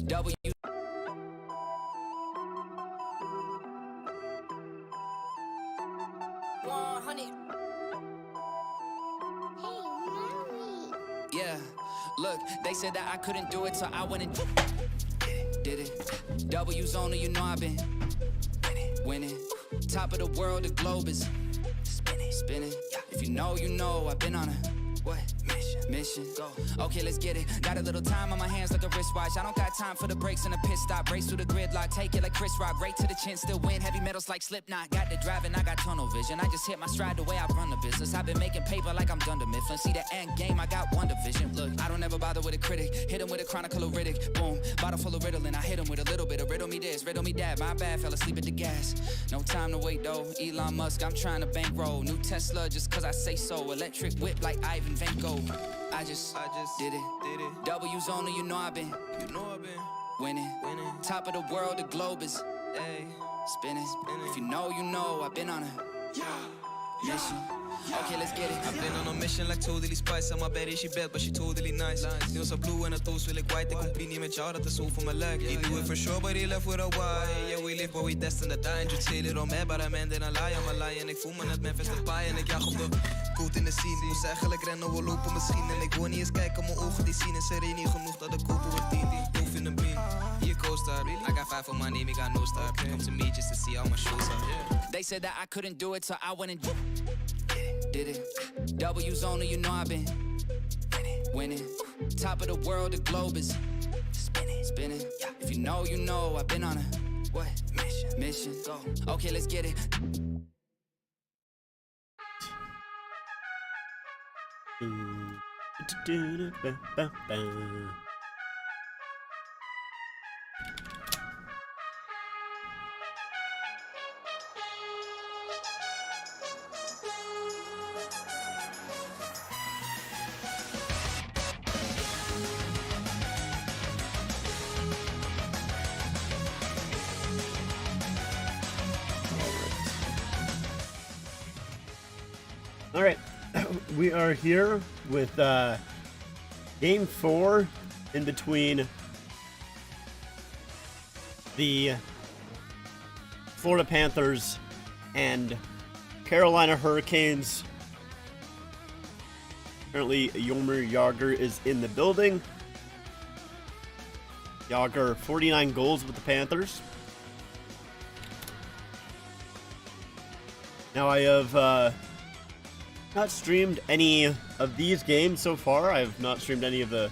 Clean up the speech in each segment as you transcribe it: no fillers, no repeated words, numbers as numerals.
W. Yeah, look, they said that I couldn't do it, so I went and did it. W's only, you know I've been winning. Top of the world, the globe is spinning. If you know, you know I've been on a what? Mission. Go. Okay, let's get it. Got a little time on my hands like a wristwatch. I don't got time for the brakes and the pit stop. Race through the gridlock, take it like Chris Rock. Right to the chin, still win. Heavy metals like Slipknot. Got the driving, I got tunnel vision. I just hit my stride the way I run the business. I've been making paper like I'm Dunder Mifflin. See the end game, I got one division. Look, I don't ever bother with a critic. Hit him with a chronicle of Riddick. Boom, bottle full of Ritalin. I hit him with a little bit of riddle me this, riddle me that. My bad, fell asleep at the gas. No time to wait though. Elon Musk, I'm trying to bankroll. New Tesla just cause I say so. Electric whip like Ivan Vanko. I just did it. W's only, you know I've been winning. Top of the world, the globe is spinning. If you know, you know I've been on a mission. Okay, let's get it. I've been on a mission like totally spice. I'm my bad, she bad, but she totally nice. Still so blue en het toes wil ik white. Ik compie niet met jou, dat is zo voor mijn lijk. He do it for sure, but he left with a why. Yeah, we live, but we destined to die. And you say it on me, but I'm in a lie. I'm a lie en ik voel me net Memphis de paai. En ik jaag op de koot in de scene. Moest eigenlijk rennen, we lopen misschien. En ik wil niet eens kijken, mijn ogen die zien. Is er niet genoeg dat ik kopen wordt 10. Proef in de beam. Hier co-star. I got 5 on my name, I got no star. Come to me just to see how my shoes are. They said that I couldn't do it, so I went and did it. W's only, you know I've been winning. Top of the world, the globe is spinning. If you know, you know I've been on a what? Mission. Go. Okay, let's get it. All right, we are here with Game 4 in between the Florida Panthers and Carolina Hurricanes. Apparently, Yomer Yager is in the building. Yager, 49 goals with the Panthers. Now, I have not streamed any of these games so far. I have not streamed any of the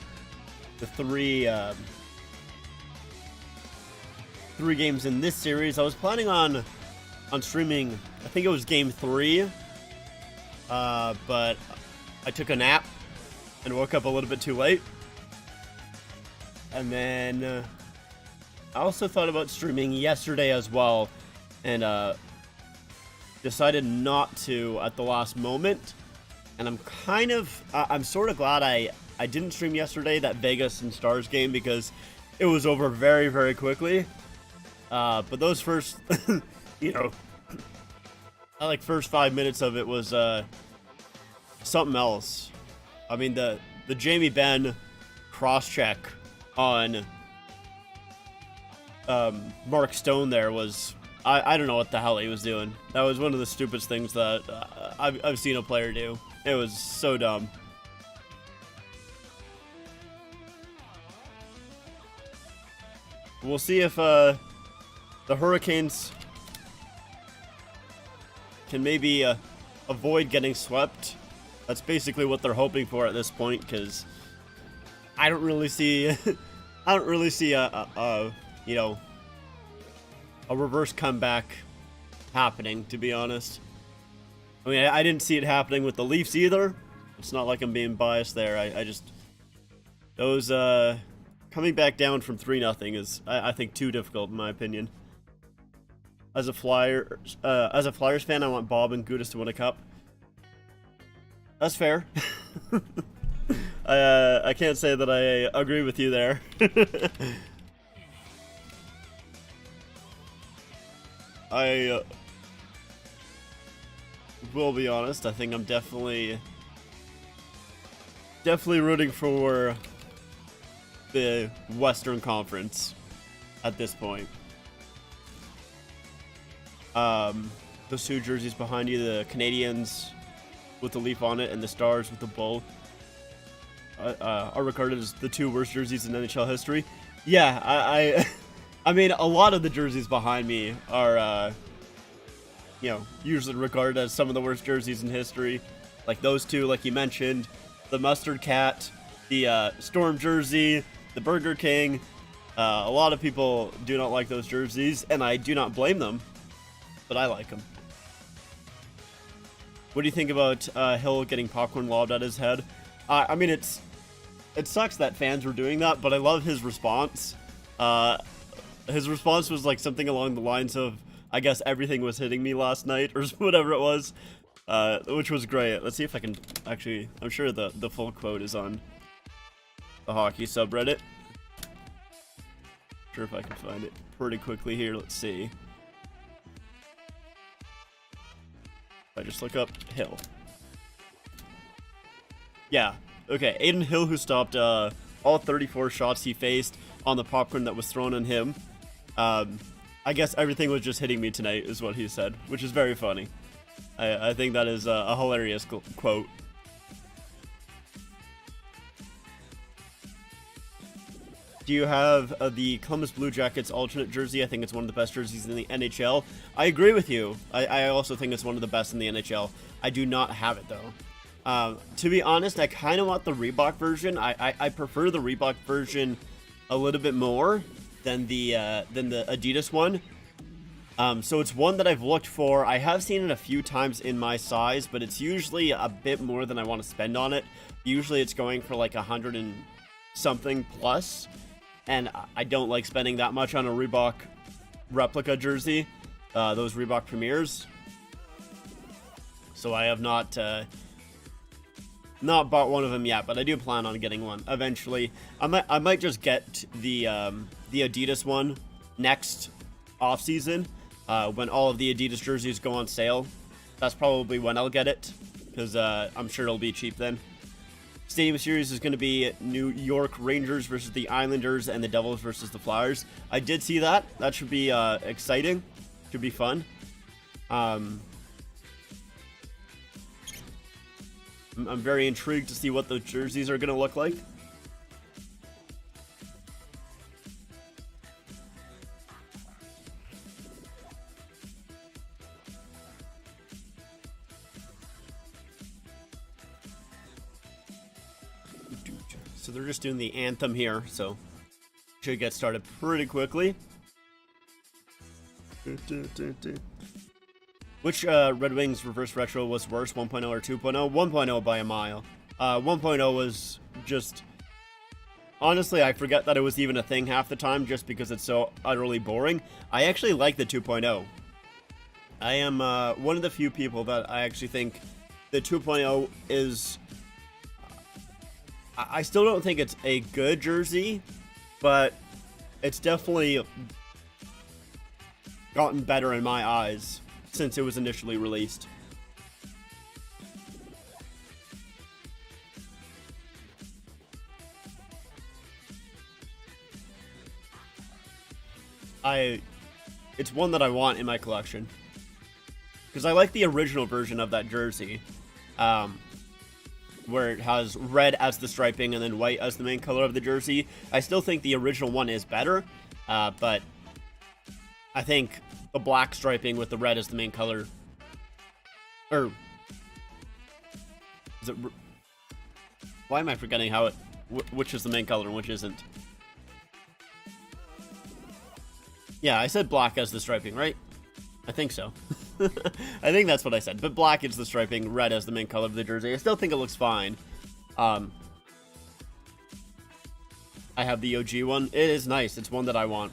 three games in this series. I was planning on streaming, I think it was game 3, but I took a nap and woke up a little bit too late. And then I also thought about streaming yesterday as well, and decided not to at the last moment. And I'm sort of glad I didn't stream yesterday, that Vegas and Stars game, because it was over very, very quickly. But those first, first 5 minutes of it was something else. I mean, the Jamie Benn cross-check on Mark Stone there was, I don't know what the hell he was doing. That was one of the stupidest things that I've seen a player do. It was so dumb. We'll see if the Hurricanes can maybe avoid getting swept. That's basically what they're hoping for at this point, because I don't really see a reverse comeback happening, to be honest. I mean, I didn't see it happening with the Leafs either. It's not like I'm being biased there. I just, those coming back down from 3-0 is, I think, too difficult in my opinion. As a Flyers fan, I want Bob and Gudas to win a cup. That's fair. I can't say that I agree with you there. I will be honest, I think I'm definitely rooting for the Western Conference at this point. Those two jerseys behind you, the Canadians with the leaf on it and the Stars with the bull, are regarded as the two worst jerseys in NHL history. Yeah, I mean, a lot of the jerseys behind me are, usually regarded as some of the worst jerseys in history. Like those two, like you mentioned, the Mustard Cat, the Storm jersey, the Burger King. A lot of people do not like those jerseys, and I do not blame them, but I like them. What do you think about Hill getting popcorn lobbed at his head? I mean, it sucks that fans were doing that, but I love his response. His response was like something along the lines of, I guess everything was hitting me last night, or whatever it was, which was great. Let's see if I can actually, I'm sure the full quote is on the hockey subreddit. Sure if I can find it pretty quickly here. Let's see. I just look up Hill. Yeah, okay. Aiden Hill, who stopped all 34 shots he faced on the popcorn that was thrown on him. I guess everything was just hitting me tonight, is what he said, which is very funny. I think that is a hilarious quote. Do you have the Columbus Blue Jackets alternate jersey? I think it's one of the best jerseys in the NHL. I agree with you. I also think it's one of the best in the NHL. I do not have it, though. To be honest, I kind of want the Reebok version. I prefer the Reebok version a little bit more than the Adidas one. So it's one that I've looked for. I have seen it a few times in my size, but it's usually a bit more than I want to spend on it. Usually it's going for like 100 and something plus. And I don't like spending that much on a Reebok replica jersey, those Reebok Premiers. So I have not bought one of them yet, but I do plan on getting one eventually. I might just get the Adidas one next off season, when all of the Adidas jerseys go on sale. That's probably when I'll get it, because I'm sure it'll be cheap then. Stadium Series is going to be New York Rangers versus the Islanders and the Devils versus the Flyers. I did see that. That should be exciting. Should be fun. I'm very intrigued to see what those jerseys are going to look like. So they're just doing the anthem here, so should get started pretty quickly. Which Red Wings reverse retro was worse, 1.0 or 2.0? 1.0 by a mile. 1.0 was just... Honestly, I forget that it was even a thing half the time just because it's so utterly boring. I actually like the 2.0. I am one of the few people that I actually think the 2.0 is... I still don't think it's a good jersey, but it's definitely gotten better in my eyes since it was initially released. It's one that I want in my collection because I like the original version of that jersey. Where it has red as the striping and then white as the main color of the jersey. I still think the original one is better, but I think the black striping with the red as the main color, or is it? Why am I forgetting how which is the main color and which isn't? Yeah, I said black as the striping, right? I think so. I think that's what I said. But black is the striping, red as the main color of the jersey. I still think it looks fine. I have the OG one. It is nice. It's one that I want.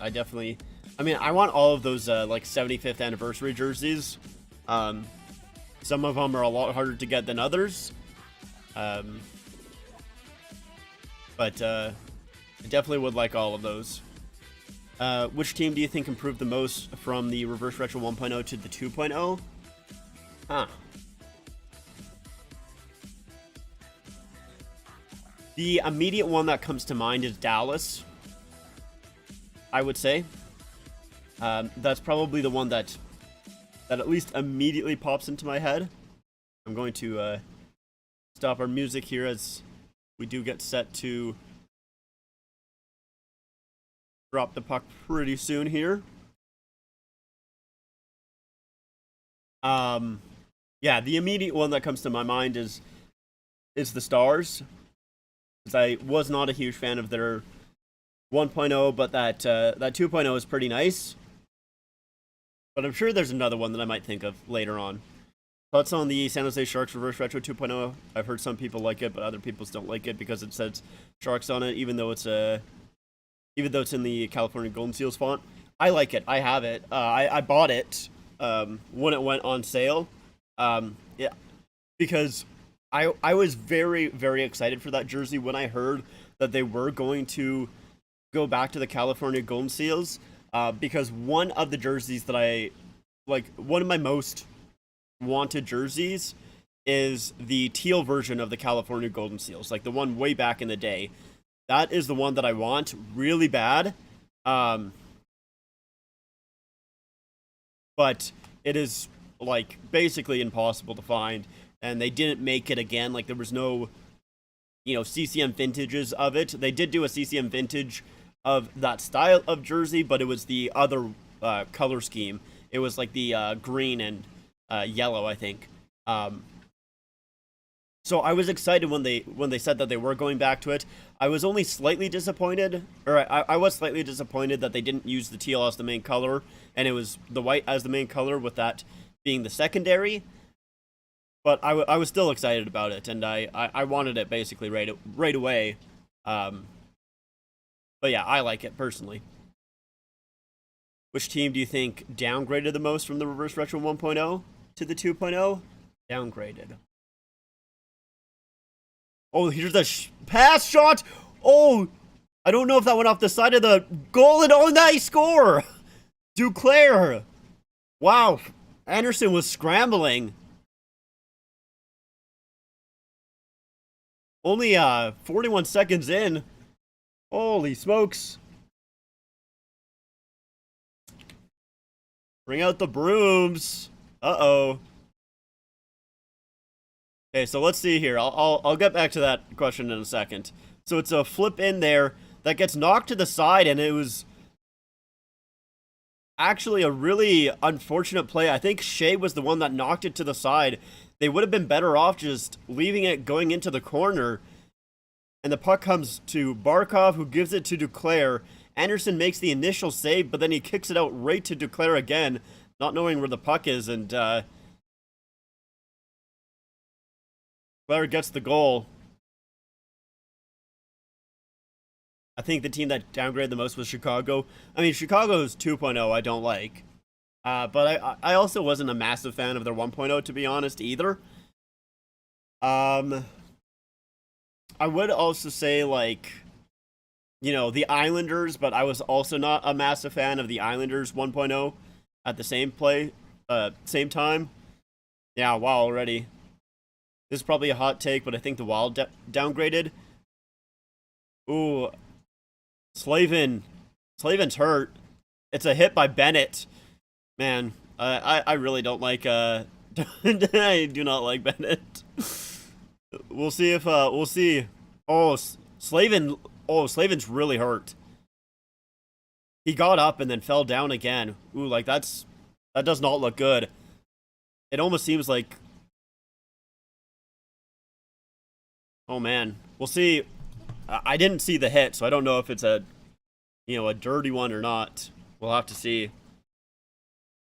I definitely... I mean, I want all of those, like, 75th anniversary jerseys. Some of them are a lot harder to get than others. But I definitely would like all of those. Which team do you think improved the most from the Reverse Retro 1.0 to the 2.0? Huh. The immediate one that comes to mind is Dallas, I would say. That's probably the one that at least immediately pops into my head. I'm going to stop our music here as we do get set to drop the puck pretty soon here. Yeah, the immediate one that comes to my mind is the Stars. Because I was not a huge fan of their 1.0, but that 2.0 is pretty nice. But I'm sure there's another one that I might think of later on. Thoughts on the San Jose Sharks Reverse Retro 2.0? I've heard some people like it, but other people don't like it because it says Sharks on it, even though it's in the California Golden Seals font. I like it. I have it. I bought it when it went on sale. Yeah, because I was very, very excited for that jersey when I heard that they were going to go back to the California Golden Seals. Because one of the jerseys that I like, one of my most wanted jerseys is the teal version of the California Golden Seals, like the one way back in the day. That is the one that I want really bad. But it is like basically impossible to find, and they didn't make it again. Like there was no, CCM vintages of it. They did do a CCM vintage of that style of jersey, but it was the other color scheme. It was like the green and yellow, I think. So I was excited when they said that they were going back to it. I was only slightly disappointed, or I was slightly disappointed that they didn't use the teal as the main color, and it was the white as the main color, with that being the secondary. But I was still excited about it, and I wanted it basically right away. But yeah, I like it personally. Which team do you think downgraded the most from the Reverse Retro 1.0 to the 2.0? Downgraded. Oh, here's the pass shot. Oh, I don't know if that went off the side of the goal. And oh, nice score. Duclair. Wow. Anderson was scrambling. Only 41 seconds in. Holy smokes. Bring out the brooms. Uh-oh. Okay, so let's see here. I'll get back to that question in a second. So it's a flip in there that gets knocked to the side, and it was actually a really unfortunate play. I think Shea was the one that knocked it to the side. They would have been better off just leaving it going into the corner. And the puck comes to Barkov, who gives it to Duclair. Anderson makes the initial save, but then he kicks it out right to Duclair again, not knowing where the puck is, and Duclair gets the goal. I think the team that downgraded the most was Chicago. I mean, Chicago's 2.0 I don't like. But I also wasn't a massive fan of their 1.0, to be honest, either. I would also say, like, the Islanders, but I was also not a massive fan of the Islanders 1.0 at the same time. Yeah, wow, already. This is probably a hot take, but I think the Wild downgraded. Ooh, Slavin's hurt. It's a hit by Bennett. Man, I really don't like, I do not like Bennett. We'll see if, we'll see. Oh, Slavin's really hurt. He got up and then fell down again. Ooh, like that does not look good. It almost seems like, oh man, we'll see. I didn't see the hit, so I don't know if it's a dirty one or not. We'll have to see.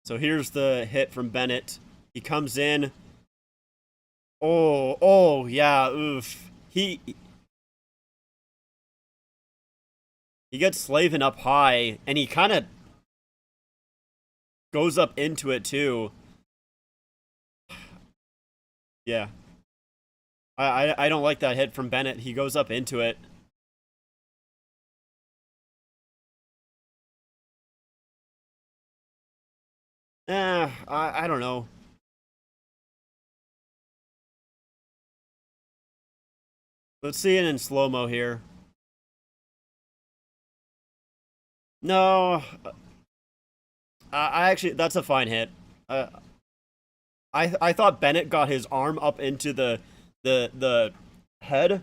So here's the hit from Bennett. He comes in. Oh, yeah, oof. He gets Slavin up high, and he kind of goes up into it, too. Yeah. I don't like that hit from Bennett. He goes up into it. I don't know. Let's see it in slow-mo here. No, I actually, that's a fine hit. I thought Bennett got his arm up into the head.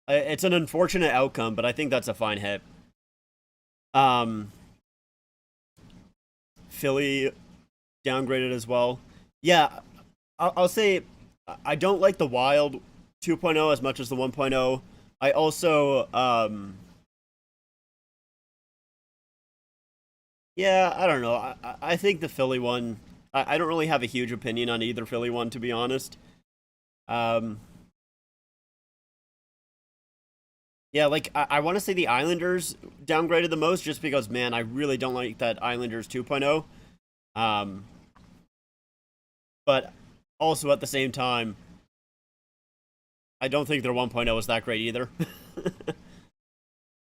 It's an unfortunate outcome, but I think that's a fine hit. Philly downgraded as well. Yeah, I'll say I don't like the Wild 2.0 as much as the 1.0. I also, yeah, I don't know. I think the Philly one, I don't really have a huge opinion on either Philly one, to be honest. Um, yeah, like, I want to say the Islanders downgraded the most just because, man, I really don't like that Islanders 2.0. Um, but also at the same time, I don't think their 1.0 is that great either. Do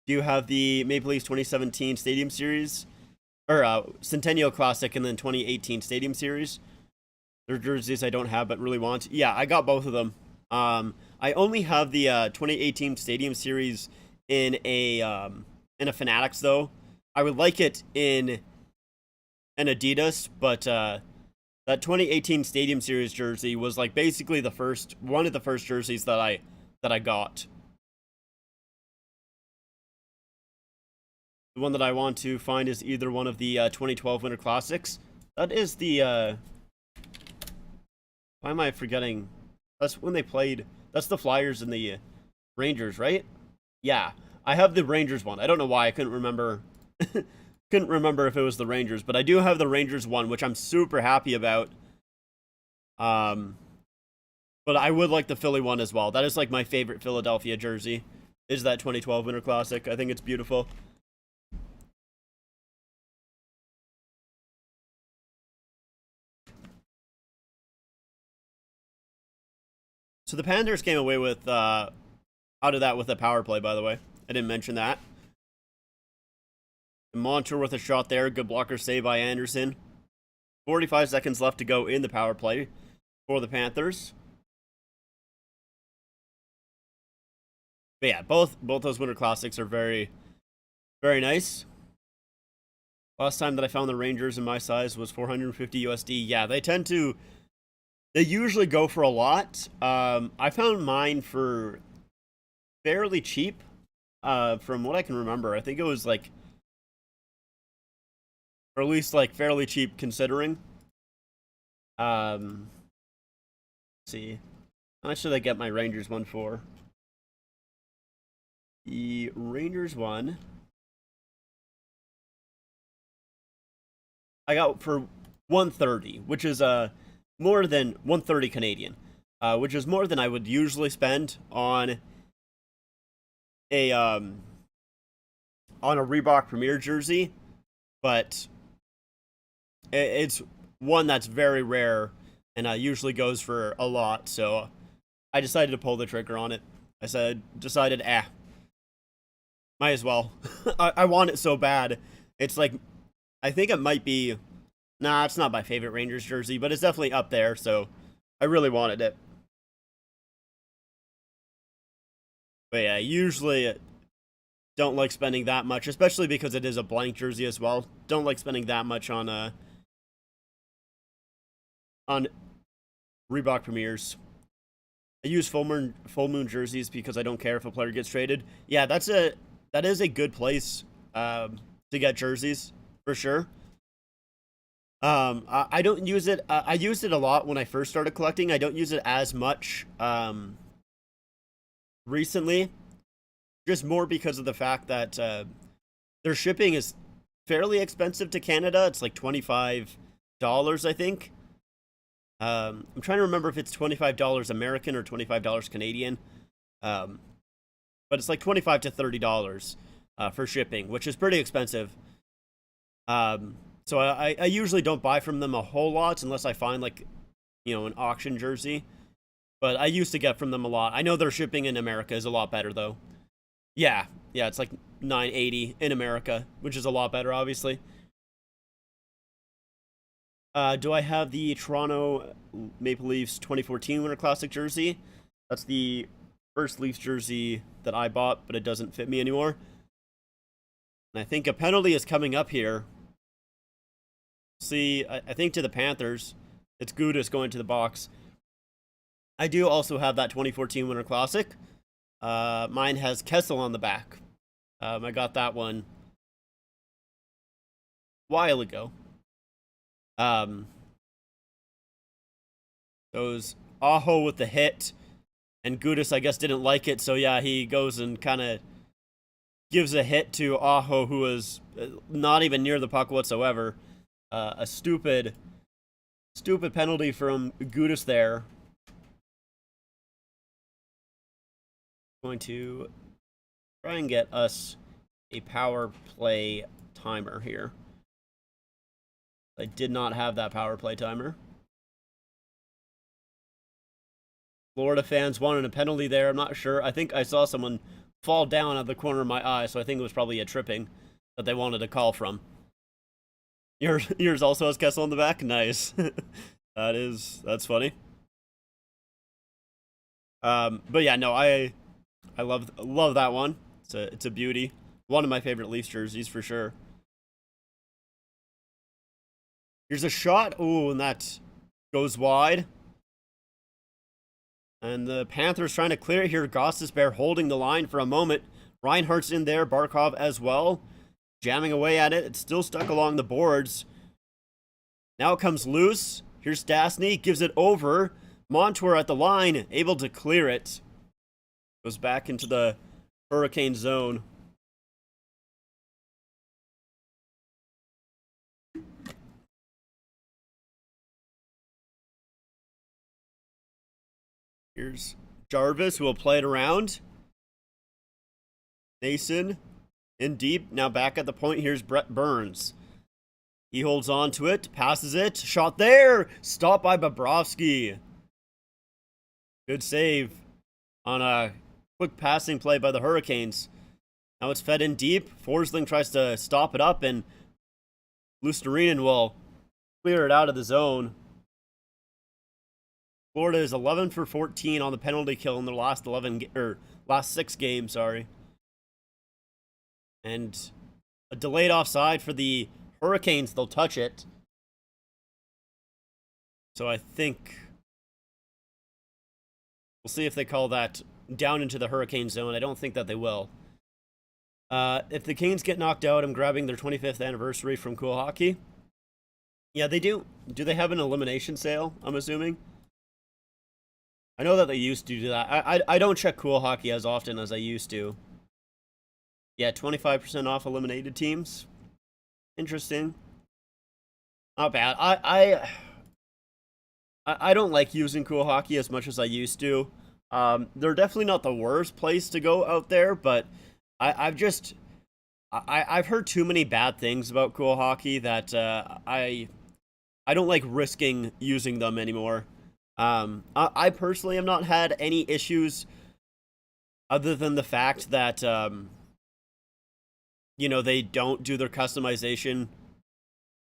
you have the Maple Leafs 2017 Stadium Series? Or Centennial Classic and then 2018 Stadium Series? They're jerseys I don't have but really want. Yeah, I got both of them. I only have the 2018 Stadium Series in a Fanatics though. I would like it in an Adidas, but that 2018 Stadium Series jersey was like basically one of the first jerseys that I got. The one that I want to find is either one of the 2012 Winter Classics. That is the why am I forgetting? That's when they played. That's the Flyers and the Rangers, right? Yeah, I have the Rangers one. I don't know why I couldn't remember. Couldn't remember if it was the Rangers, but I do have the Rangers one, which I'm super happy about. But I would like the Philly one as well. That is like my favorite Philadelphia jersey. Is that 2012 Winter Classic? I think it's beautiful. So the Panthers came away with out of that with a power play, by the way. I didn't mention that. Montour with a shot there. Good blocker save by Anderson. 45 seconds left to go in the power play for the Panthers. But yeah, both those Winter Classics are very, very nice. Last time that I found the Rangers in my size was 450 USD. Yeah, they usually go for a lot. I found mine for fairly cheap. From what I can remember, I think it was like, or at least like fairly cheap considering. Let's see, how much should I get my Rangers one for? The Rangers one I got for 130, which is more than 130 Canadian, which is more than I would usually spend on a Reebok Premier jersey, but it's one that's very rare and usually goes for a lot. So I decided to pull the trigger on it. Decided, might as well. I want it so bad. It's like, I think it might be, nah, it's not my favorite Rangers jersey, but it's definitely up there, so I really wanted it. But yeah, usually don't like spending that much, especially because it is a blank jersey as well. Don't like spending that much on Reebok Premiers. I use full moon jerseys because I don't care if a player gets traded. Yeah, that is a good place to get jerseys for sure. I don't use it. I used it a lot when I first started collecting. I don't use it as much recently, just more because of the fact that their shipping is fairly expensive to Canada. It's like $25, I think. I'm trying to remember if it's $25 American or $25 Canadian. But it's like $25 to $30 for shipping, which is pretty expensive. So I usually don't buy from them a whole lot unless I find like, an auction jersey. But I used to get from them a lot. I know their shipping in America is a lot better though. Yeah, it's like $9.80 in America, which is a lot better, obviously. Do I have the Toronto Maple Leafs 2014 Winter Classic jersey? That's the first Leafs jersey that I bought, but it doesn't fit me anymore. And I think a penalty is coming up here. See, I think to the Panthers, it's Gudas going to the box. I do also have that 2014 Winter Classic. Mine has Kessel on the back. I got that one a while ago. Goes Aho with the hit, and Gudas, I guess, didn't like it, so yeah, he goes and kind of gives a hit to Aho, who was not even near the puck whatsoever. A stupid penalty from Gudas there. Going to try and get us a power play timer here. I did not have that power play timer. Florida fans wanted a penalty there. I'm not sure. I think I saw someone fall down at the corner of my eye, so I think it was probably a tripping that they wanted a call from. Yours also has Kessel on the back? Nice. That's funny. But yeah, no, I love that one. It's a beauty. One of my favorite Leafs jerseys for sure. Here's a shot. Ooh, and that goes wide. And the Panthers trying to clear it here. Gostisbehere holding the line for a moment. Reinhardt's in there. Barkov as well. Jamming away at it. It's still stuck along the boards. Now it comes loose. Here's Stastny. Gives it over. Montour at the line. Able to clear it. Goes back into the Hurricane zone. Here's Jarvis, who will play it around. Nason in deep. Now back at the point. Here's Brett Burns. He holds on to it. Passes it. Shot there. Stopped by Bobrovsky. Good save on a quick passing play by the Hurricanes. Now it's fed in deep. Forsling tries to stop it up, and Luostarinen will clear it out of the zone. Florida is 11 for 14 on the penalty kill in their last 6 games, sorry. And a delayed offside for the Hurricanes. They'll touch it. So I think we'll see if they call that down into the Hurricane zone. I don't think that they will. If the Canes get knocked out, I'm grabbing their 25th anniversary from Cool Hockey. Yeah, they do. Do they have an elimination sale, I'm assuming? I know that they used to do that. I don't check Cool Hockey as often as I used to. Yeah, 25% off eliminated teams. Interesting. Not bad. I don't like using Cool Hockey as much as I used to. They're definitely not the worst place to go out there, but I've heard too many bad things about Cool Hockey that I don't like risking using them anymore. I personally have not had any issues other than the fact that, they don't do their customization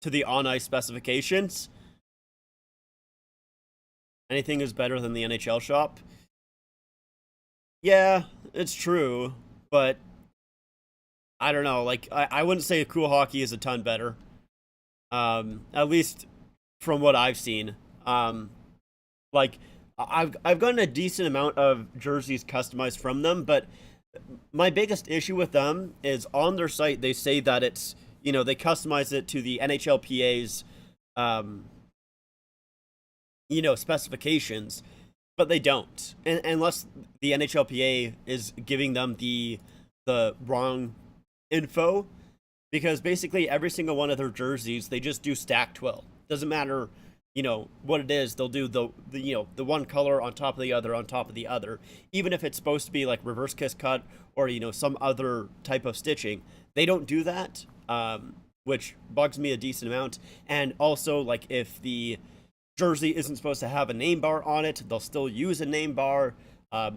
to the on-ice specifications. Anything is better than the NHL shop. Yeah, it's true, but I don't know. Like, I wouldn't say Cool Hockey is a ton better. At least from what I've seen. Like, I've gotten a decent amount of jerseys customized from them, but my biggest issue with them is on their site they say that it's, they customize it to the NHLPA's, specifications, but they don't. Unless the NHLPA is giving them the wrong info, because basically every single one of their jerseys, they just do stack twill. Doesn't matter what it is, they'll do the one color on top of the other on top of the other, even if it's supposed to be like reverse kiss cut or some other type of stitching. They don't do that, which bugs me a decent amount. And also, like, if the jersey isn't supposed to have a name bar on it, they'll still use a name bar. I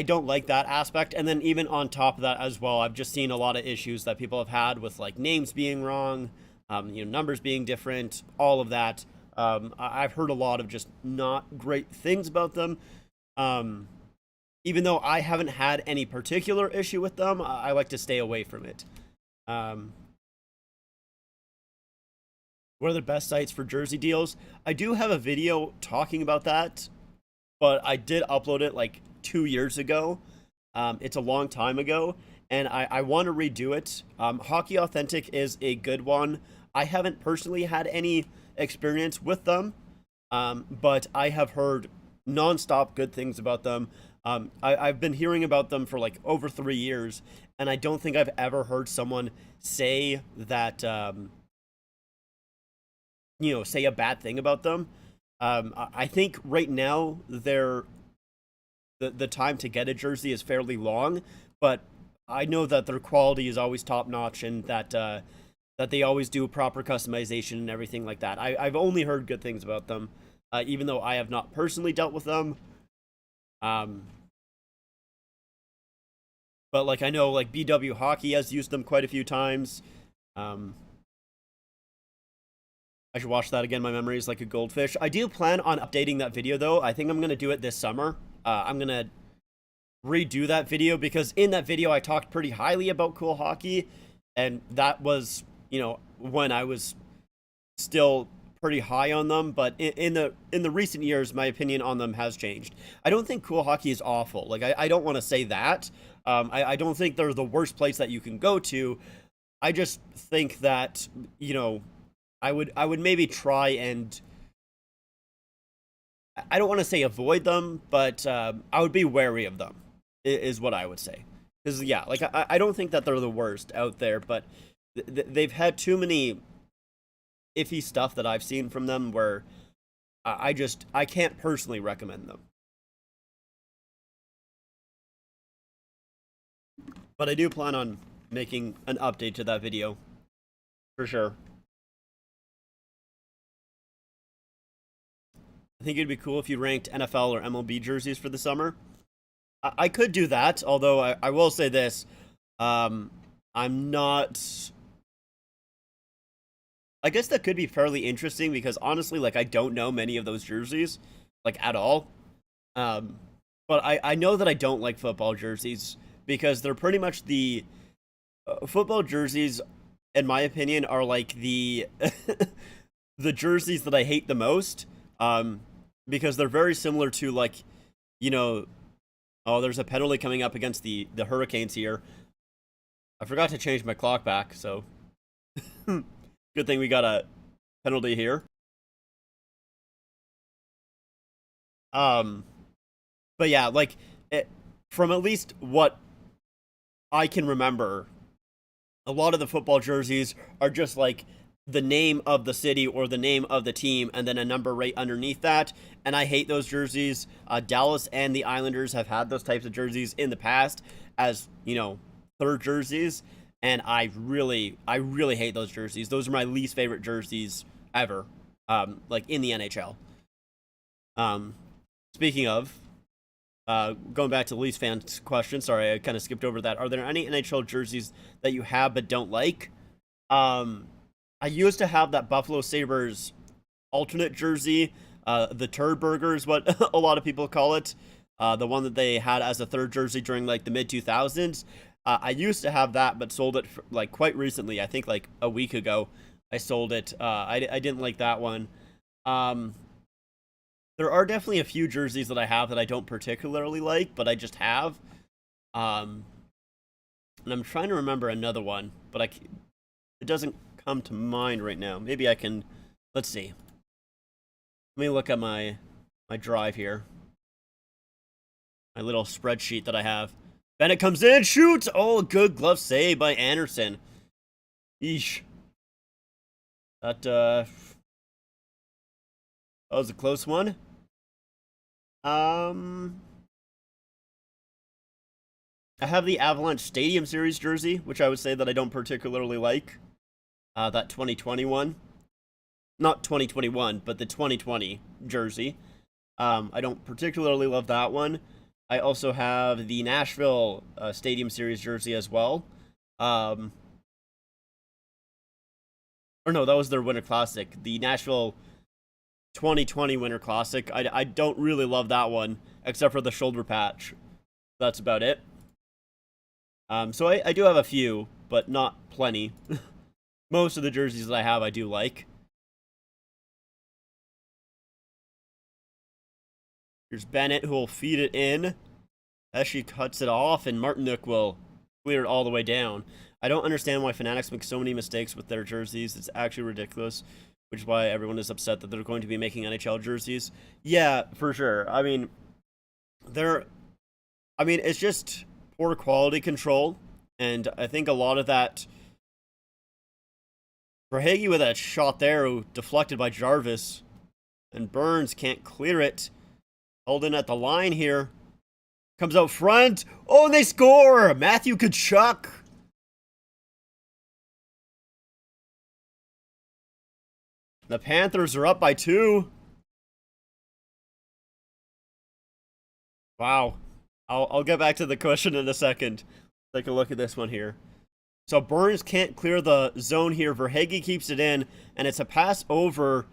don't like that aspect. And then even on top of that as well, I've just seen a lot of issues that people have had with, like, names being wrong, numbers being different, all of that. I've heard a lot of just not great things about them. Even though I haven't had any particular issue with them, I like to stay away from it. What are the best sites for jersey deals? I do have a video talking about that, but I did upload it like 2 years ago. It's a long time ago, and I want to redo it. Hockey Authentic is a good one. I haven't personally had any experience with them, but I have heard nonstop good things about them. I've been hearing about them for like over 3 years, and I don't think I've ever heard someone say that, say a bad thing about them. I think right now the time to get a jersey is fairly long, but I know that their quality is always top notch, and that they always do proper customization and everything like that. I've only heard good things about them, even though I have not personally dealt with them. But like I know like BW Hockey has used them quite a few times. I should watch that again. My memory is like a goldfish. I do plan on updating that video though. I think I'm gonna do it this summer. I'm gonna redo that video because in that video I talked pretty highly about Cool Hockey, and that was, when I was still pretty high on them. But in the recent years, my opinion on them has changed. I don't think Cool Hockey is awful. Like I don't want to say that. I don't think they're the worst place that you can go to. I just think that, I would maybe try and, I don't want to say avoid them, but I would be wary of them, is what I would say. Because, yeah, like, I don't think that they're the worst out there, but they've had too many iffy stuff that I've seen from them where I can't personally recommend them. But I do plan on making an update to that video, for sure. I think it'd be cool if you ranked NFL or MLB jerseys for the summer. I could do that, although I will say this. I'm not... I guess that could be fairly interesting because honestly, like, I don't know many of those jerseys, like, at all. But I know that I don't like football jerseys because they're pretty much the... football jerseys, in my opinion, are like the... the jerseys that I hate the most. Because they're very similar to, like, oh, there's a penalty coming up against the Hurricanes here. I forgot to change my clock back, so good thing we got a penalty here. But yeah, like, from at least what I can remember, a lot of the football jerseys are just like the name of the city or the name of the team and then a number right underneath that, and I hate those jerseys. Dallas and the Islanders have had those types of jerseys in the past as, third jerseys, and I really hate those jerseys. Those are my least favorite jerseys ever, like in the NHL. Speaking of, going back to the Leafs fans question, sorry, I kind of skipped over that. Are there any NHL jerseys that you have but don't like? I used to have that Buffalo Sabres alternate jersey, the Turd Burger is what a lot of people call it, the one that they had as a third jersey during like the mid-2000s. I used to have that, but sold it for, like, quite recently. I think like a week ago I sold it. I didn't like that one. There are definitely a few jerseys that I have that I don't particularly like, but I just have. And I'm trying to remember another one, but it doesn't come to mind right now. Maybe I can, let's see. Let me look at my drive here. My little spreadsheet that I have. Bennett comes in, shoots! Oh, good glove save by Anderson. Eesh. That was a close one. I have the Avalanche Stadium Series jersey, which I would say that I don't particularly like. That 2021. Not 2021, but the 2020 jersey. I don't particularly love that one. I also have the Nashville Stadium Series jersey as well. Or no, that was their Winter Classic. The Nashville 2020 Winter Classic. I don't really love that one, except for the shoulder patch. That's about it. So I do have a few, but not plenty. Most of the jerseys that I have, I do like. Here's Bennett, who will feed it in as she cuts it off, and Martiniuk will clear it all the way down. I don't understand why Fanatics make so many mistakes with their jerseys. It's actually ridiculous, which is why everyone is upset that they're going to be making NHL jerseys. Yeah, for sure. I mean, it's just poor quality control, and I think a lot of that. Verhaeghe with that shot there, deflected by Jarvis, and Burns can't clear it. Held in at the line here. Comes out front. Oh, and they score! Matthew Tkachuk. The Panthers are up by 2. Wow. I'll get back to the question in a second. Take a look at this one here. So Burns can't clear the zone here. Verhaeghe keeps it in, and it's a pass over,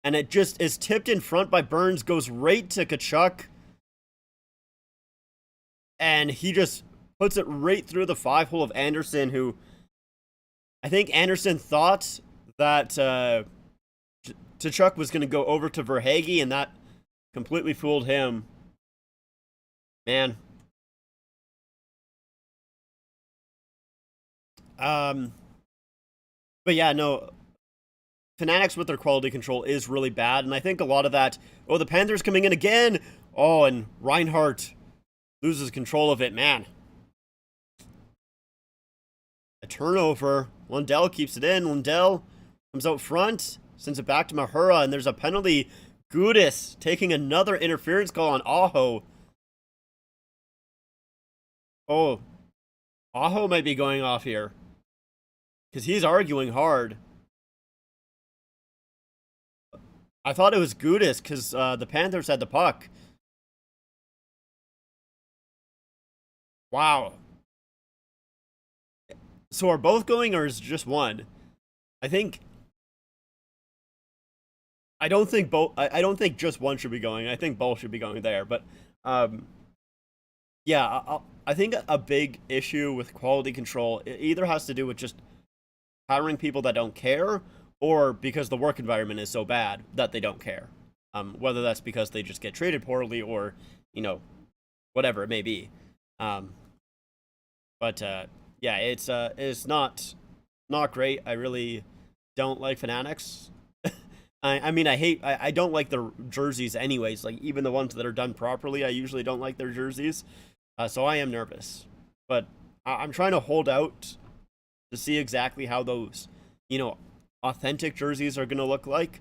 and it just is tipped in front by Burns, goes right to Tkachuk, and he just puts it right through the 5-hole of Anderson, who I think Anderson thought that Tkachuk was going to go over to Verhaeghe, and that completely fooled him. Man. But yeah, no, Fanatics with their quality control is really bad, and I think a lot of that, oh, the Panthers coming in again, oh, and Reinhart loses control of it, man. A turnover, Lundell keeps it in, Lundell comes out front, sends it back to Mahura, and there's a penalty. Gudis taking another interference call on Aho. Oh, Aho might be going off here, because he's arguing hard. I thought it was Gudis, because the Panthers had the puck. Wow. So are both going, or is just one? I don't think both. I don't think just one should be going. I think both should be going there. But yeah, I think a big issue with quality control, it either has to do with just hiring people that don't care, or because the work environment is so bad that they don't care. Whether that's because they just get treated poorly, or whatever it may be. But yeah, it's not great. I really don't like Fanatics. I mean, I don't like their jerseys anyways. Like, even the ones that are done properly, I usually don't like their jerseys. So I am nervous. But I'm trying to hold out to see exactly how those, authentic jerseys are going to look like.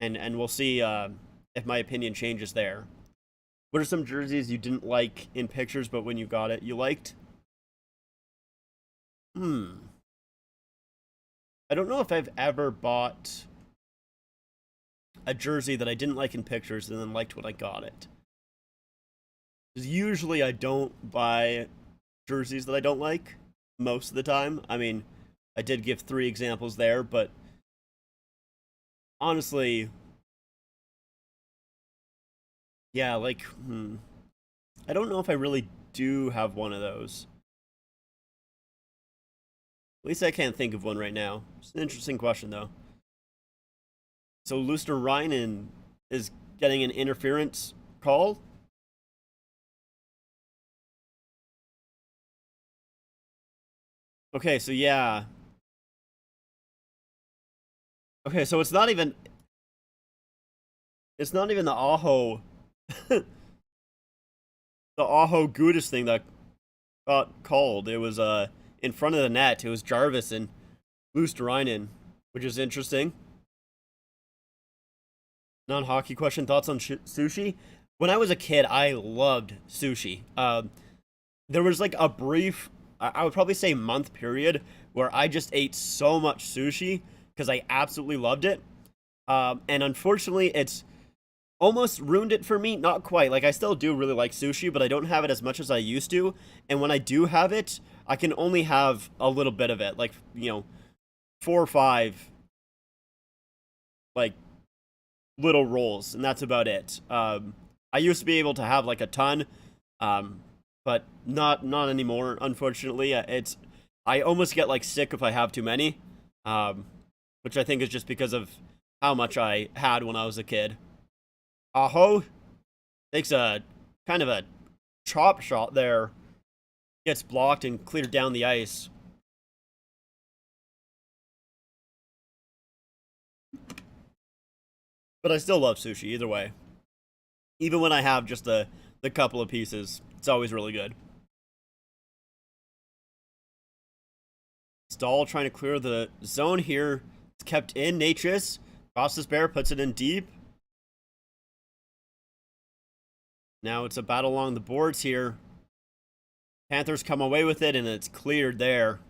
And we'll see if my opinion changes there. What are some jerseys you didn't like in pictures, but when you got it, you liked? I don't know if I've ever bought a jersey that I didn't like in pictures and then liked when I got it. Because usually I don't buy jerseys that I don't like most of the time. I mean, I did give 3 examples there, but honestly, yeah, like, I don't know if I really do have one of those. At least I can't think of one right now. It's an interesting question, though. So Luster-Reinen is getting an interference call. Okay, so yeah. Okay, so it's not even the Aho the Aho Gudis thing that got called. It was in front of the net. It was Jarvis and Luster-Reinen, which is interesting. Non-hockey question, thoughts on sushi? When I was a kid, I loved sushi. There was like a brief, I would probably say month period, where I just ate so much sushi because I absolutely loved it. And unfortunately, it's almost ruined it for me. Not quite. Like, I still do really like sushi, but I don't have it as much as I used to. And when I do have it, I can only have a little bit of it. Like, 4 or 5, like, little rolls, and that's about it. I used to be able to have like a ton, but not anymore. Unfortunately, I almost get like sick if I have too many, which I think is just because of how much I had when I was a kid. Aho takes a kind of a chop shot there, gets blocked and cleared down the ice. But I still love sushi either way. Even when I have just the couple of pieces, it's always really good. Stahl trying to clear the zone here. It's kept in. Natchez crosses bear, puts it in deep. Now it's a battle along the boards here. Panthers come away with it, and it's cleared there.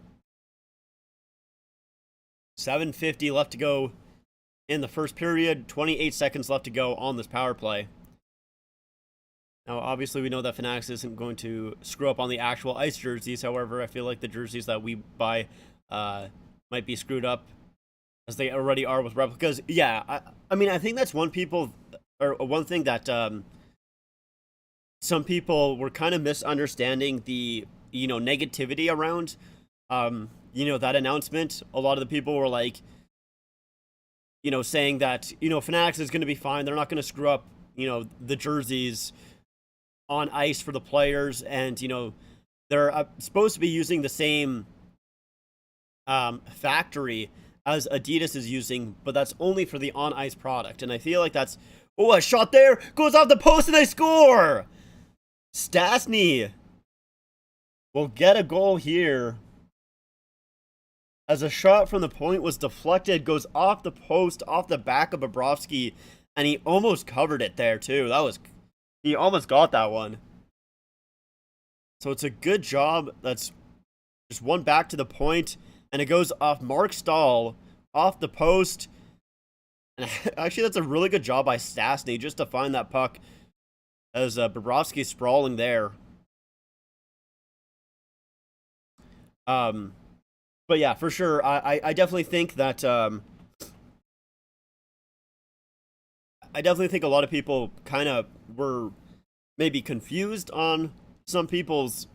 7:50 left to go in the first period. 28 seconds left to go on this power play. Now, obviously, we know that Fanatics isn't going to screw up on the actual ice jerseys. However, I feel like the jerseys that we buy might be screwed up, as they already are with replicas. Yeah, I mean, I think that's one thing that some people were kind of misunderstanding the negativity around that announcement. A lot of the people were like, saying that Fanatics is going to be fine. They're not going to screw up the jerseys on ice for the players, and they're supposed to be using the same factory as Adidas is using, but that's only for the on ice product. And I feel like that's a shot there goes off the post and they score. Stastny will get a goal here as a shot from the point was deflected, goes off the post, off the back of Bobrovsky, and he almost covered it there too. He almost got that one. So it's a good job. That's just one back to the point, and it goes off Mark Stahl, off the post. And actually, that's a really good job by Stastny just to find that puck as Bobrovsky sprawling there. But yeah, for sure, I definitely think that I definitely think a lot of people kind of were maybe confused on some people's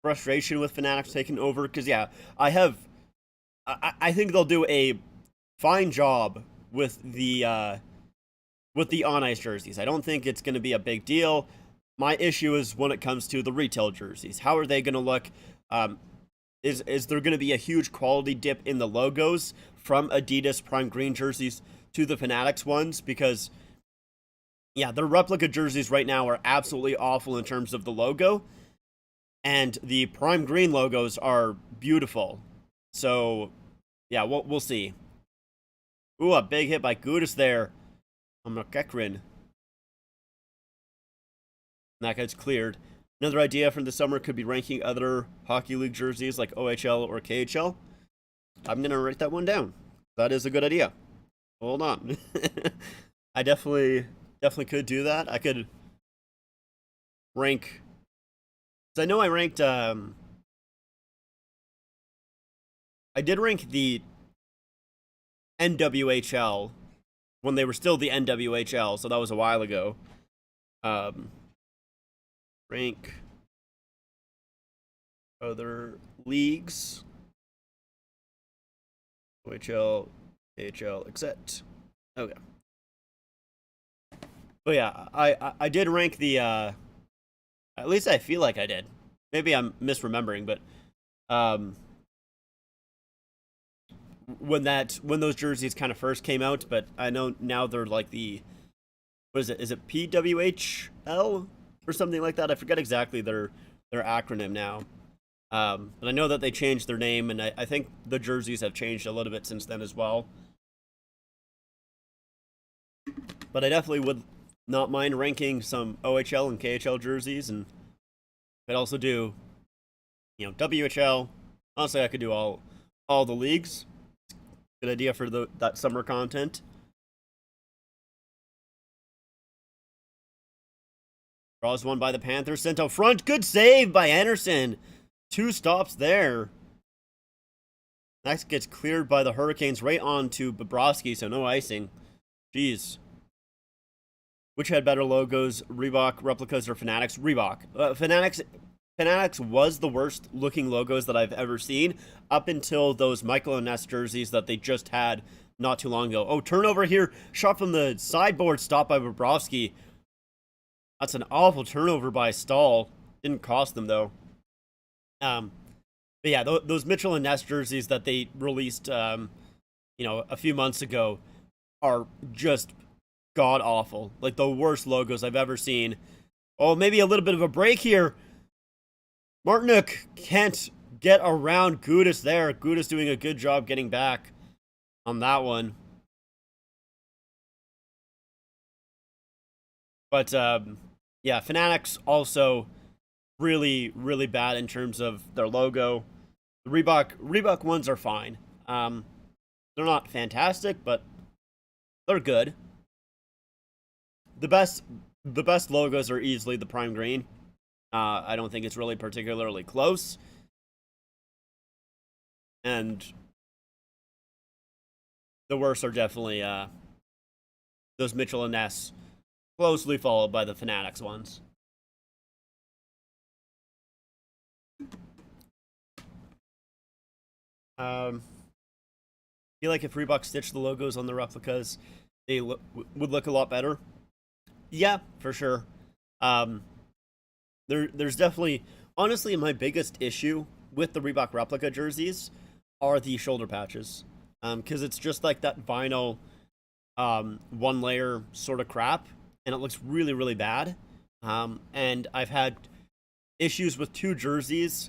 frustration with Fanatics taking over. Because, yeah, I think they'll do a fine job with the on-ice jerseys. I don't think it's going to be a big deal. My issue is when it comes to the retail jerseys. How are they going to look? Is there going to be a huge quality dip in the logos from Adidas Prime Green jerseys to the Fanatics ones? Because, yeah, their replica jerseys right now are absolutely awful in terms of the logo, and the Prime Green logos are beautiful. So, yeah, we'll see. Ooh, a big hit by Gudis there on McEachran. That guy's cleared. Another idea for the summer could be ranking other hockey league jerseys like OHL or KHL. I'm going to write that one down. That is a good idea. Hold on. I definitely could do that. I could rank. So I know I ranked. I did rank the NWHL when they were still the NWHL, so that was a while ago. Rank other leagues. OHL, AHL, except. Okay. But yeah, I did rank the, at least I feel like I did. Maybe I'm misremembering, but, when those jerseys kind of first came out, but I know now they're like the, what is it? Is it PWHL or something like that? I forget exactly their acronym now. But I know that they changed their name, and I think the jerseys have changed a little bit since then as well. But I definitely would not mind ranking some OHL and KHL jerseys, and I'd also do, WHL. Honestly, I could do all the leagues. Good idea for that summer content. Draws one by the Panthers, sent out front. Good save by Anderson. 2 stops there. Next gets cleared by the Hurricanes right on to Bobrovsky, so no icing. Jeez. which had better logos, Reebok replicas or Fanatics? Reebok. Fanatics was the worst looking logos that I've ever seen up until those Michael and Ness jerseys that they just had not too long ago. Oh, turnover here. Shot from the sideboard, stopped by Bobrovsky. That's an awful turnover by Stahl. Didn't cost them, though. But yeah, those Mitchell and Ness jerseys that they released, a few months ago are just god-awful. Like, the worst logos I've ever seen. Oh, maybe a little bit of a break here. Martinook can't get around Gudis there. Gudis doing a good job getting back on that one. But, yeah, Fanatics also really, really bad in terms of their logo. The Reebok ones are fine. They're not fantastic, but they're good. The best logos are easily the Prime Green. I don't think it's really particularly close. And the worst are definitely those Mitchell and Ness, closely followed by the Fanatics ones. I feel like if Reebok stitched the logos on the replicas, they would look a lot better. Yeah, for sure. There's definitely, honestly, my biggest issue with the Reebok replica jerseys are the shoulder patches. Because it's just like that vinyl, one layer sort of crap, and it looks really, really bad. And I've had issues with two jerseys,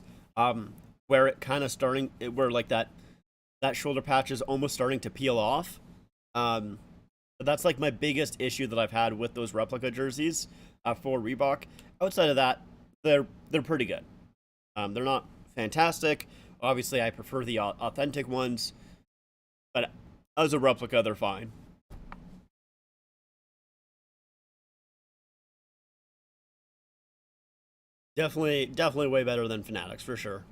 where it kind of where like that shoulder patch is almost starting to peel off. But that's like my biggest issue that I've had with those replica jerseys for Reebok. Outside of that, they're pretty good. They're not fantastic. Obviously, I prefer the authentic ones, but as a replica, they're fine. Definitely way better than Fanatics, for sure.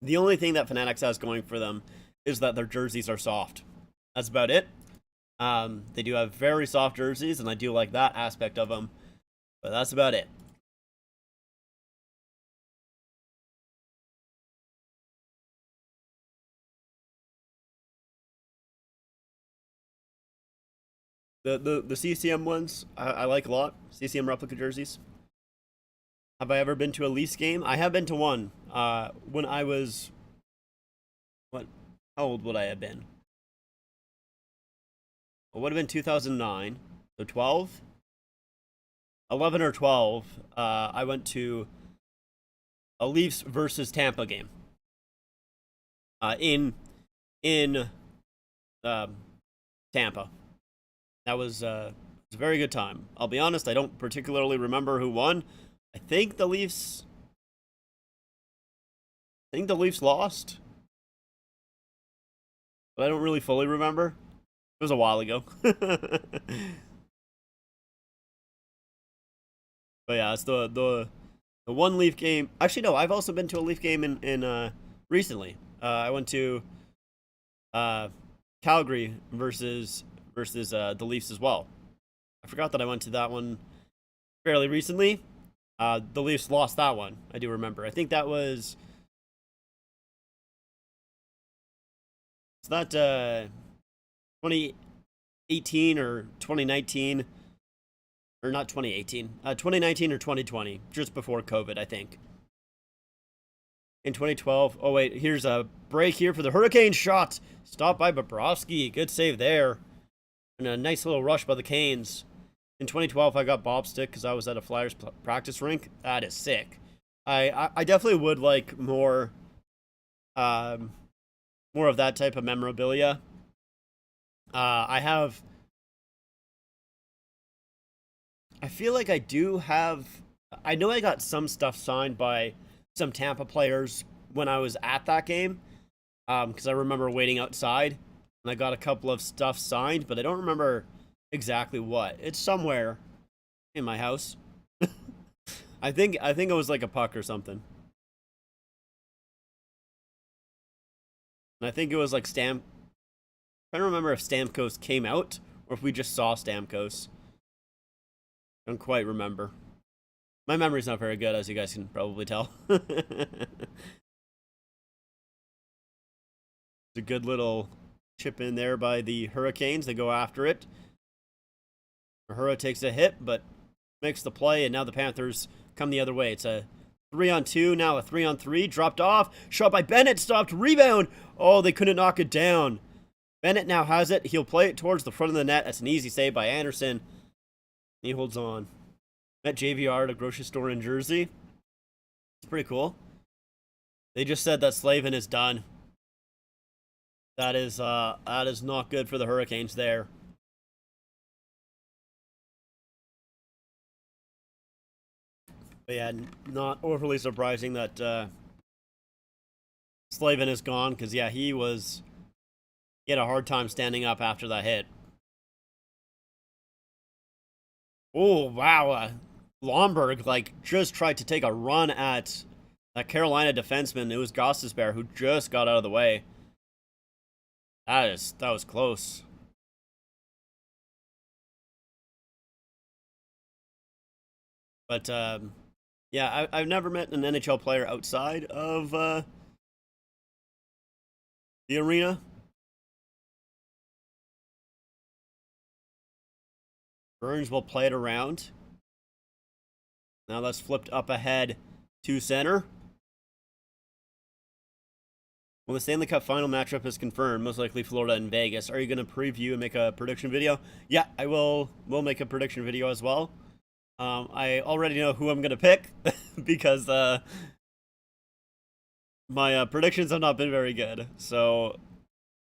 The only thing that Fanatics has going for them is that their jerseys are soft. That's about it. They do have very soft jerseys, and I do like that aspect of them, but that's about it. The CCM ones, I like a lot. CCM replica jerseys. Have I ever been to a Leafs game? I have been to one. When I was... What? How old would I have been? It would have been 2009. So 12? 11 or 12. I went to a Leafs versus Tampa game. In Tampa. That was a very good time. I'll be honest, I don't particularly remember who won. I think the Leafs lost. But I don't really fully remember. It was a while ago. But yeah, it's the one Leaf game. Actually, no, I've also been to a Leaf game in recently. I went to Calgary versus the Leafs as well. I forgot that I went to that one fairly recently. The Leafs lost that one. I do remember. I think that was... It's not 2018 or 2019, or not 2018, 2019 or 2020, just before COVID, I think. In 2012, oh wait, here's a break here for the Hurricane shot. Stopped by Bobrovsky. Good save there. And a nice little rush by the Canes. In 2012, I got Bob Stick because I was at a Flyers practice rink. That is sick. I definitely would like more of that type of memorabilia. I feel like I do have... I know I got some stuff signed by some Tampa players when I was at that game. Because I remember waiting outside. And I got a couple of stuff signed, but I don't remember exactly what. It's somewhere in my house. I think it was like a puck or something. And I think it was like I'm trying to remember if Stamkos came out or if we just saw Stamkos. Don't quite remember. My memory's not very good, as you guys can probably tell. It's a good little chip in there by the Hurricanes. They go after it. Uhura takes a hit, but makes the play, and now the Panthers come the other way. It's a 3-on-2, now a 3-on-3. Dropped off. Shot by Bennett. Stopped. Rebound. Oh, they couldn't knock it down. Bennett now has it. He'll play it towards the front of the net. That's an easy save by Anderson. He holds on. Met JVR at a grocery store in Jersey. It's pretty cool. They just said that Slavin is done. That is not good for the Hurricanes there. But yeah, not overly surprising that Slavin is gone, because yeah, he had a hard time standing up after that hit. Oh wow, Lomberg just tried to take a run at that Carolina defenseman. It was Gostisbehere who just got out of the way. That was close. But yeah, I've never met an NHL player outside of the arena. Burns will play it around. Now that's flipped up ahead to center. Well, the Stanley Cup final matchup is confirmed, most likely Florida and Vegas. Are you going to preview and make a prediction video? Yeah, I will make a prediction video as well. I already know who I'm going to pick because my predictions have not been very good. So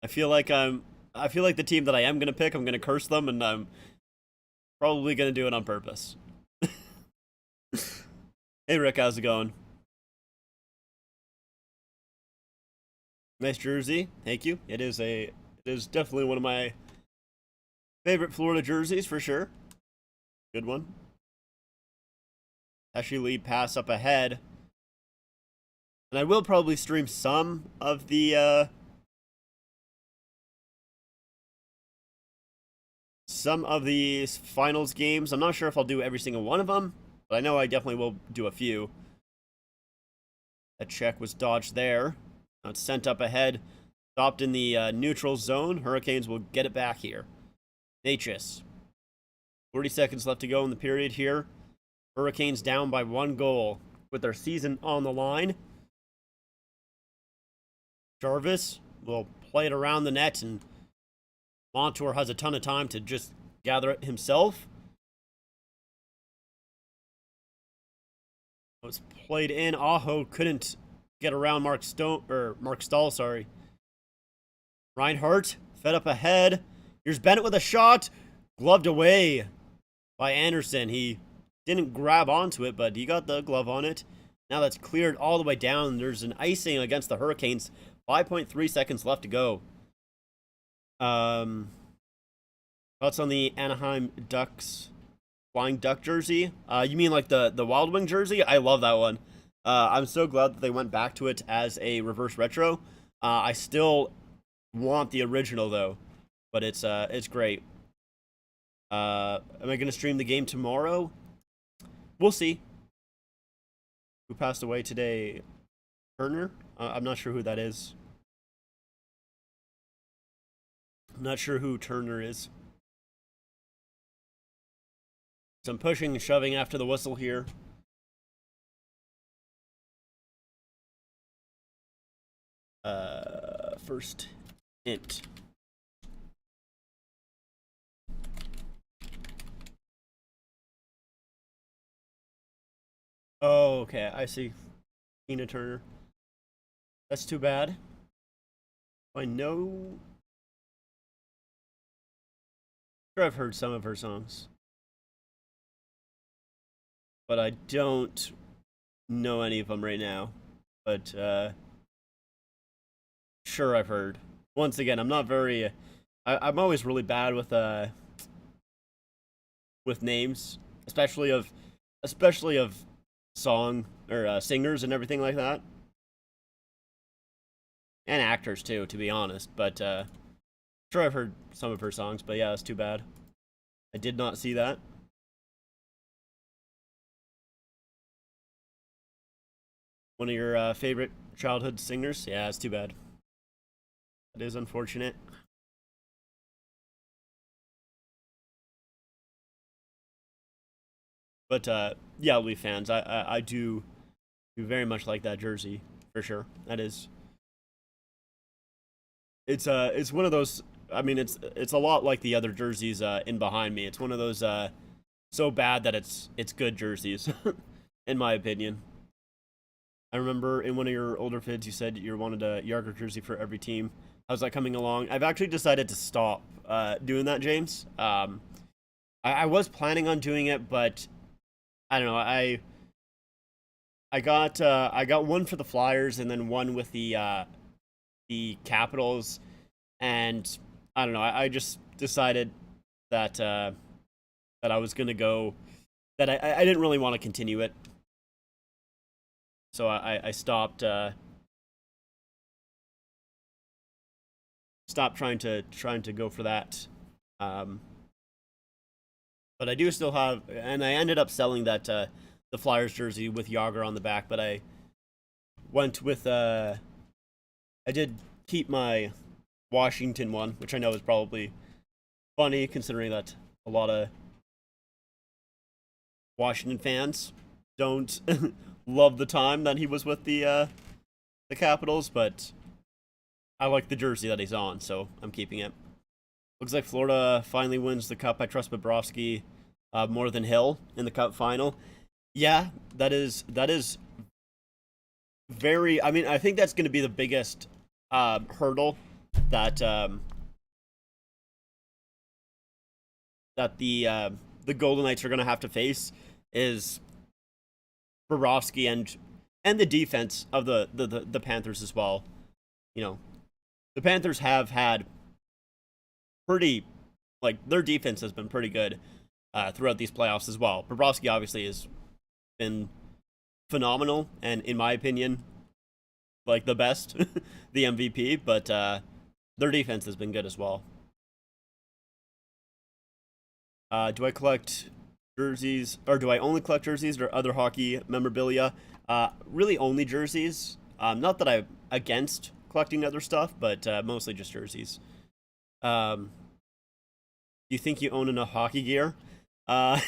I feel like the team that I am going to pick, I'm going to curse them, and I'm probably going to do it on purpose. Hey Rick, how's it going? Nice jersey, thank you. It is definitely one of my favorite Florida jerseys for sure. Good one. Actually, lead pass up ahead, and I will probably stream some of the finals games. I'm not sure if I'll do every single one of them, but I know I definitely will do a few. That check was dodged there. Now it's sent up ahead. Stopped in the neutral zone. Hurricanes will get it back here. Natchez. 40 seconds left to go in the period here. Hurricanes down by 1 goal with their season on the line. Jarvis will play it around the net, and Montour has a ton of time to just gather it himself. It was played in. Aho couldn't get around Mark Stahl, sorry. Reinhardt fed up ahead. Here's Bennett with a shot. Gloved away by Anderson. He didn't grab onto it, but he got the glove on it. Now that's cleared all the way down. There's an icing against the Hurricanes. 5.3 seconds left to go. Thoughts on the Anaheim Ducks Flying Duck jersey? You mean like the Wild Wing jersey? I love that one. I'm so glad that they went back to it as a reverse retro. I still want the original though, but it's great. Am I gonna stream the game tomorrow? We'll see. Who passed away today? Turner? I'm not sure who that is. I'm not sure who Turner is. So I'm pushing and shoving after the whistle here. First hint. Oh, okay, I see. Tina Turner. That's too bad. I know. Sure, I've heard some of her songs, but I don't know any of them right now. But sure, I've heard. Once again, I'm not very. I'm always really bad with names, especially of song or singers and everything like that, and actors too, to be honest. But sure, I've heard some of her songs, but yeah, that's too bad. I did not see that. One of your favorite childhood singers? Yeah, it's too bad. It is unfortunate. But yeah, Leaf fans, I do very much like that jersey for sure. That is, it's one of those. I mean, it's a lot like the other jerseys in behind me. It's one of those so bad that it's good jerseys, in my opinion. I remember in one of your older vids, you said you wanted a Yarger jersey for every team. How's that coming along? I've actually decided to stop doing that, James. I was planning on doing it, but I don't know. I got one for the Flyers and then one with the Capitals, and I don't know. I just decided that that I was gonna go. That I didn't really want to continue it, so I stopped trying to go for that. Um, but I do still have, and I ended up selling that the Flyers jersey with Yager on the back. But I went with I did keep my Washington one, which I know is probably funny considering that a lot of Washington fans don't love the time that he was with the Capitals, but I like the jersey that he's on, so I'm keeping it. Looks like Florida finally wins the Cup. I trust Bobrovsky more than Hill in the Cup final. Yeah, that is very. I mean, I think that's going to be the biggest hurdle that that the Golden Knights are going to have to face is Bobrovsky and the defense of the Panthers as well. You know, the Panthers have had pretty, like, their defense has been pretty good throughout these playoffs as well. Bobrovsky obviously has been phenomenal and, in my opinion, like the best, the MVP, but their defense has been good as well. Do I collect jerseys, or do I only collect jerseys or other hockey memorabilia? Really only jerseys. Not that I'm against collecting other stuff, but mostly just jerseys. Do you think you own enough hockey gear? Uh,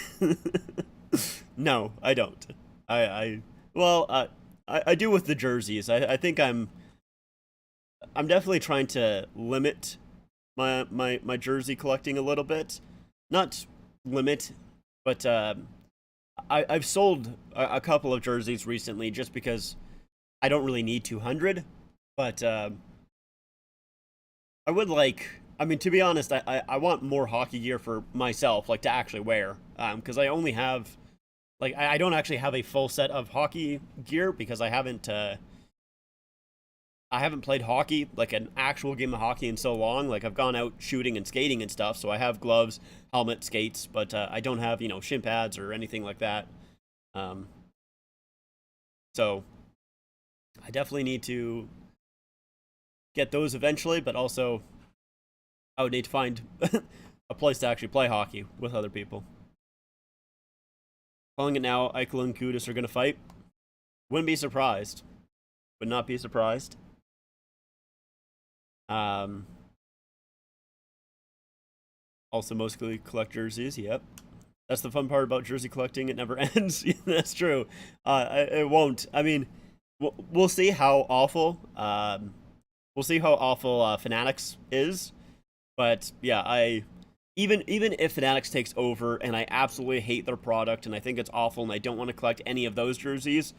no, I don't. I do with the jerseys. I think I'm definitely trying to limit my jersey collecting a little bit. Not limit, but I've sold a couple of jerseys recently just because I don't really need 200, but I would like. I mean, to be honest, I want more hockey gear for myself, like to actually wear, because I only have, like, I don't actually have a full set of hockey gear because I haven't played hockey, like an actual game of hockey, in so long. Like, I've gone out shooting and skating and stuff, so I have gloves, helmet, skates, but I don't have, shin pads or anything like that. So I definitely need to get those eventually, but also I would need to find a place to actually play hockey with other people. Calling it now, Eichel and Kudus are going to fight. Wouldn't be surprised. Would not be surprised. Also mostly collect jerseys, yep. That's the fun part about jersey collecting, it never ends. That's true. It won't. I mean, we'll see how awful, Fanatics is. But yeah, even if Fanatics takes over and I absolutely hate their product and I think it's awful and I don't want to collect any of those jerseys,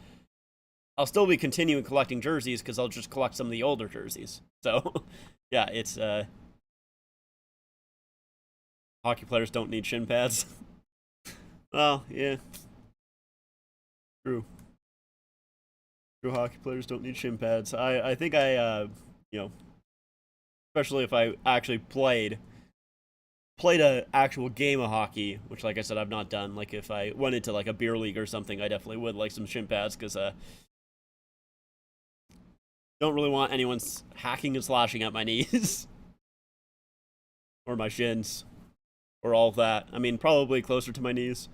I'll still be continuing collecting jerseys because I'll just collect some of the older jerseys. So yeah, it's hockey players don't need shin pads. Well, yeah, true. True, hockey players don't need shin pads. I think especially if I actually played a actual game of hockey, which, like I said, I've not done. Like, if I went into like a beer league or something, I definitely would like some shin pads because don't really want anyone hacking and slashing at my knees or my shins or all of that. I mean, probably closer to my knees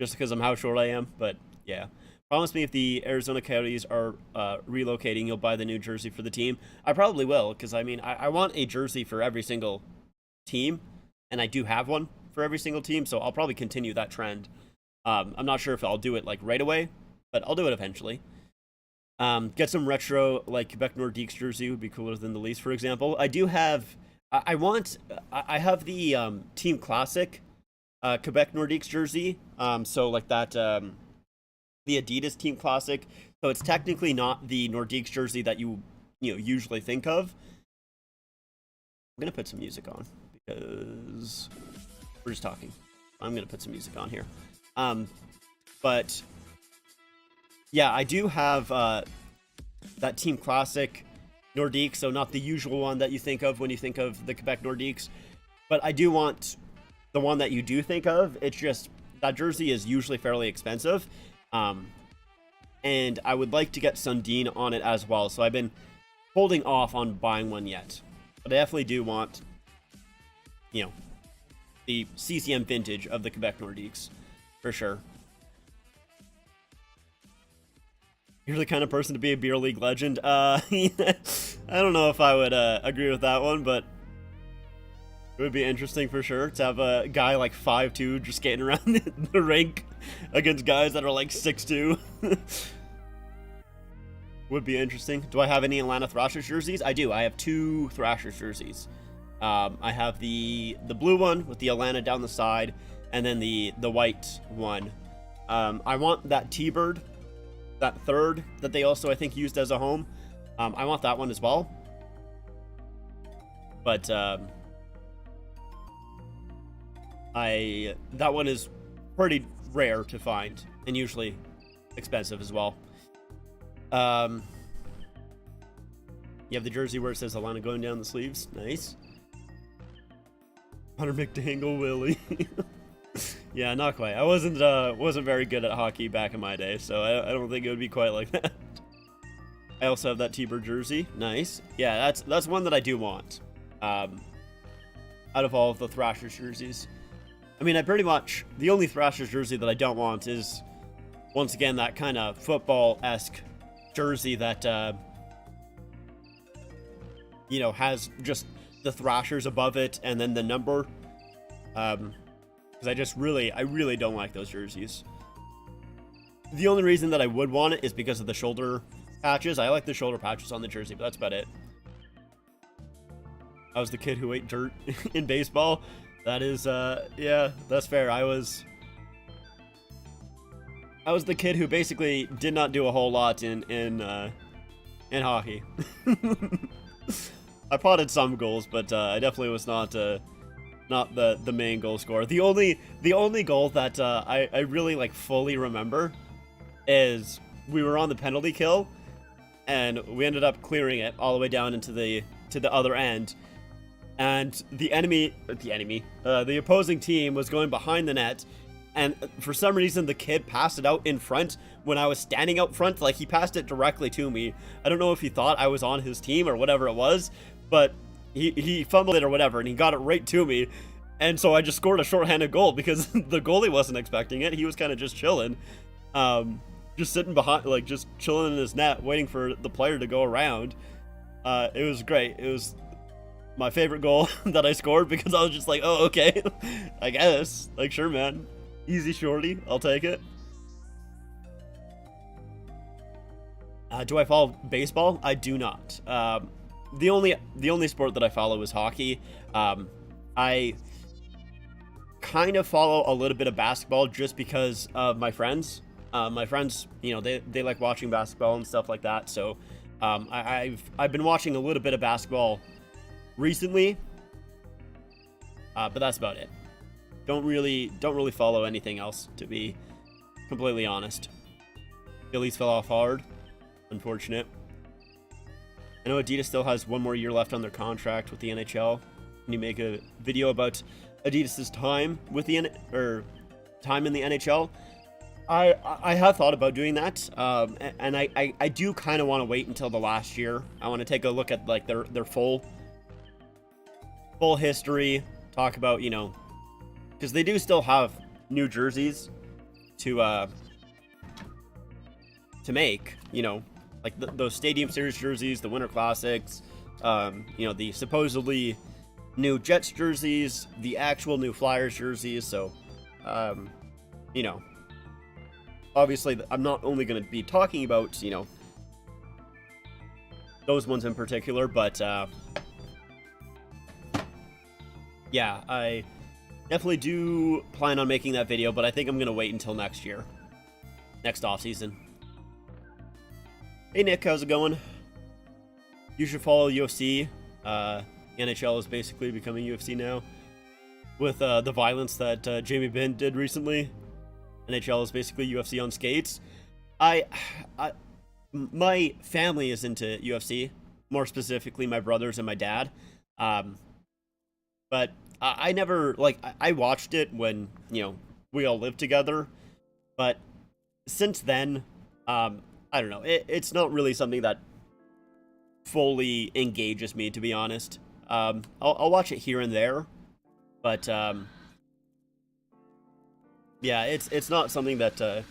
just because I'm how short I am. But yeah, Promise me if the Arizona Coyotes are relocating, you'll buy the new jersey for the team. I probably will, because I mean, I want a jersey for every single team, and I do have one for every single team, so I'll probably continue that trend. I'm not sure if I'll do it like right away, but I'll do it eventually. Get some retro, like Quebec Nordiques jersey would be cooler than the Leafs, for example. I do have, I have the Team Classic Quebec Nordiques jersey. So like that, the Adidas Team Classic. So it's technically not the Nordiques jersey that you usually think of. I'm gonna put some music on because we're just talking. I'm gonna put some music on here. But yeah, I do have that Team Classic Nordiques, so not the usual one that you think of when you think of the Quebec Nordiques, but I do want the one that you do think of. It's just that jersey is usually fairly expensive, and I would like to get Sundin on it as well, so I've been holding off on buying one yet, but I definitely do want, the CCM vintage of the Quebec Nordiques, for sure. You're the kind of person to be a beer league legend. I don't know if I would agree with that one, but it would be interesting for sure to have a guy like 5'2" just skating around the rink against guys that are like 6'2". Would be interesting. Do I have any Atlanta Thrashers jerseys? I do. I have 2 Thrashers jerseys. I have the blue one with the Atlanta down the side, and then the white one. I want that T-Bird, that third that they also I think used as a home. I want that one as well. But that one is pretty rare to find and usually expensive as well. You have the jersey where it says Atlanta going down the sleeves. Nice. Hunter McDangle Willie. Yeah, not quite. I wasn't very good at hockey back in my day, so I don't think it would be quite like that. I also have that T-Bird jersey. Nice. Yeah, that's one that I do want. Out of all of the Thrashers jerseys. I mean, I pretty much, the only Thrashers jersey that I don't want is, once again, that kind of football-esque jersey that, has just the Thrashers above it and then the number. Because I really don't like those jerseys. The only reason that I would want it is because of the shoulder patches. I like the shoulder patches on the jersey, but that's about it. I was the kid who ate dirt in baseball. That is, yeah, that's fair. I was the kid who basically did not do a whole lot in hockey. I potted some goals, but I definitely was not the main goal scorer. The only goal that I really fully remember is we were on the penalty kill, and we ended up clearing it all the way down into the other end. And the opposing team was going behind the net, and for some reason the kid passed it out in front when I was standing out front. Like, he passed it directly to me. I don't know if he thought I was on his team or whatever it was, but he fumbled it or whatever, and he got it right to me. And so I just scored a shorthanded goal because the goalie wasn't expecting it. He was kind of just chilling, just sitting behind, just chilling in his net, waiting for the player to go around. It was great. It was my favorite goal that I scored because I was just like, oh, okay, I guess. Sure, man. Easy shorty. I'll take it. Do I follow baseball? I do not. The only sport that I follow is hockey. I kind of follow a little bit of basketball just because of my friends. My friends, they like watching basketball and stuff like that. So I've been watching a little bit of basketball recently, but that's about it. Don't really follow anything else, to be completely honest. Phillies fell off hard. Unfortunate. I know Adidas still has one more year left on their contract with the NHL. Can you make a video about Adidas's time with time in the NHL? I have thought about doing that, and I do kind of want to wait until the last year. I want to take a look at their full history, talk about because they do still have new jerseys to to make, you know, like those Stadium Series jerseys, the Winter Classics, you know, the supposedly new Jets jerseys, the actual new Flyers jerseys. So, you know, obviously I'm not only going to be talking about, you know, those ones in particular, but yeah, I definitely do plan on making that video, but I think I'm going to wait until next year, next offseason. Hey Nick, how's it going? You should follow UFC. NHL is basically becoming UFC now. With the violence that Jamie Benn did recently, NHL is basically UFC on skates. My family is into UFC, more specifically my brothers and my dad. But I never, like, I watched it when, you know, we all lived together. But since then, I don't know, it's not really something that fully engages me, to be honest. I'll watch it here and there, but yeah, it's not something that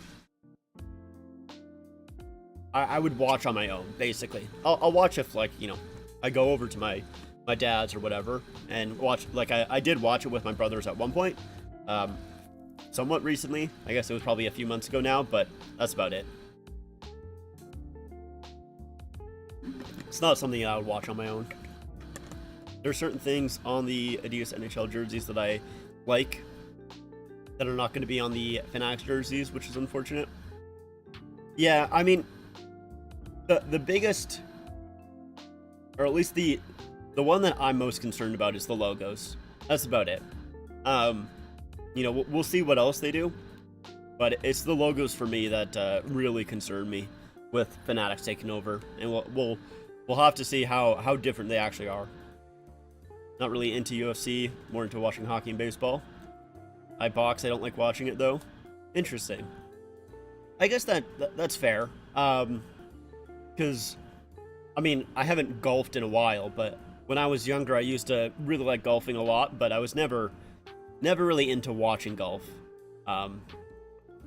I would watch on my own. Basically, I'll watch if, like, you know, I go over to my dad's or whatever and watch. Like I did watch it with my brothers at one point, somewhat recently. I guess it was probably a few months ago now, but that's about it. It's not something I would watch on my own. There are certain things on the Adidas NHL jerseys that I like that are not going to be on the Fanatics jerseys, which is unfortunate. Yeah, I mean, the biggest, or at least the one that I'm most concerned about is the logos. That's about it. You know, we'll see what else they do, but it's the logos for me that really concern me with Fanatics taking over, and we'll have to see how different they actually are. Not really into UFC, more into watching hockey and baseball. I box, I don't like watching it though. Interesting. I guess that's fair. Because, I mean, I haven't golfed in a while, but when I was younger, I used to really like golfing a lot, but I was never really into watching golf. You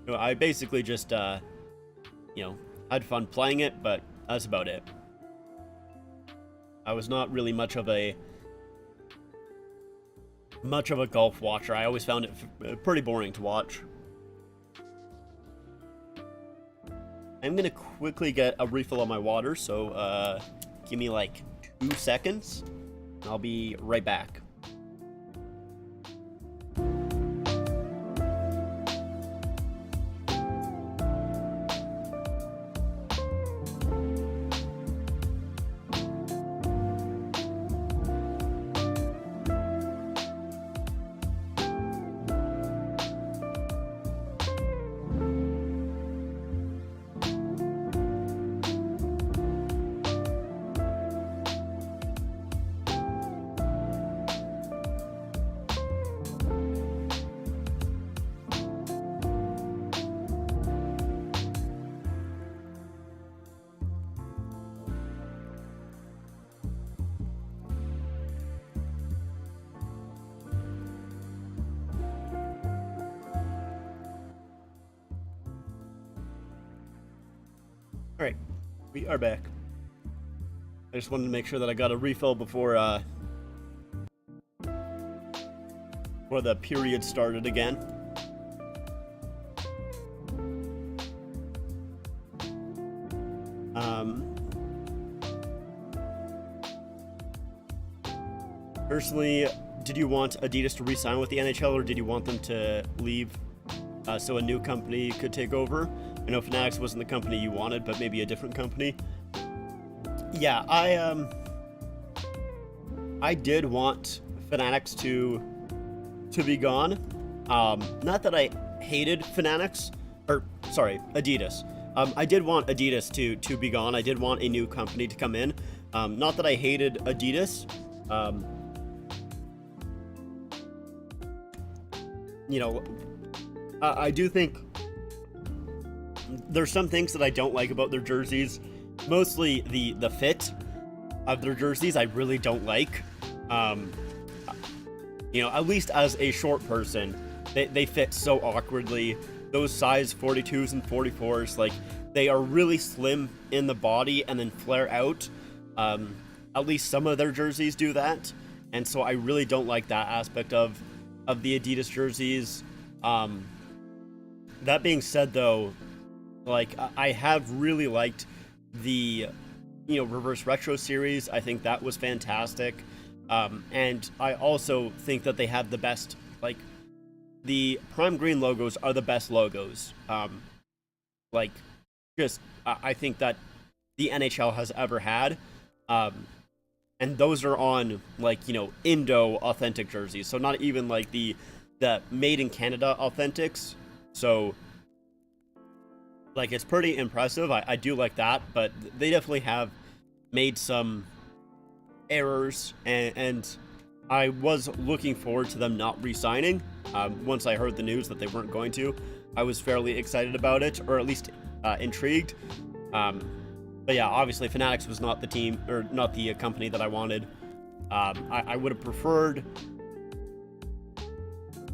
know, I basically just, you know, had fun playing it, but that's about it. I was not really much of a golf watcher. I always found it pretty boring to watch. I'm gonna quickly get a refill of my water, so give me like 2 seconds. I'll be right back. Alright, we are back. I just wanted to make sure that I got a refill before the period started again. Personally, did you want Adidas to re-sign with the NHL, or did you want them to leave so a new company could take over? I know Fanatics wasn't the company you wanted, but maybe a different company. Yeah, I did want Fanatics to be gone. Not that I hated Fanatics, or sorry, Adidas. I did want Adidas to be gone. I did want a new company to come in. Not that I hated Adidas. You know, I do think there's some things that I don't like about their jerseys. Mostly the fit of their jerseys I really don't like. You know, at least as a short person, they fit so awkwardly. Those size 42s and 44s, like, they are really slim in the body and then flare out. At least some of their jerseys do that, and so I really don't like that aspect of the Adidas jerseys. That being said, though, like, I have really liked the, reverse retro series. I think that was fantastic. And I also think that they have the best, like, the prime green logos are the best logos. I think that the NHL has ever had. And those are on, like, Indo authentic jerseys. So not even like the made in Canada authentics. So, like, it's pretty impressive. I do like that, but they definitely have made some errors, and I was looking forward to them not re-signing. Once I heard the news that they weren't going to, I was fairly excited about it, or at least intrigued. But yeah, obviously Fanatics was not the team, or not the company that I wanted. I would have preferred,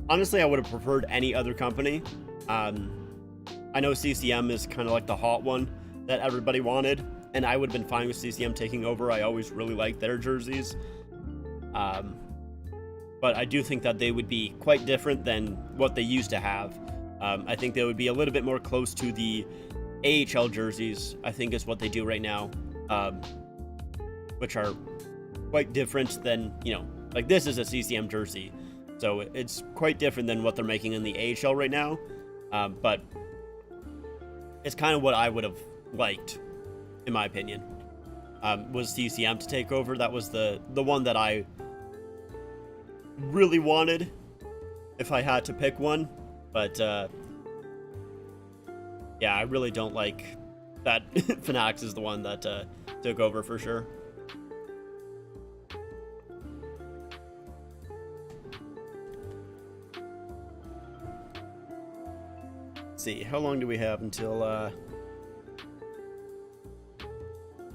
honestly, I would have preferred any other company. I know CCM is kind of like the hot one that everybody wanted, and I would have been fine with CCM taking over. I always really liked their jerseys. But I do think that they would be quite different than what they used to have. I think they would be a little bit more close to the AHL jerseys, I think, is what they do right now, which are quite different than, like, this is a CCM jersey, so it's quite different than what they're making in the AHL right now, but it's kind of what I would have liked, in my opinion, was CCM to take over. That was the one that I really wanted if I had to pick one, but yeah, I really don't like that Fanatics is the one that took over for sure. Let's see, how long do we have until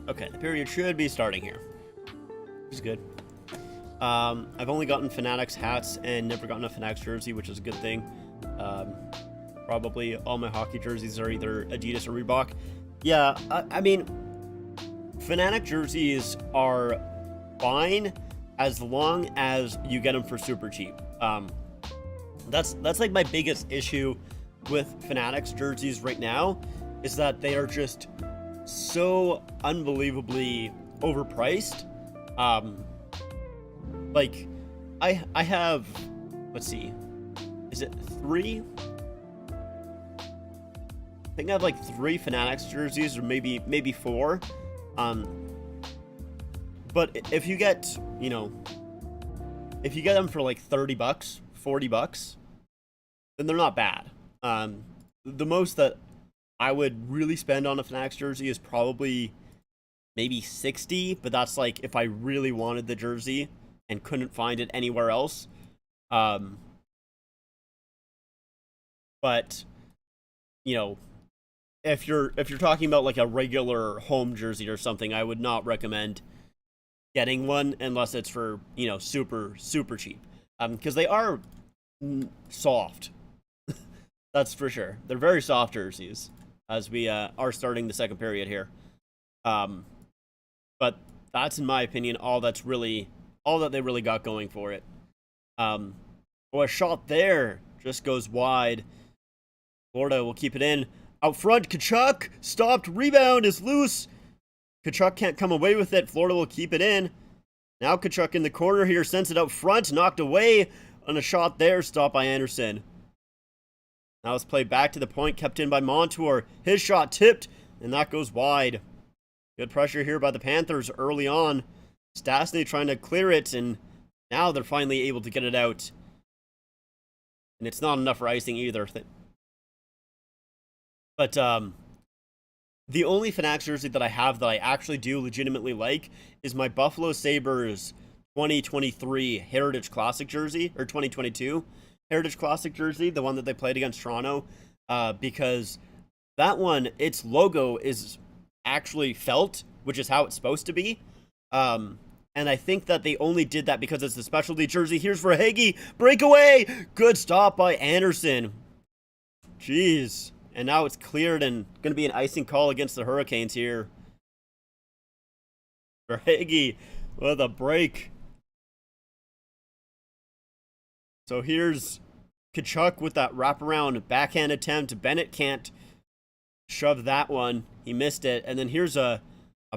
okay, the period should be starting here, which is good. I've only gotten Fanatics hats and never gotten a Fanatics jersey, which is a good thing. Probably all my hockey jerseys are either Adidas or Reebok. Yeah, I mean, Fanatic jerseys are fine as long as you get them for super cheap. That's like my biggest issue with Fanatics jerseys right now, is that they are just so unbelievably overpriced. Like, I have, let's see, is it 3? I think I have like 3 Fanatics jerseys, or maybe 4. But if you get, if you get them for like $30, $40, then they're not bad. The most that I would really spend on a Fanatics jersey is probably maybe 60, but that's like if I really wanted the jersey and couldn't find it anywhere else. But, if you're talking about like a regular home jersey or something, I would not recommend getting one unless it's for, super cheap. Because they are soft. That's for sure. They're very soft jerseys, as we are starting the second period here. But that's, in my opinion, all that they really got going for it. Oh, a shot there just goes wide. Florida will keep it in. Out front, Tkachuk, stopped, rebound is loose. Tkachuk can't come away with it. Florida will keep it in. Now Tkachuk in the corner here, sends it out front, knocked away on a shot there, stopped by Anderson. Now it's played back to the point, kept in by Montour. His shot tipped, and that goes wide. Good pressure here by the Panthers early on. Stastny trying to clear it, and now they're finally able to get it out. And it's not enough for icing either. But the only Fanatics jersey that I have that I actually do legitimately like is my Buffalo Sabres 2023 Heritage Classic jersey, or 2022 Heritage Classic jersey, the one that they played against Toronto, because that one, its logo is actually felt, which is how it's supposed to be. And I think that they only did that because it's the specialty jersey. Here's Verhaeghe, breakaway, good stop by Anderson. Jeez. And now it's cleared and going to be an icing call against the Hurricanes here. Verhaeghe with a break. So here's Tkachuk with that wraparound backhand attempt. Bennett can't shove that one. He missed it. And then here's a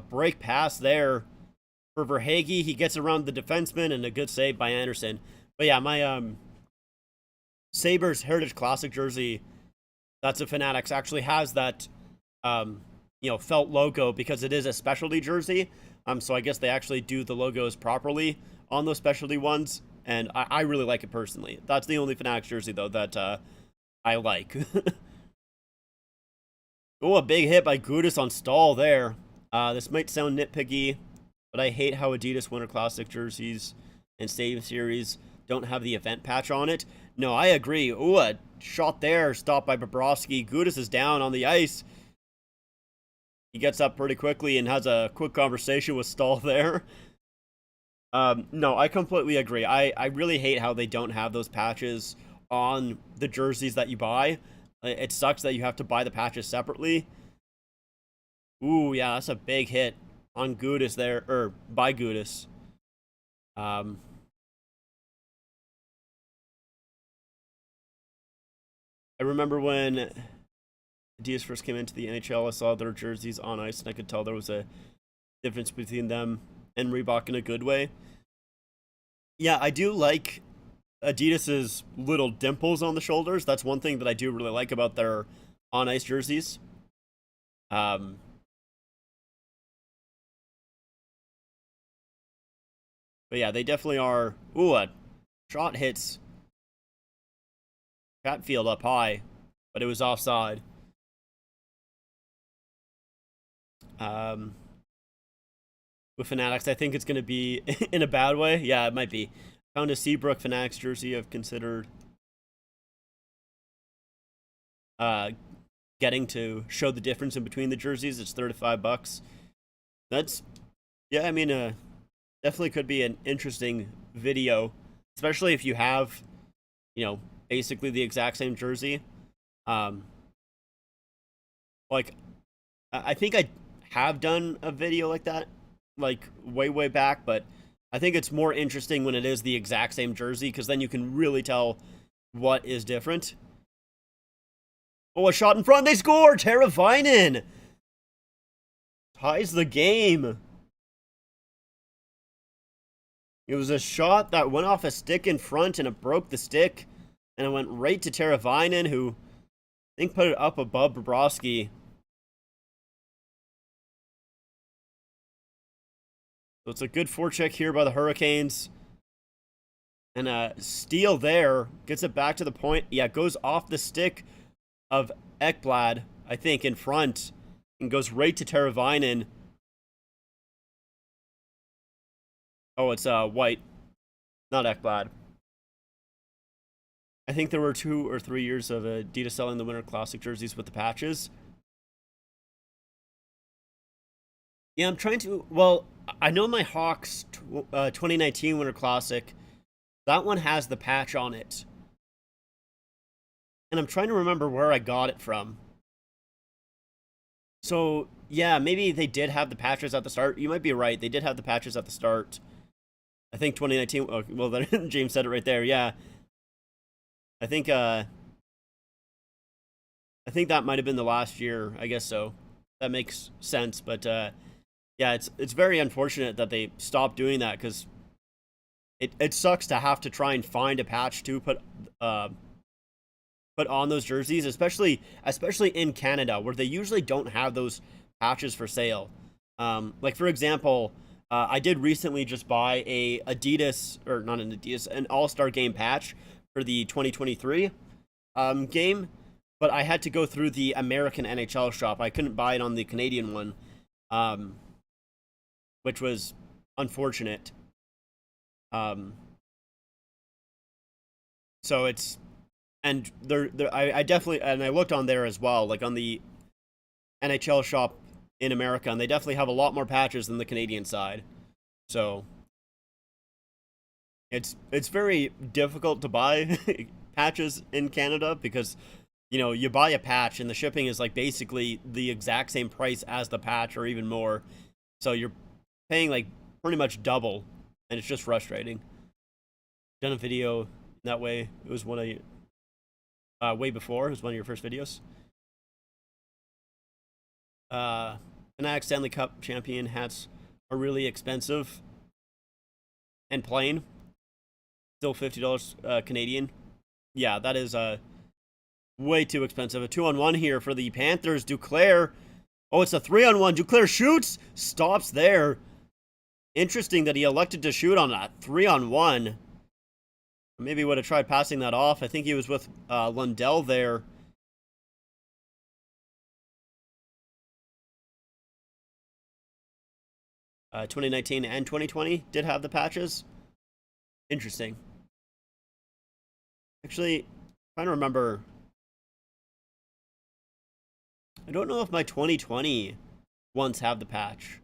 break pass there for Verhaeghe. He gets around the defenseman and a good save by Anderson. But yeah, my Sabres Heritage Classic jersey, that's a Fanatics, actually has that felt logo because it is a specialty jersey. So I guess they actually do the logos properly on those specialty ones. And I really like it personally. That's the only Fanatics jersey, though, that I like. Oh, a big hit by Gudas on Stahl there. This might sound nitpicky, but I hate how Adidas Winter Classic jerseys and Stadium Series don't have the event patch on it. No, I agree. Ooh, a shot there, stopped by Bobrovsky. Gudas is down on the ice. He gets up pretty quickly and has a quick conversation with Stahl there. No, I completely agree. I really hate how they don't have those patches on the jerseys that you buy. It sucks that you have to buy the patches separately. Ooh, yeah, that's a big hit on Gudas there, or by Gudas. I remember when Adidas first came into the NHL, I saw their jerseys on ice, and I could tell there was a difference between them and Reebok in a good way. Yeah, I do like Adidas's little dimples on the shoulders. That's one thing that I do really like about their on-ice jerseys. But yeah, they definitely are. Ooh, a shot hits Chatfield up high, but it was offside. With Fanatics, I think it's going to be in a bad way. Yeah, it might be. Found a Seabrook Fanatics jersey I've considered getting to show the difference in between the jerseys. It's $35. That's, yeah, I mean, definitely could be an interesting video, especially if you have, basically the exact same jersey. Like, I think I have done a video like that, like way back, but I think it's more interesting when it is the exact same jersey, because then you can really tell what is different. Oh, a shot in front, they score! Teravainen ties the game. It was a shot that went off a stick in front and it broke the stick, and it went right to Teravainen, who I think put it up above Bobrovsky. So it's a good forecheck here by the Hurricanes. And a steal there. Gets it back to the point. Yeah, goes off the stick of Ekblad, I think, in front. And goes right to Teravainen. Oh, it's White. Not Ekblad. I think there were 2 or 3 years of Adidas selling the Winter Classic jerseys with the patches. Yeah, I'm trying to... Well, I know my Hawks 2019 Winter Classic, that one has the patch on it. And I'm trying to remember where I got it from. So, yeah, maybe they did have the patches at the start. You might be right. They did have the patches at the start. I think 2019... Oh, well, then James said it right there. Yeah. I think that might have been the last year. I guess so. That makes sense, but... yeah, it's very unfortunate that they stopped doing that, because it sucks to have to try and find a patch to put on those jerseys, especially in Canada, where they usually don't have those patches for sale. Like, for example, I did recently just buy a Adidas, or not an Adidas, an All-Star Game patch for the 2023 game, but I had to go through the American NHL shop. I couldn't buy it on the Canadian one. Which was unfortunate. So it's, and I definitely, and I looked on there as well, like on the NHL shop in America, and they definitely have a lot more patches than the Canadian side. So it's very difficult to buy patches in Canada, because you know, you buy a patch and the shipping is like basically the exact same price as the patch or even more. So you're paying like pretty much double, and it's just frustrating. Done a video that way. It was one of way before. It was one of your first videos. Fnatic Stanley Cup champion hats are really expensive and plain. Still $50 Canadian. Yeah, that is way too expensive. A 2-on-1 here for the Panthers. Duclair. Oh, it's a 3-on-1. Duclair shoots. Stops there. Interesting that he elected to shoot on a 3-on-1. Maybe would have tried passing that off. I think he was with Lundell there. Uh, 2019 and 2020 did have the patches. Interesting. Actually, trying to remember. I don't know if my 2020 ones have the patch.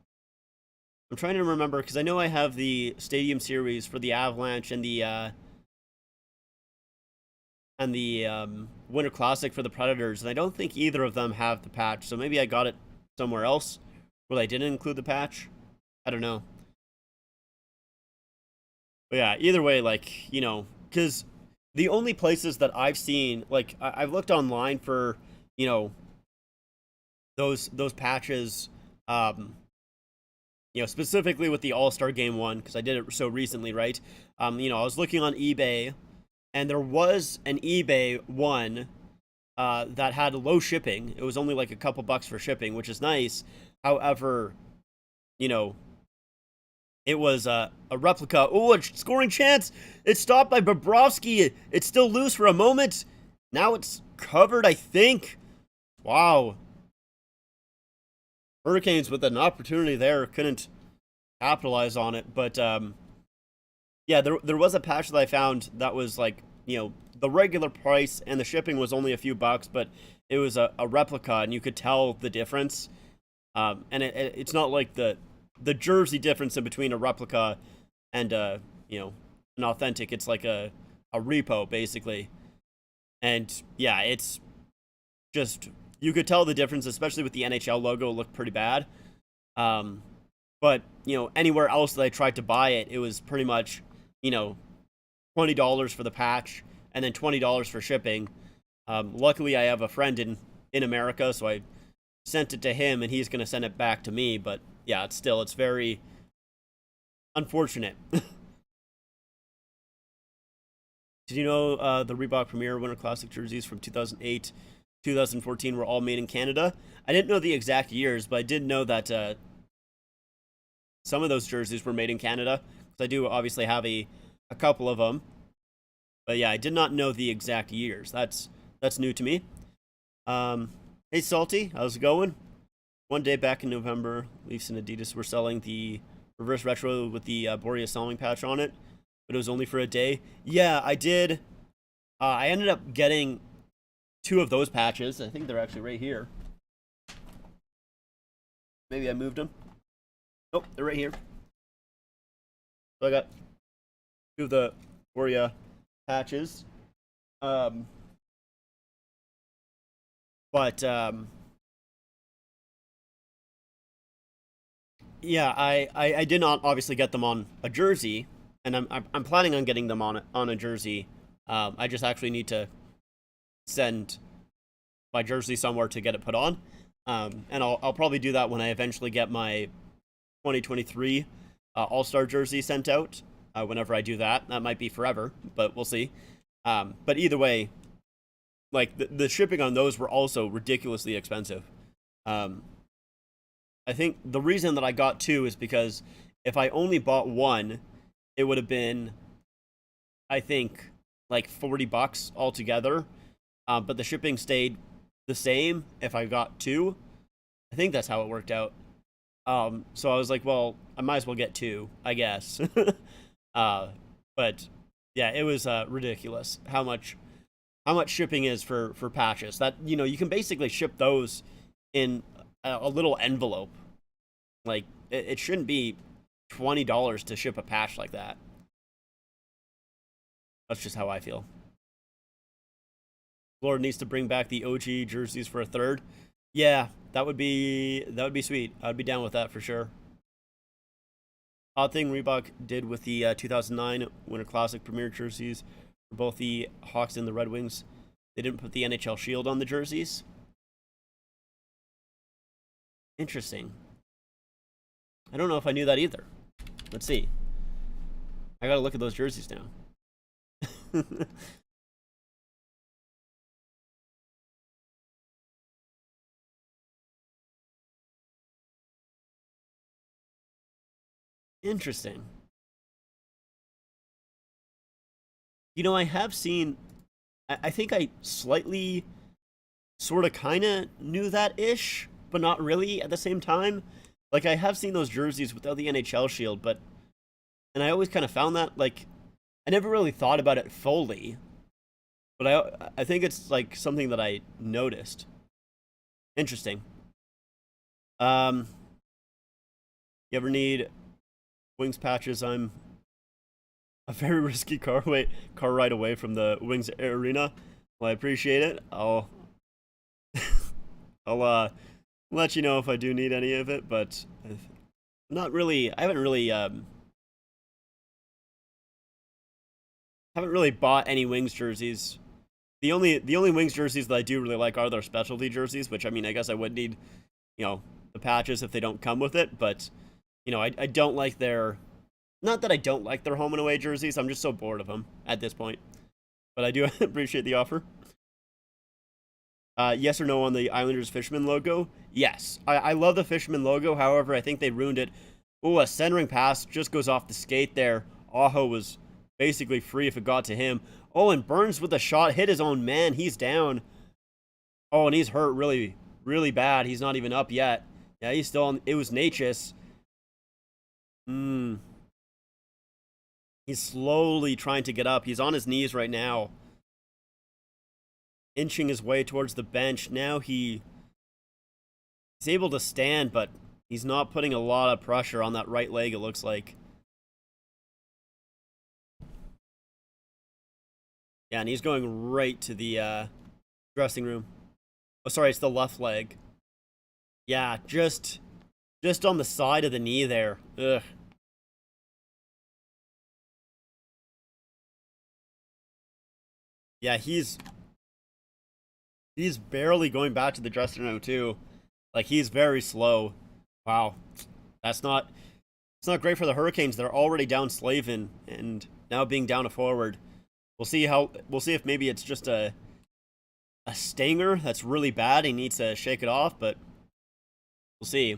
I'm trying to remember because I know I have the Stadium Series for the Avalanche and the Winter Classic for the Predators, and I don't think either of them have the patch. So maybe I got it somewhere else where they didn't include the patch. I don't know. But yeah, either way, like, you know, because the only places that I've seen, like, I've looked online for, you know, those patches, you know, specifically with the All-Star Game one, because I did it so recently, right? You know, I was looking on eBay, and there was an eBay one that had low shipping. It was only like a couple bucks for shipping, which is nice. However, you know, it was a replica. Oh, a scoring chance. It's stopped by Bobrovsky. It's still loose for a moment. Now it's covered, I think. Wow. Hurricanes with an opportunity there couldn't capitalize on it. But, yeah, there was a patch that I found that was like, you know, the regular price and the shipping was only a few bucks, but it was a replica and you could tell the difference. And it's not like the jersey difference in between a replica and you know, an authentic. It's like a repo basically. And yeah, it's just, you could tell the difference, especially with the NHL logo. It looked pretty bad. But you know, anywhere else that I tried to buy it, it was pretty much, you know, $20 for the patch and then $20 for shipping. Luckily I have a friend in America, so I sent it to him and he's going to send it back to me. But yeah, it's very unfortunate. Did you know the Reebok Premier Winter Classic jerseys from 2008, 2014 were all made in Canada? I didn't know the exact years, but I did know that some of those jerseys were made in Canada. So I do obviously have a couple of them. But yeah, I did not know the exact years. That's new to me. Hey Salty, how's it going? One day back in November, Leafs and Adidas were selling the reverse retro with the Boreas Salming patch on it, but it was only for a day. Yeah, I did. I ended up getting 2 of those patches. I think they're actually right here. Maybe I moved them. Nope, they're right here. So I got 2 of the Borea patches. Yeah, I did not obviously get them on a jersey, and I'm planning on getting them on a jersey. I just actually need to send my jersey somewhere to get it put on. And I'll probably do that when I eventually get my 2023 All-Star jersey sent out. Whenever I do that, that might be forever, but we'll see. But either way, like the shipping on those were also ridiculously expensive. I think the reason that I got 2 is because if I only bought 1, it would have been, I think, like $40 altogether. But the shipping stayed the same if I got 2. I think that's how it worked out. So I was like, well, I might as well get 2, I guess. But yeah, it was ridiculous how much shipping is for patches. That, you know, you can basically ship those in a little envelope. Like it shouldn't be $20 to ship a patch like that. That's just how I feel. Florida needs to bring back the OG jerseys for a third. Yeah, that would be sweet. I'd be down with that for sure. Odd thing Reebok did with the 2009 Winter Classic Premier jerseys for both the Hawks and the Red Wings, they didn't put the NHL shield on the jerseys. Interesting. I don't know if I knew that either. Let's see. I gotta look at those jerseys now. Interesting. You know, I have seen, I think I slightly, sort of, kind of knew that-ish, but not really at the same time. Like, I have seen those jerseys without the NHL shield, but, and I always kind of found that, like, I never really thought about it fully, but I think it's, like, something that I noticed. Interesting. You ever need Wings patches? I'm a very risky car ride away from the Wings arena. Well, I appreciate it. I'll let you know if I do need any of it, but not really. I haven't really bought any Wings jerseys. The only Wings jerseys that I do really like are their specialty jerseys, which, I mean, I guess I would need, you know, the patches if they don't come with it, but, you know, I don't like their, not that I don't like their home and away jerseys, I'm just so bored of them at this point. But I do appreciate the offer. Yes or no on the Islanders Fisherman logo? Yes. I love the Fisherman logo, however, I think they ruined it. Oh, a centering pass just goes off the skate there. Aho was basically free if it got to him. Oh, and Burns with the shot hit his own man. He's down. Oh, and he's hurt really, really bad. He's not even up yet. Yeah, he's still on. It was Natchez. He's slowly trying to get up. He's on his knees right now, inching his way towards the bench. Now he's able to stand, but he's not putting a lot of pressure on that right leg, it looks like. Yeah, and he's going right to the dressing room. Oh, sorry, it's the left leg. Yeah, just on the side of the knee there. Ugh. Yeah, he's barely going back to the dressing room too. Like, he's very slow. Wow. It's not great for the Hurricanes. They're already down Slavin and now being down a forward. We'll see if maybe it's just a stinger that's really bad. He needs to shake it off, but we'll see.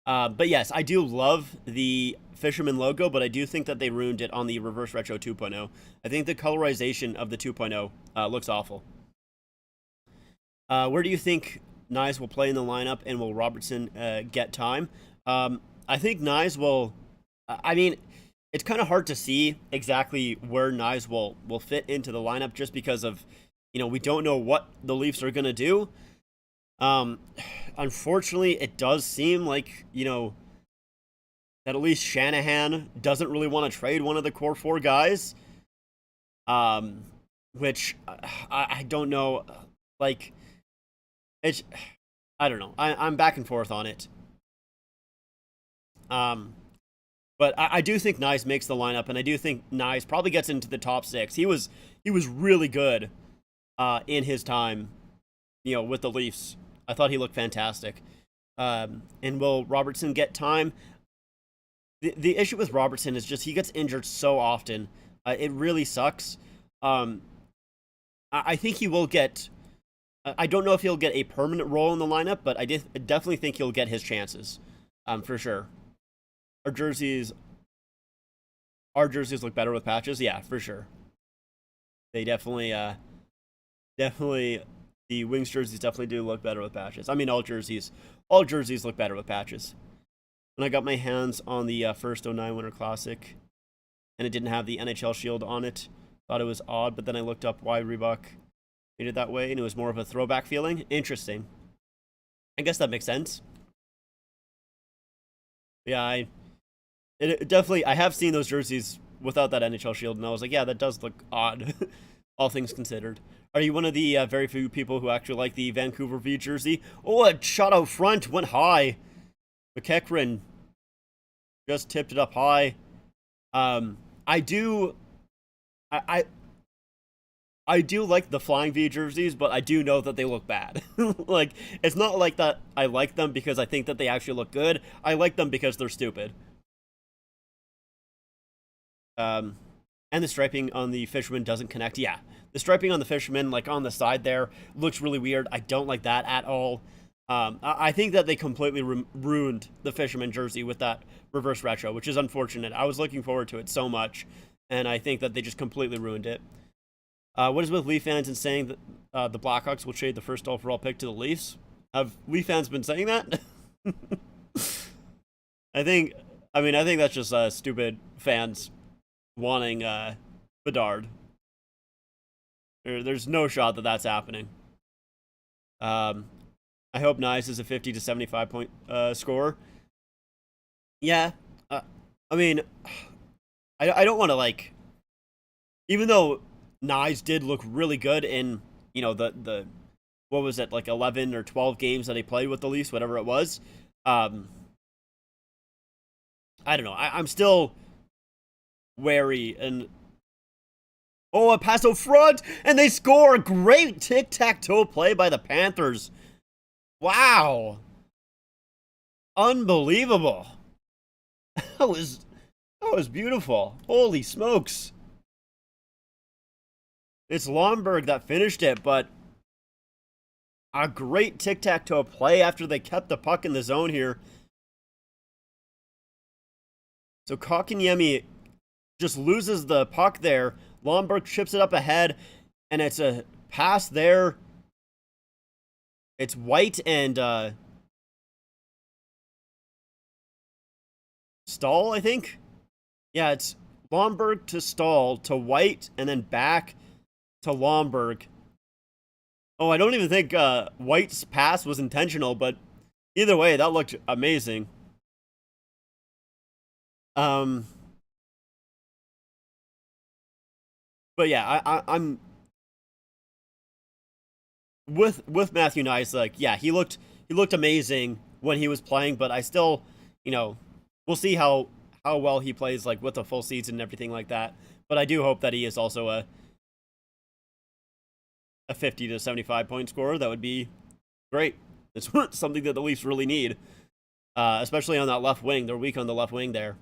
But yes, I do love the Fisherman logo, but I do think that they ruined it on the Reverse Retro 2.0. I think the colorization of the 2.0 looks awful. Where do you think Nyes will play in the lineup, and will Robertson get time? I think Nyes will. I mean, it's kind of hard to see exactly where Nyes will fit into the lineup, just because of, you know, we don't know what the Leafs are going to do. Unfortunately, it does seem like, you know, that at least Shanahan doesn't really want to trade one of the core four guys. Which I don't know. Like, it's, I don't know. I'm back and forth on it. But I do think Nyes makes the lineup, and I do think Nyes probably gets into the top six. He was really good in his time, you know, with the Leafs. I thought he looked fantastic. And will Robertson get time? The issue with Robertson is just he gets injured so often. It really sucks. I think he will get. I don't know if he'll get a permanent role in the lineup, but I definitely think he'll get his chances, for sure. Our jerseys look better with patches. Yeah, for sure. They definitely, the Wings jerseys definitely do look better with patches. I mean, all jerseys look better with patches. When I got my hands on the first 09 Winter Classic, and it didn't have the NHL shield on it, thought it was odd, but then I looked up why Reebok made it that way, and it was more of a throwback feeling. Interesting. I guess that makes sense. Yeah, it definitely, I have seen those jerseys without that NHL shield, and I was like, yeah, that does look odd. all things considered. Are you one of the very few people who actually like the Vancouver V jersey? Oh, a shot out front went high. McEachran just tipped it up high. I do like the Flying V jerseys, but I do know that they look bad. Like, it's not like that I like them because I think that they actually look good. I like them because they're stupid. And the striping on the Fisherman doesn't connect. Yeah, the striping on the Fisherman, like on the side there, looks really weird. I don't like that at all. I think that they completely ruined the Fisherman jersey with that reverse retro, which is unfortunate. I was looking forward to it so much, and I think that they just completely ruined it. What is with Leaf fans and saying that the Blackhawks will trade the first overall pick to the Leafs? Have Leaf fans been saying that? I think that's just stupid fans wanting Bedard. There's no shot that that's happening. I hope Nyes is a 50 to 75 point scorer. Yeah, I mean, I don't want to, like, even though Nyes did look really good in, you know, the what was it, like 11 or 12 games that he played with the Leafs, whatever it was. I don't know. I'm still wary. And oh, a pass out front, and they score. A great tic-tac-toe play by the Panthers. Wow, unbelievable. That was beautiful. Holy smokes. It's Lomberg that finished it, but a great tic-tac-toe play after they kept the puck in the zone here. So Kotkaniemi just loses the puck there. Lomberg chips it up ahead, and it's a pass there. It's White and Stahl, I think. Yeah, it's Lomberg to Stahl to White, and then back to Lomberg. Oh, I don't even think White's pass was intentional, but either way, that looked amazing. But yeah, I'm with Matthew Nyes. Like, yeah, he looked amazing when he was playing, but I still, you know, we'll see how well he plays, like, with a full season and everything like that. But I do hope that he is also a 50 to 75 point scorer. That would be great. It's something that the Leafs really need, especially on that left wing. They're weak on the left wing there.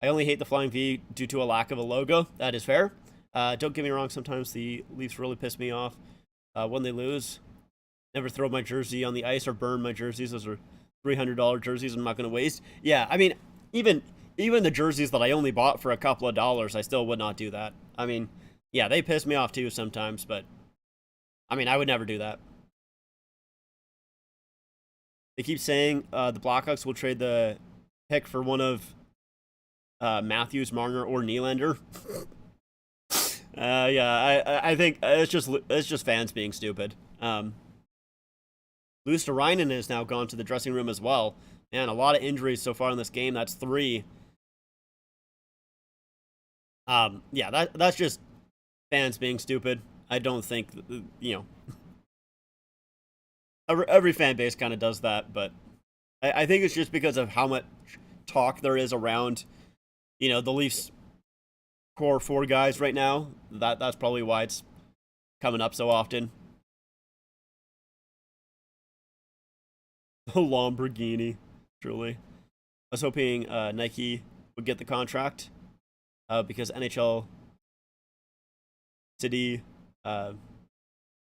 I only hate the Flying V due to a lack of a logo. That is fair. Don't get me wrong, sometimes the Leafs really piss me off when they lose. Never throw my jersey on the ice or burn my jerseys. Those are $300 jerseys I'm not going to waste. Yeah, I mean, even the jerseys that I only bought for a couple of dollars, I still would not do that. I mean, yeah, they piss me off too sometimes, but I mean, I would never do that. They keep saying the Blackhawks will trade the pick for one of Matthews, Marner, or Nylander. Yeah, I think it's just fans being stupid. Luosterainen has now gone to the dressing room as well. Man, a lot of injuries so far in this game. That's 3. Yeah, that's just fans being stupid. I don't think, you know, every fan base kind of does that, but I think it's just because of how much talk there is around, you know, the Leafs core 4 guys right now. That's probably why it's coming up so often. Lamborghini, truly. I was hoping Nike would get the contract because NHL City, you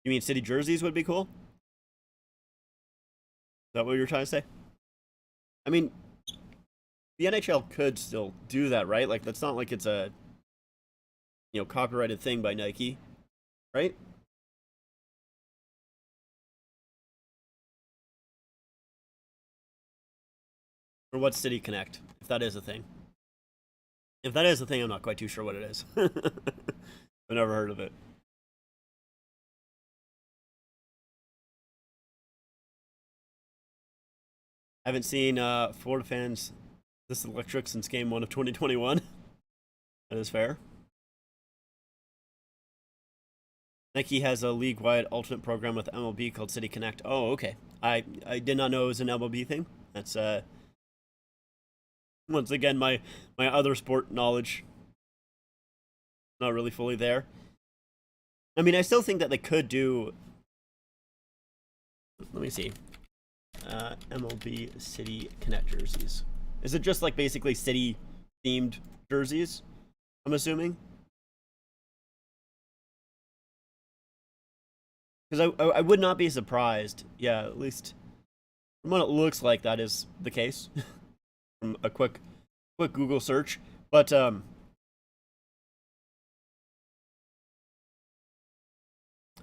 mean City jerseys would be cool? Is that what you're trying to say? I mean, the NHL could still do that, right? Like, that's not like it's a, you know, copyrighted thing by Nike, right? Or what's City Connect, if that is a thing. If that is a thing, I'm not quite too sure what it is. I've never heard of it. I haven't seen Florida fans this electric since Game 1 of 2021. That is fair. Nike has a league-wide alternate program with MLB called City Connect. Oh, okay. I did not know it was an MLB thing. That's once again my other sport knowledge not really fully there. I mean, I still think that they could do. Let me see. MLB City Connect jerseys. Is it just like basically city themed jerseys? I'm assuming. Because I would not be surprised. Yeah, at least from what it looks like, that is the case. From a quick Google search, but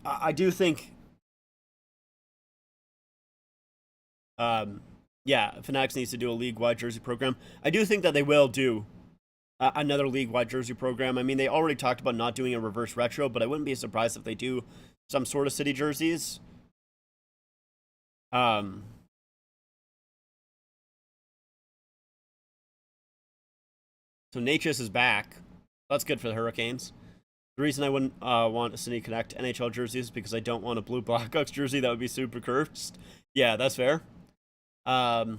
I do think, yeah, Fanatics needs to do a league-wide jersey program. I do think that they will do another league-wide jersey program. I mean, they already talked about not doing a reverse retro, but I wouldn't be surprised if they do some sort of city jerseys. So Natchez is back. That's good for the Hurricanes. The reason I wouldn't want a City Connect NHL jersey is because I don't want a blue Blackhawks jersey. That would be super cursed. Yeah, that's fair. You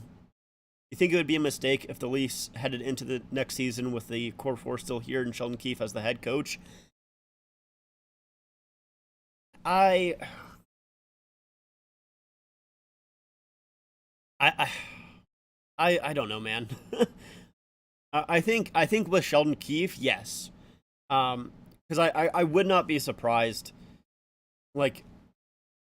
think it would be a mistake if the Leafs headed into the next season with the core four still here and Sheldon Keefe as the head coach? I don't know, man. I think with Sheldon Keefe, yes. Because I would not be surprised. Like,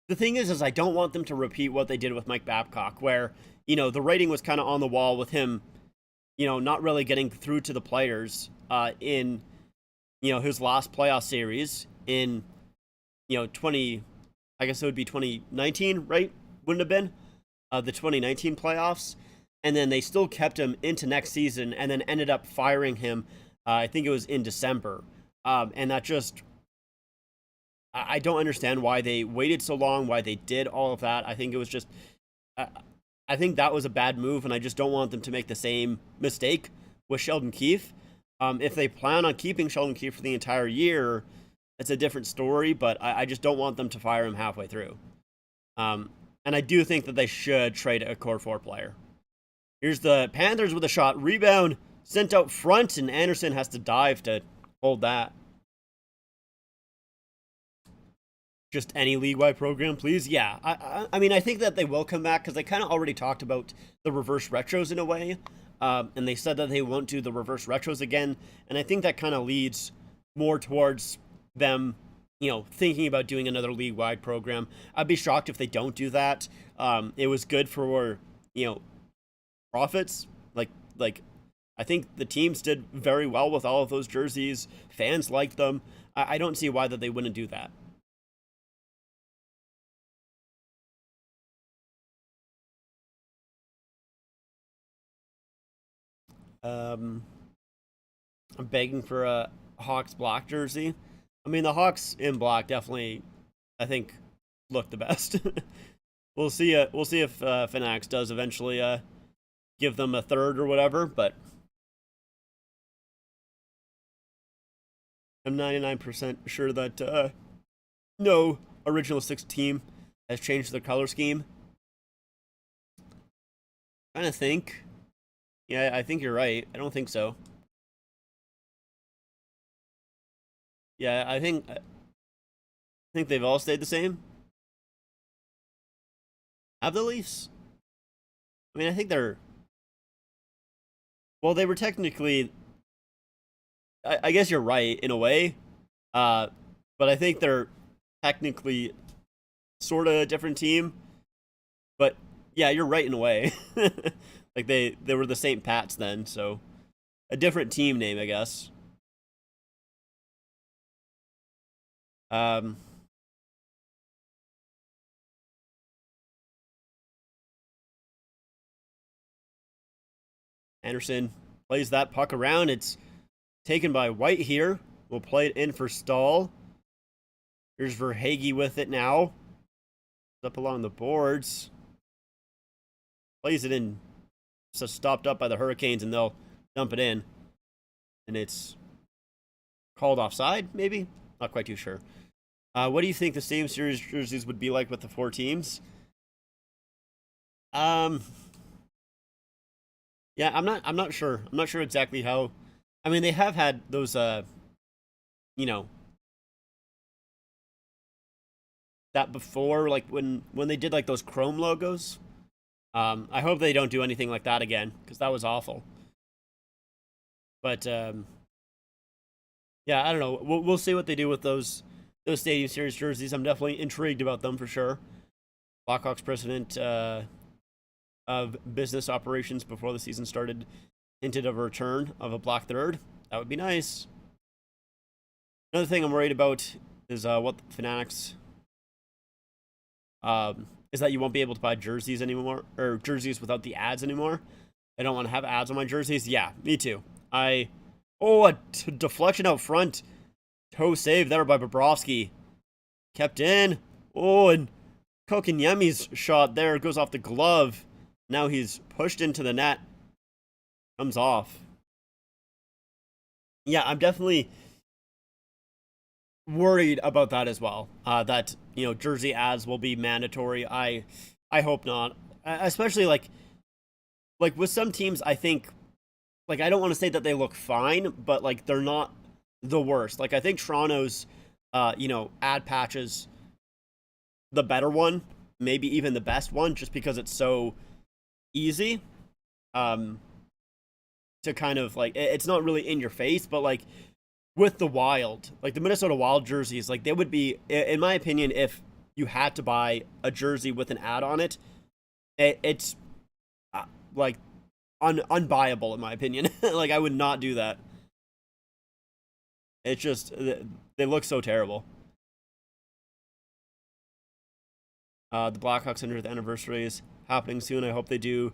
the thing is I don't want them to repeat what they did with Mike Babcock, where, you know, the writing was kind of on the wall with him, you know, not really getting through to the players in, you know, his last playoff series in, you know, I guess it would be 2019, right? Wouldn't have been the 2019 playoffs. And then they still kept him into next season and then ended up firing him. I think it was in December. And that just, I don't understand why they waited so long, why they did all of that. I think it was just, I think that was a bad move, and I just don't want them to make the same mistake with Sheldon Keefe. If they plan on keeping Sheldon Keefe for the entire year, it's a different story, but I just don't want them to fire him halfway through. And I do think that they should trade a core four player. Here's the Panthers with a shot. Rebound sent out front, and Anderson has to dive to hold that. Just any league-wide program, please? Yeah, I mean, I think that they will come back because they kind of already talked about the reverse retros in a way. And they said that they won't do the reverse retros again. And I think that kind of leads more towards them, you know, thinking about doing another league-wide program. I'd be shocked if they don't do that. It was good for, you know, profits. Like I think the teams did very well with all of those jerseys. Fans liked them. I don't see why that they wouldn't do that. I'm begging for a Hawks black jersey. I mean, the Hawks in black definitely, I think, look the best. We'll see. We'll see if Fanatics does eventually give them a third or whatever. But I'm 99% sure that no original six team has changed their color scheme. Trying to think. Yeah, I think you're right. I don't think so. Yeah, I think they've all stayed the same. Have the Leafs? I mean, I think they're, well, they were technically, I guess you're right in a way. But I think they're technically sort of a different team. But yeah, you're right in a way. Like they were the St. Pats then, so a different team name, I guess. Anderson plays that puck around. It's taken by White here. We'll play it in for Stahl. Here's Verhaeghe with it now. Up along the boards. Plays it in. So stopped up by the Hurricanes, and they'll dump it in. And it's called offside, maybe? Not quite too sure. What do you think the Stadium Series jerseys would be like with the 4 teams? Um, yeah, I'm not sure. I'm not sure exactly how. I mean, they have had those, you know, that before, like when they did like those Chrome logos. I hope they don't do anything like that again because that was awful. But yeah, I don't know. We'll see what they do with those Stadium Series jerseys. I'm definitely intrigued about them for sure. Blackhawks president of business operations before the season started hinted of a return of a black third. That would be nice. Another thing I'm worried about is what the Fanatics is that you won't be able to buy jerseys anymore, or jerseys without the ads anymore. I don't want to have ads on my jerseys. Yeah, me too. A deflection out front. Toe save there by Bobrovsky. Kept in. Oh, and Kokiniemi's shot there goes off the glove. Now he's pushed into the net. Comes off. Yeah, I'm definitely worried about that as well. That jersey ads will be mandatory. I hope not. Especially like with some teams, I think like I don't want to say that they look fine, but like they're not the worst. Like I think Toronto's ad patches the better one, maybe even the best one, just because it's so easy. To kind of like it's not really in your face, but like with the Wild, like the Minnesota Wild jerseys, like they would be, in my opinion, if you had to buy a jersey with an ad on it, it's like unbuyable in my opinion. Like I would not do that. It's just they look so terrible. The Blackhawks 100th anniversary is happening soon. I hope they do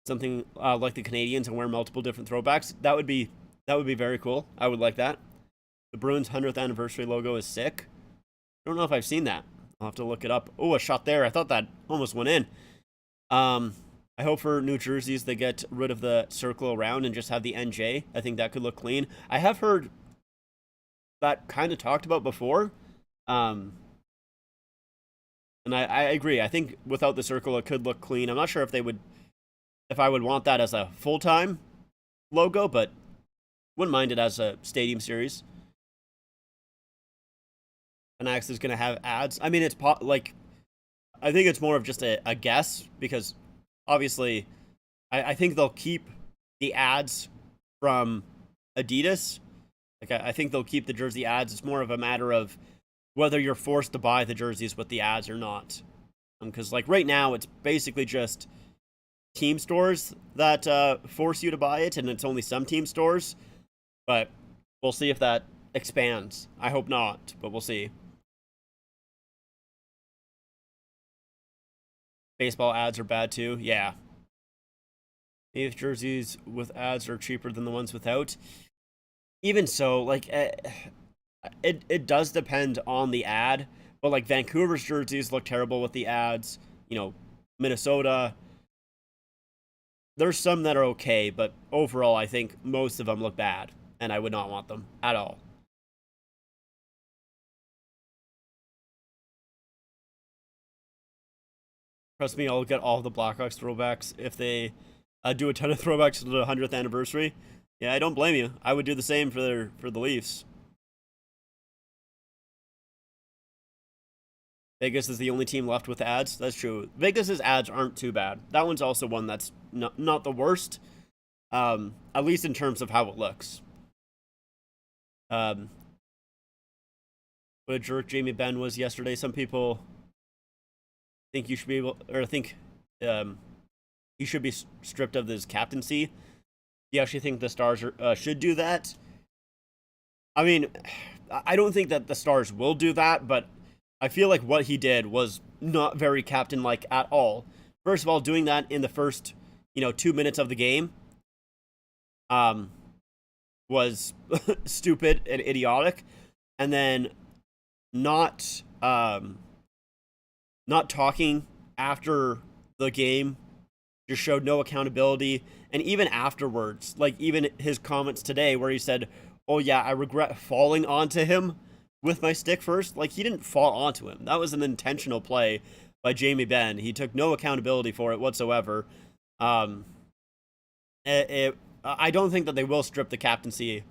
something like the Canadians and wear multiple different throwbacks. That would be very cool. I would like that. The Bruins 100th anniversary logo is sick. I don't know if I've seen that. I'll have to look it up. Oh, a shot there. I thought that almost went in. I hope for New Jerseys they get rid of the circle around and just have the NJ. I think that could look clean. I have heard that kind of talked about before. And I agree. I think without the circle it could look clean. I'm not sure if I would want that as a full-time logo, but wouldn't mind it as a Stadium Series. Fanatics is going to have ads. I mean, it's I think it's more of just a guess because obviously I think they'll keep the ads from Adidas. Like I think they'll keep the jersey ads. It's more of a matter of whether you're forced to buy the jerseys with the ads or not. Because like right now, it's basically just team stores that force you to buy it, and it's only some team stores. But we'll see if that expands. I hope not, but we'll see. Baseball ads are bad too. Yeah. If jerseys with ads are cheaper than the ones without. Even so, like it does depend on the ad, but like Vancouver's jerseys look terrible with the ads. Minnesota. There's some that are okay, but overall I think most of them look bad, and I would not want them at all. Trust me, I'll get all the Blackhawks throwbacks if they do a ton of throwbacks to the 100th anniversary. Yeah, I don't blame you. I would do the same for the Leafs. Vegas is the only team left with ads. That's true. Vegas's ads aren't too bad. That one's also one that's not the worst, at least in terms of how it looks. What a jerk Jamie Benn was yesterday. Some people think you should be able, or think he should be stripped of his captaincy. You actually think the Stars should do that? I mean, I don't think that the Stars will do that, but I feel like what he did was not very captain-like at all. First of all, doing that in the first, 2 minutes of the game, was stupid and idiotic, and then not talking after the game just showed no accountability. And even afterwards, like even his comments today where he said, "Oh yeah, I regret falling onto him," with my stick first. Like, he didn't fall onto him. That was an intentional play by Jamie Benn. He took no accountability for it whatsoever. I don't think that they will strip the captaincy,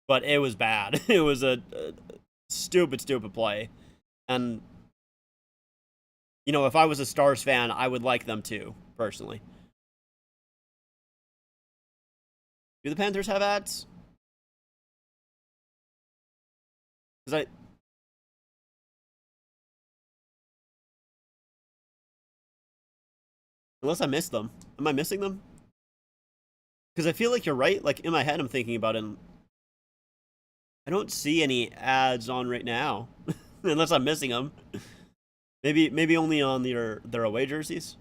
but it was bad. It was a stupid play. And, you know, if I was a Stars fan, I would like them too, personally. Do the Panthers have ads? Because unless I missed them. Am I missing them? Because I feel like you're right. Like, in my head, I'm thinking about it. And I don't see any ads on right now. Unless I'm missing them. Maybe only on their away jerseys.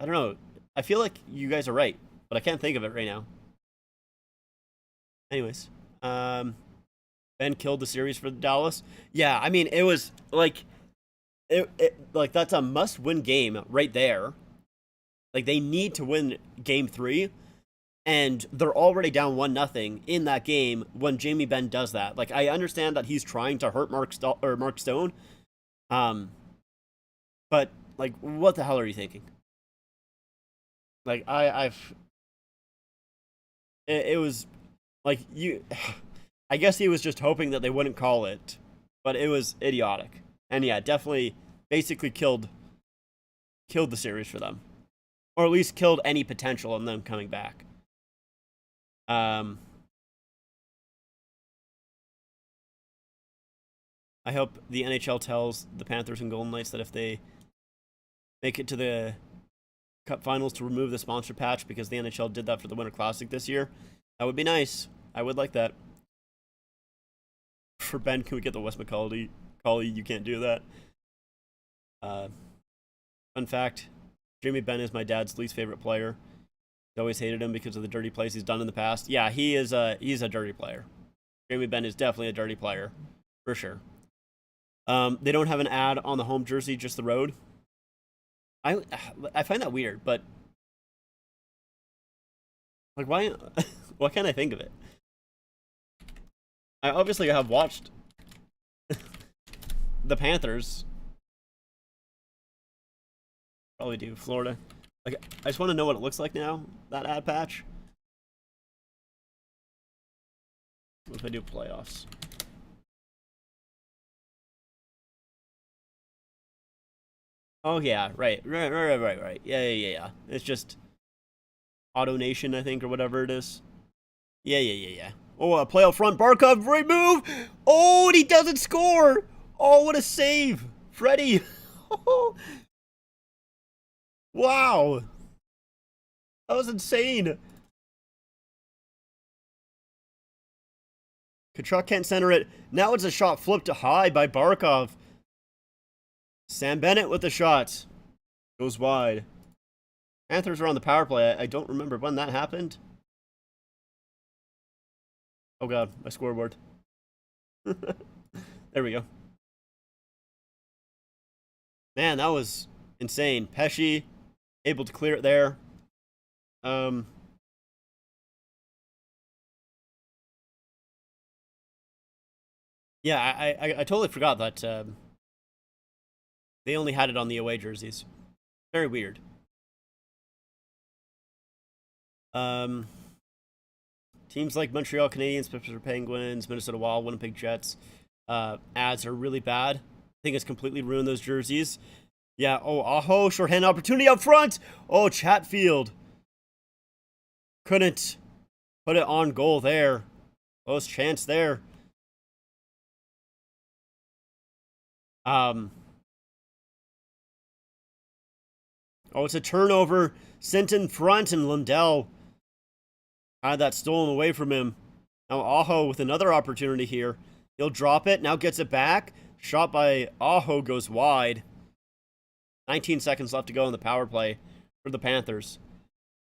I don't know. I feel like you guys are right, but I can't think of it right now. Anyways, Ben killed the series for Dallas. Yeah, I mean, it was like like that's a must-win game right there. Like, they need to win game 3, and they're already down 1-0 in that game when Jamie Benn does that. Like, I understand that he's trying to hurt Mark Stone, but like, what the hell are you thinking? Like, it was like, I guess he was just hoping that they wouldn't call it, but it was idiotic. And yeah, definitely basically killed the series for them. Or at least killed any potential in them coming back. I hope the NHL tells the Panthers and Golden Knights that if they make it to the Cup Finals to remove the sponsor patch, because the NHL did that for the Winter Classic this year. That would be nice. I would like that. For Ben, can we get the Wes McCauley? You can't do that. Fun fact, Jamie Benn is my dad's least favorite player. He always hated him because of the dirty plays he's done in the past. Yeah, he's a dirty player. Jamie Benn is definitely a dirty player, for sure. They don't have an ad on the home jersey, just the road. I find that weird, but like, why? Why can't I think of it? I obviously have watched the Panthers. Probably do Florida. Like, I just want to know what it looks like now, that ad patch. What if I do playoffs? Oh yeah, right. Yeah. It's just AutoNation, I think, or whatever it is. Yeah. Oh, a play out front. Barkov, great move. Oh, and he doesn't score. Oh, what a save, Freddie. Wow, that was insane. Kachuk can't center it. Now it's a shot flipped to high by Barkov. Sam Bennett with the shot. Goes wide. Panthers are on the power play. I don't remember when that happened. Oh god, my scoreboard. There we go. Man, that was insane. Pesci able to clear it there. Yeah, I totally forgot that they only had it on the away jerseys. Very weird. Teams like Montreal Canadiens, Pittsburgh Penguins, Minnesota Wild, Winnipeg Jets, ads are really bad. I think it's completely ruined those jerseys. Yeah, oh, Aho, shorthand opportunity up front. Oh, Chatfield. Couldn't put it on goal there. Close chance there. Oh, it's a turnover. Sent in front, and Lundell had that stolen away from him. Now Aho with another opportunity here. He'll drop it. Now gets it back. Shot by Aho goes wide. 19 seconds left to go in the power play for the Panthers.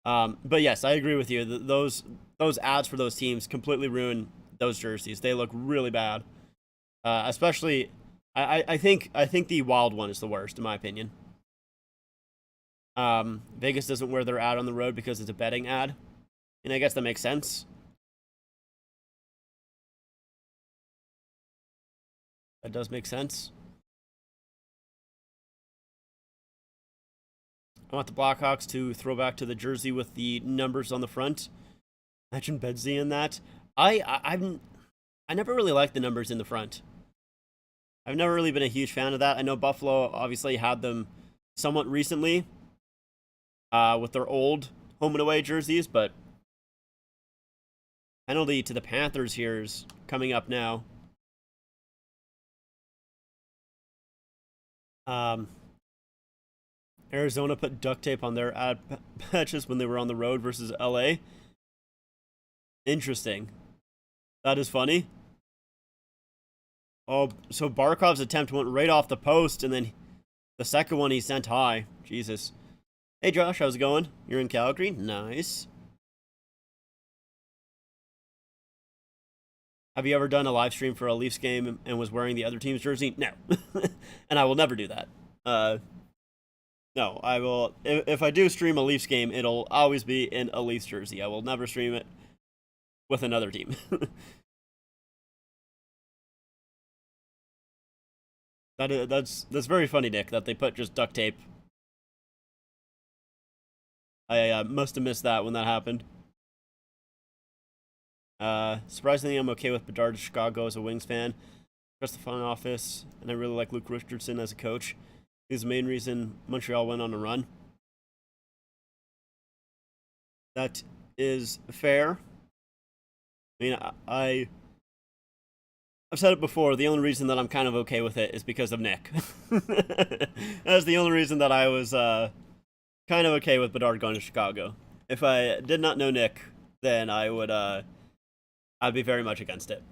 But yes, I agree with you. Those ads for those teams completely ruin those jerseys. They look really bad. Especially, I think the Wild one is the worst in my opinion. Vegas doesn't wear their ad on the road because it's a betting ad, and I guess that makes sense. That does make sense. I want the Blackhawks to throw back to the jersey with the numbers on the front. Imagine Bedsy in that. I never really liked the numbers in the front. I've never really been a huge fan of that. I know Buffalo obviously had them somewhat recently with their old home and away jerseys, but penalty to the Panthers here is coming up now. Arizona put duct tape on their ad patches when they were on the road versus LA. Interesting. That is funny. Oh, so Barkov's attempt went right off the post, and then the second one he sent high. Jesus. Hey Josh, how's it going? You're in Calgary? Nice. Have you ever done a live stream for a Leafs game and was wearing the other team's jersey? No. And I will never do that. No, I will. If I do stream a Leafs game, it'll always be in a Leafs jersey. I will never stream it with another team. That's very funny, Nick, that they put just duct tape. I must have missed that when that happened. Surprisingly, I'm okay with Bedard to Chicago as a Wings fan. Trust the front office, and I really like Luke Richardson as a coach. He's the main reason Montreal went on a run. That is fair. I mean, I've said it before, the only reason that I'm kind of okay with it is because of Nick. That's the only reason that I was kind of okay with Bedard going to Chicago. If I did not know Nick, then I would I'd be very much against it.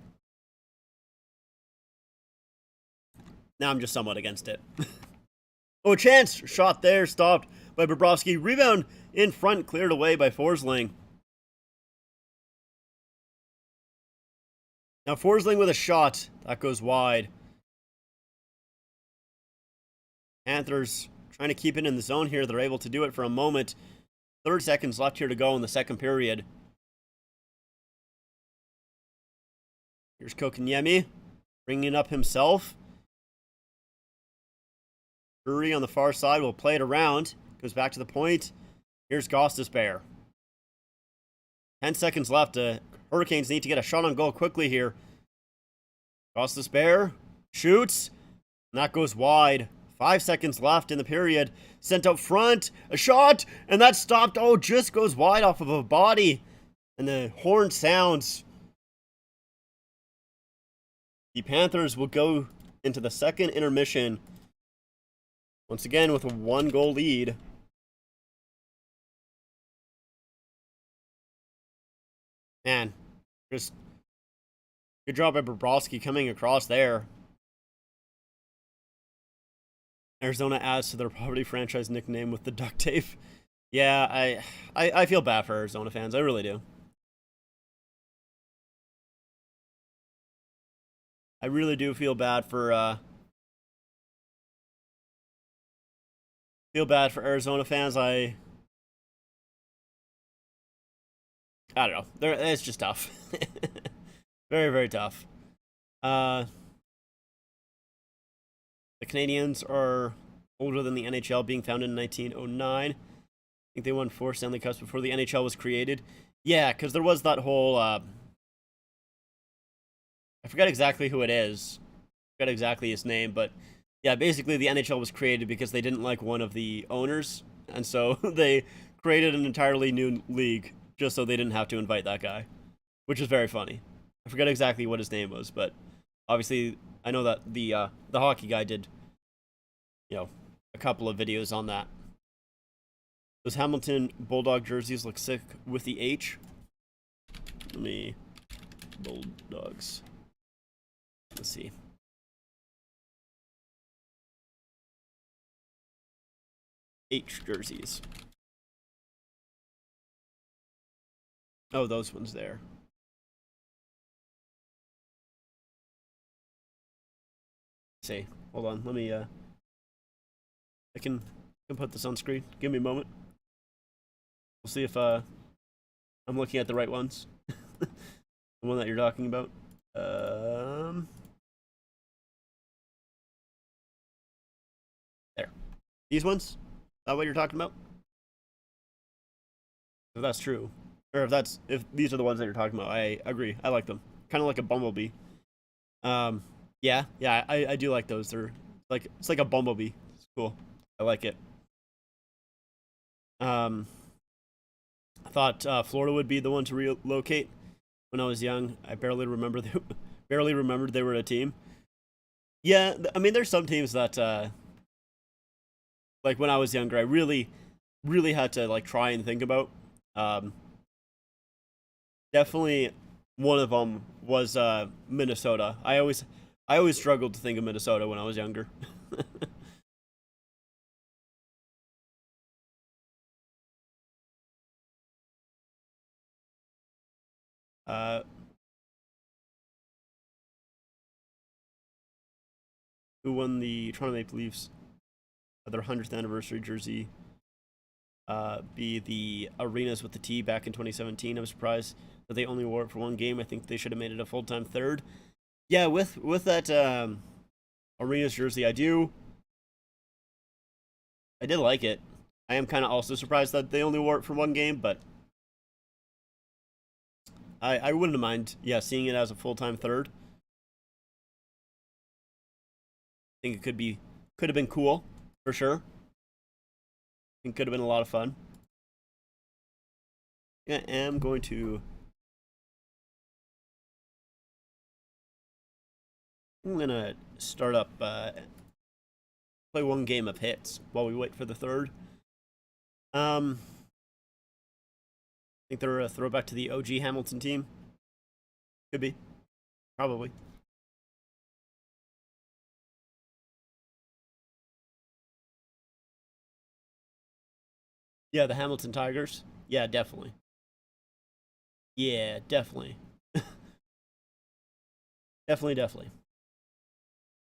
Now I'm just somewhat against it. Oh, chance shot there, stopped by Bobrovsky. Rebound in front, cleared away by Forsling. Now Forsling with a shot that goes wide. Panthers trying to keep it in the zone here. They're able to do it for a moment. 30 seconds left here to go in the second period. Here's Kokeniemi bringing it up himself. Drury on the far side will play it around. Goes back to the point. Here's Gostisbehere. 10 seconds left. Hurricanes need to get a shot on goal quickly here. Gostisbehere shoots. And that goes wide. 5 seconds left in the period. Sent out front. A shot. And that stopped. Oh, just goes wide off of a body. And the horn sounds. The Panthers will go into the second intermission. Once again with a 1-goal lead. Man, just good job by Bobrovsky coming across there. Arizona adds to their poverty franchise nickname with the duct tape. Yeah, I feel bad for Arizona fans. I really do. I really do feel bad for Arizona fans. I don't know. It's just tough. Very, very tough. The Canadians are older than the NHL, being founded in 1909. I think they won 4 Stanley Cups before the NHL was created. Yeah, because there was that whole... I forget exactly who it is. I forget exactly his name, but... Yeah, basically the NHL was created because they didn't like one of the owners, and so they created an entirely new league just so they didn't have to invite that guy, which is very funny. I forget exactly what his name was, but obviously I know that the hockey guy did, a couple of videos on that. Those Hamilton Bulldog jerseys look sick with the H. Let me... Bulldogs. Let's see. H jerseys. Oh, those ones there. Let's see. Hold on. Let me I can put this on screen. Give me a moment. We'll see if I'm looking at the right ones. The one that you're talking about. These ones? Is that what you're talking about? If that's true, or if these are the ones that you're talking about, I agree. I like them. Kind of like a bumblebee. Yeah, I do like those. They're like it's like a bumblebee. It's cool. I like it. I thought Florida would be the one to relocate when I was young. I barely remembered they were a team. Yeah, I mean, there's some teams that like when I was younger, I really had to like try and think about. Definitely one of them was Minnesota. I always struggled to think of Minnesota when I was younger. uh, who won the Toronto Maple Leafs their 100th anniversary jersey? Be the Arenas with the T back in 2017. I'm surprised that they only wore it for one game. I think they should have made it a full-time third. Yeah, with that Arenas jersey, I did like it. I am kind of also surprised that they only wore it for one game, but I wouldn't mind, yeah, seeing it as a full-time third. I think it could have been cool for sure. It could have been a lot of fun. Yeah, I am going to. I'm gonna start up, play one game of hits while we wait for the third. I think they're a throwback to the OG Hamilton team. Could be, probably. Yeah, the Hamilton Tigers. Yeah, definitely. Yeah, definitely. Definitely.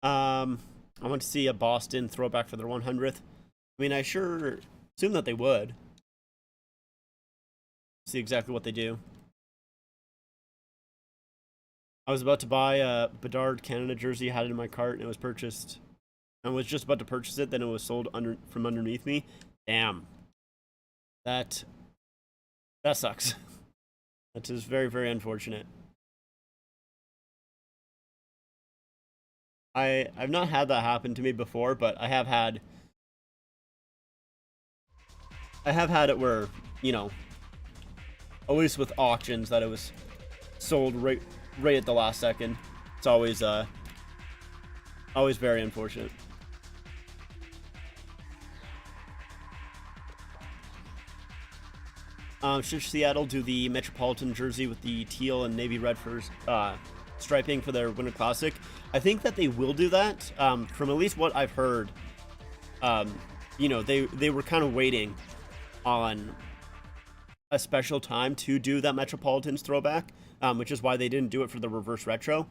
I want to see a Boston throwback for their 100th. I mean, I sure assume that they would. See exactly what they do. I was about to buy a Bedard Canada jersey, had it in my cart, and it was purchased. I was just about to purchase it, then it was sold from underneath me. Damn. That sucks. That is very, very unfortunate. I've not had that happen to me before, but I have had it where, you know, at least with auctions, that it was sold right at the last second. It's always very unfortunate. Should Seattle do the Metropolitan jersey with the teal and navy red for striping for their Winter Classic? I think that they will do that. From at least what I've heard, you know, they were kind of waiting on a special time to do that Metropolitans throwback, which is why they didn't do it for the reverse retro.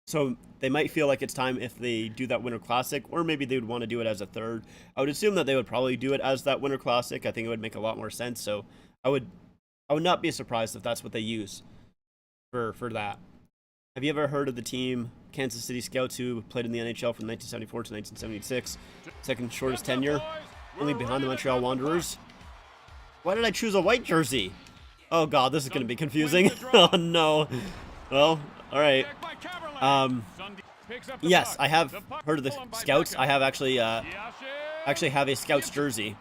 So they might feel like it's time if they do that Winter Classic, or maybe they would want to do it as a third. I would assume that they would probably do it as that Winter Classic. I think it would make a lot more sense. So I would not be surprised if that's what they use for that. Have you ever heard of the team Kansas City Scouts who played in the NHL from 1974 to 1976? Second shortest tenure, only behind the Montreal Wanderers. Why did I choose a white jersey? Oh god, this is going to be confusing. Oh no. Well, all right. Yes, I have heard of the Scouts. I have actually have a Scouts jersey.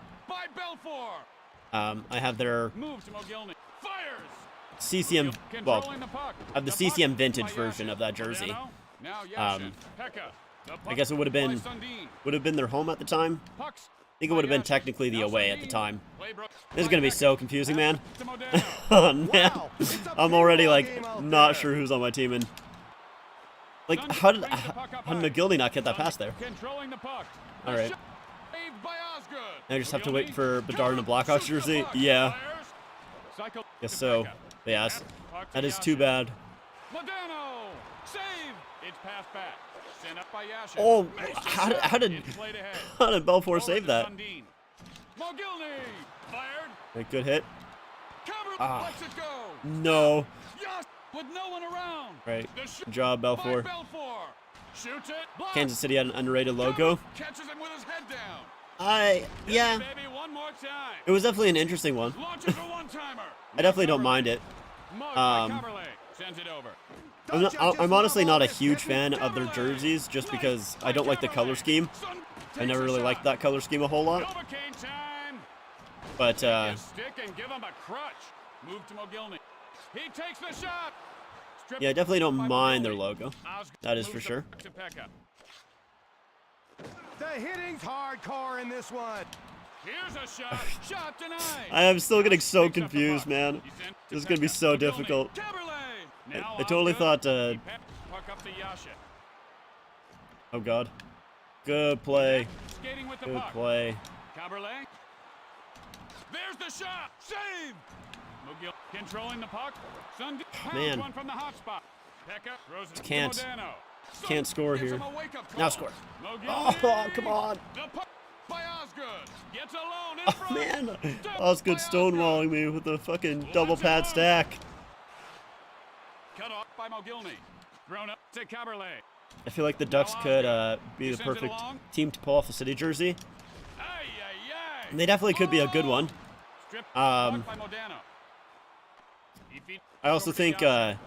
I have their CCM, well, I have the CCM vintage version of that jersey. I guess it would have been their home at the time. I think it would have been technically the away at the time. This is gonna be so confusing, man. Oh man, I'm already like not sure who's on my team, and like how did McGillney not get that pass there? All right. Now I just have to wait for Bedard in a Blackhawks jersey. Yeah. Guess so. Yes. That is too bad. Oh, how did Belfour save that? A good hit. Ah, no. Right. Good job, Belfour. Shoots it. Blocked. Kansas City had an underrated logo. Catches him with his head down. Yeah, Baby, one more time. it was definitely an interesting one. Launches a one-timer. I definitely don't mind it. Mugged by Caberlet. Sends it over. I'm honestly not a huge fan of their jerseys just because I don't like the color scheme. I never really liked that color scheme a whole lot. Novocaine time. But, Stick and give him a crutch. Move to Mogilny. He takes the shot. Strip yeah, I definitely don't by mind their Mogilny. logo. Osgood That is moves for the sure. puck to Pekka. The hitting's hardcore in this one. Here's a shot. Shot denied. I am still getting so Picks up the confused, puck. man. He sent This is to gonna be Pekka. so Mogilny. difficult. Caberlet. Now I totally Osgood. thought, He puck up to Yasha. oh god. Good play. Skating with the Good puck. play. Caberlet. There's the shot. Save. McGill controlling the puck. Sundin pounds Man. one from the hot spot. Pekka throws it Can't. to Modano. Can't score Gives here. him a wake-up call. Now score. Mogilny. Oh, come on. The puck by Osgood. Gets alone in Oh, front. man. Stopped Osgood by stonewalling me with a fucking double pad stack. Cut off by Mogilny. Thrown up to Caberlet. I feel like the Ducks could be the Sends it perfect along. team to pull off the City jersey. Ay, ay, ay. And they definitely could be a good one. Stripped Um, by Modano. He feeds I also over to think, Yasha.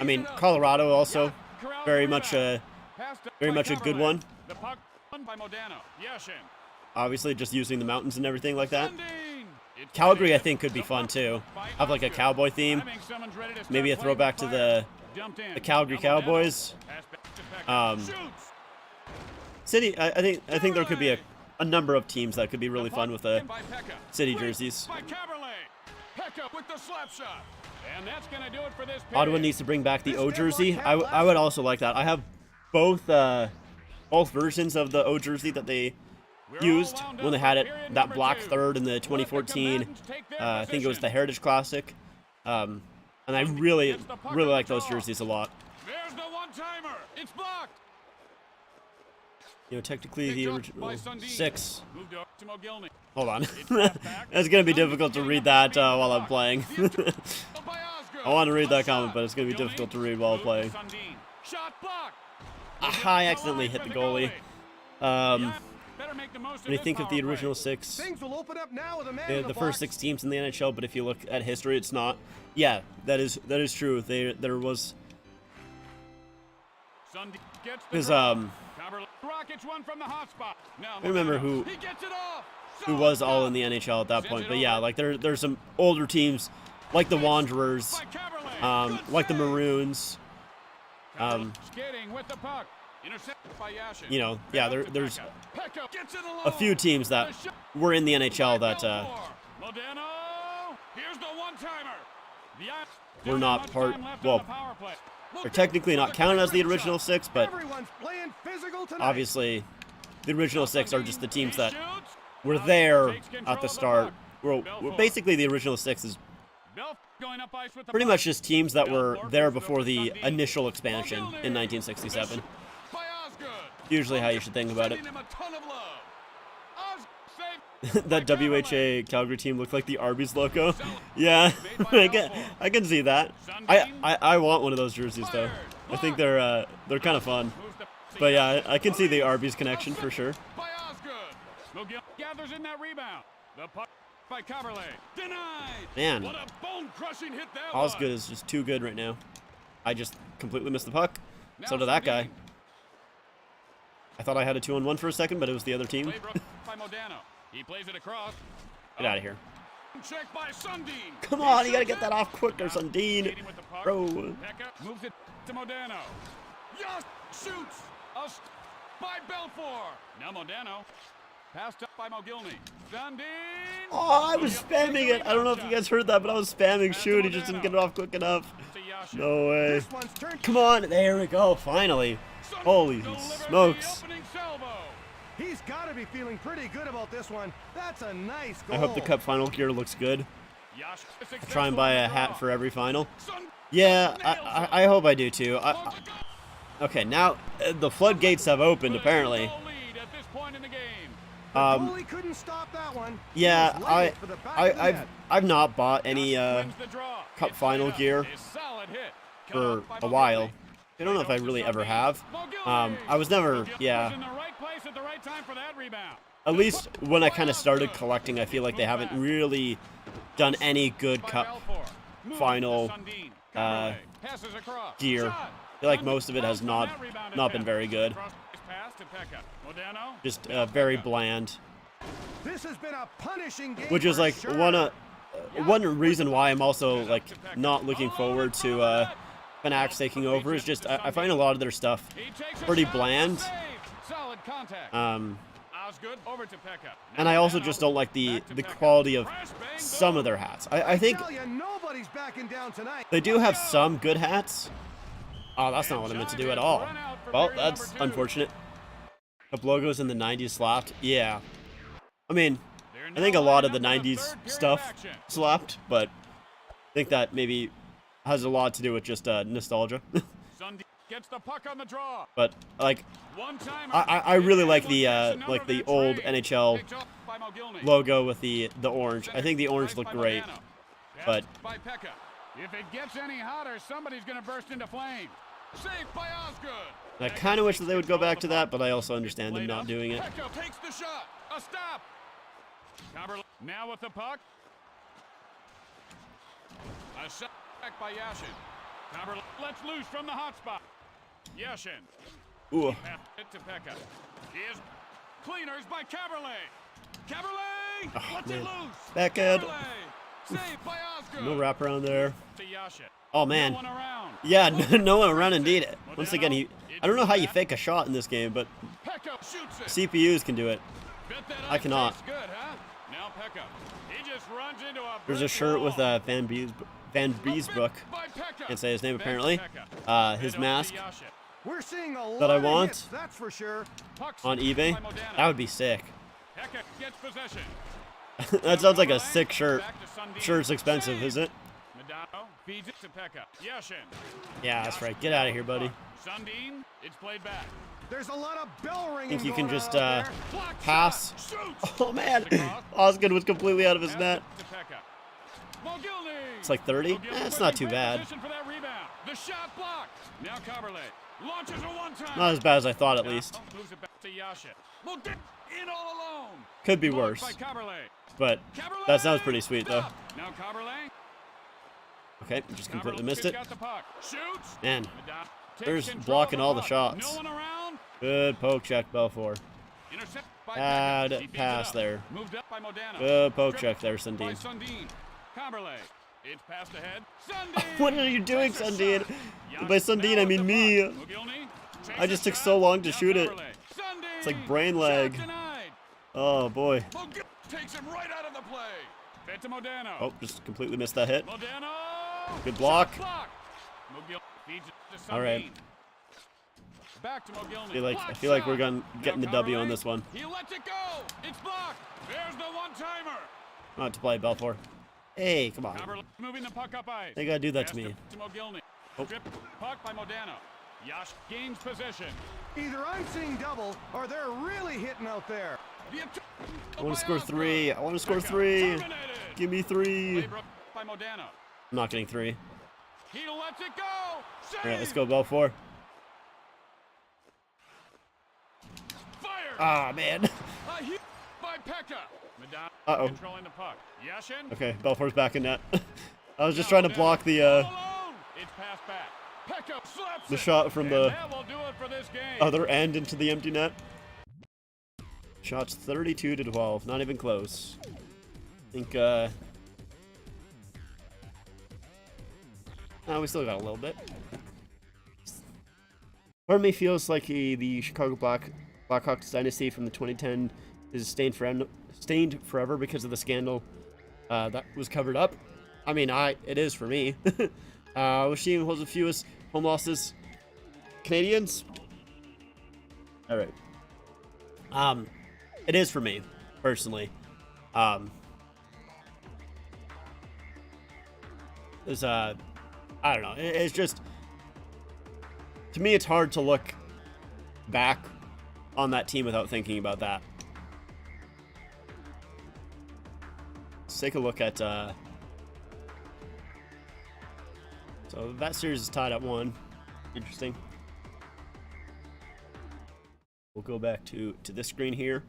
I mean, Tees it up. Colorado also Corral very the much rebound. a, Passed up very by much a good Caberlet. one. The puck won by Modano. Yashin. obviously just using the mountains and everything like that. Sundin. It's Calgary, I cleared. think, could be The fun puck too. by Have like a Osgood. cowboy theme. Having someone's ready to start Maybe a playing throwback with to fire. Dumped in. the Calgary Now Modano. Cowboys. Pass back to Pekka. Shoots. City, I think there could be a number of teams that could be really The fun puck with in by Pekka. City Ripped jerseys. By Caberlet. Pekka with the slap shot. And that's going to do it for this Ottawa period. needs to bring back the This O Denmark jersey. hat I would also like that. I have both versions of the O jersey that they We're all used wound when up they for had it, period that number black 2. third in the Let the 2014. combatants take their I think it was the position. Heritage Classic. And I really like those jerseys a lot. There's the one-timer. It's blocked. You know, technically Picked the up original by Sundin. 6. Moved up to Mogilny. Hold on. dropped back. It's gonna be Sundin difficult to getting read up that to beat the while I'm puck. playing. By Osgood. I want to read A that shot. comment, but it's gonna be Mogilny. difficult to read while Moved to playing. Sundin. Shot blocked. I accidentally hit the goalie. Yeah, better make the most When you this think of the power play. original 6, Things will open up now with a man in the the first box. 6 teams in the NHL, but if you look at history, it's not. Yeah, that is true. There was Sundin gets the because draw. Caberlet rockets one from the hot spot. Now I remember Modano. who- He gets it off. who was all in the NHL at that point. But yeah, like there's some older teams like the Wanderers, By Caberlet. Good like the save. Maroons. Skating with the puck. Intercepted by Yashin. You know, yeah, Back to there's Pekka. Pekka gets it alone. a few teams that were in the NHL that Modano. Here's the one-timer. We're not part- well, are technically not counted as the original 6, but Everyone's playing physical tonight. obviously the original 6 are just the teams that were there at the start. Well, basically the original 6 is pretty much just teams that were there before the initial expansion in 1967. Usually how you should think about it. That WHA Calgary team looked like the Arby's logo. Yeah, I can see that. I want one of those jerseys though. I think they're kind of fun. But yeah, I can see the Arby's connection for sure. By Osgood. McGill gathers in that rebound. The puck by Caberlet. Denied. Man, What a bone-crushing hit that Osgood was. is just too good right now. I just completely missed the puck. So Now did that Sundin. guy. I thought I had a 2-on-1 for a second, but it was the other team. Play broke by Modano. He plays it across. Get out of here. Check by Sundin. Come on, He you gotta shoots get that it. off quicker, Sundin. Skating with the puck. Bro. Pekka moves it to Modano. Yes, shoots. By Belfour. Now Modano. Passed up by Mogilny. Sundin. Oh, I was spamming it. I don't know if you guys heard that, but I was spamming shoot. He just didn't get it off quick enough. To Yashin. No way. This one's turned. Come on, there we go, finally. Sundin Holy delivers the smokes. opening salvo. He's got to be feeling pretty good about this one. That's a nice goal. I hope the cup final gear looks good. Yashin Try and buy a hat for every final. Sundin Yeah, nails it. I hope I do too. Oh, Okay, now the floodgates have opened apparently. Goal lead at this point in the game. Goalie couldn't stop that one. He Yeah, was laying it for the back of the net. I've not bought any Wins the draw. cup It's final laid up. gear A solid hit. Cut for off by a while. Mogilny. I don't know if I really ever have. I was never, yeah. In the right place at the right time for that rebound. At least when I kind of started collecting, I feel like they haven't really done any good cup final gear. I feel like most of it has not been very good. Just very bland. This has been a punishing game, Which is for like sure. one reason why I'm also like not looking forward to Fanatics taking over is just I find a lot of their stuff pretty bland. And I also just don't like the quality of some of their hats. I think Tell ya, nobody's backing down tonight. they do have some good hats. Oh, that's not what I meant to do at all. Well, that's unfortunate. Up logos in the 90s slapped. Yeah. I mean, I think a lot of the 90s stuff slapped, but I think that maybe has a lot to do with just nostalgia. Gets the puck on the draw. But like, I really like the old NHL logo with the orange. I think the orange looked great, but If it gets any hotter, somebody's going to burst into flames. Saved by Osgood. I kind of wish that they would go back to that, but I also understand them not doing it. Pekka takes the shot. A stop. Now with the puck. A shot back by Yashin. Cumberland lets loose from the hot spot. Yashin. Ooh. Passed it to Pekka. He is cleaners by Caberlet. Caberlet lets it loose. Backhand. Caberlet, saved by Osgood. No wraparound there. To Yashin. Oh man. No one around. Yeah, no one around indeed. Once again, I don't know how you fake a shot in this game, but Pekka shoots it. CPUs can do it. Bet that I cannot. tastes good, huh? Now Pekka. He just runs into a There's a brick shirt wall. with Van Beesbrook. By Pekka. Can't say his name Back to apparently. Pekka. His Head over to mask Yashin. We're seeing a that I lot of want hits, that's for sure. Puck's on eBay. by Modano. That would be sick. Pekka gets possession. That sounds like a sick shirt. Back to Sundin. Sure, it's expensive, Save. is it? Modano feeds it to Pekka. Yashin. Yeah, that's right. Get out of here, buddy. Sundin. It's played back. There's a lot of bell ringing. Think you can going just on out there. Block pass? shot. Shoots. Oh man, Across. Osgood was completely out of his Pass net. it to Pekka. Mogilny. It's like 30. It's not too bad. Position for that rebound. The shot blocked. Now Caberlet launches a one-time. Not as bad as I thought, at least. Moves it back to Yashin. Mogilny in all alone. Could be Blocked worse, by Caberlet. but Caberlet. that sounds pretty sweet though. Stop. Now Caberlet. Okay, just completely missed it. Got the puck. Shoots. Man, Madonna takes there's control blocking of the all the puck. shots. No one around. Good poke check, Belfour. Intercept by Bad Pekka. He feeds pass it up. there. Moved up by Modano. Good poke Stripped check there, by Sundin. Sundin. Caberlet. It's passed ahead. Sundin. What are you doing, Takes a Sundin? shot. And by Sundin, I mean me. Mogilny takes I just a took shot. so long to Now shoot it. Caberlet. Sundin. It's like brain Shot lag. denied. Oh boy. Mogilny takes him right out of the play. Fed to Modano. Oh, just completely missed that hit. Modano. Good block. Shot blocked. Mogilny feeds it to Sundin. All right. Back to Mogilny. I feel like we're getting the W on this one. He lets it go. It's blocked. There's the one-timer. Not to play Belfour. Hey, come on. Caberlet moving the puck up ice. They gotta do that to Pass me. To Mogilny. Oh. Stripped puck by Modano. Yash gains possession. Either I'm seeing double, or they're really hitting out there. I want to score 3. I want to score 3. Give me 3. By Modano. I'm not getting 3. He lets it go. All right, let's Save. go Belfour. Fired. Ah, man. A hit by Pekka. Modano Uh-oh. controlling the puck. Yashin. Okay, Belfour's back in net. I was just trying to block the All alone. It's passed back. Pekka slaps the it. shot from And the that will do it for this game. other end into the empty net. Shots 32 to 12. Not even close. I think, no, we still got a little bit. Part of me feels like the Chicago Blackhawks dynasty from the 2010 is stained forever because of the scandal that was covered up. I mean, it is for me. Which team holds the fewest home losses? Canadians? All right. It is for me, personally. There's I don't know. It's just, to me, it's hard to look back on that team without thinking about that. Let's take a look at. So that series is tied at 1. Interesting. We'll go back to this screen here.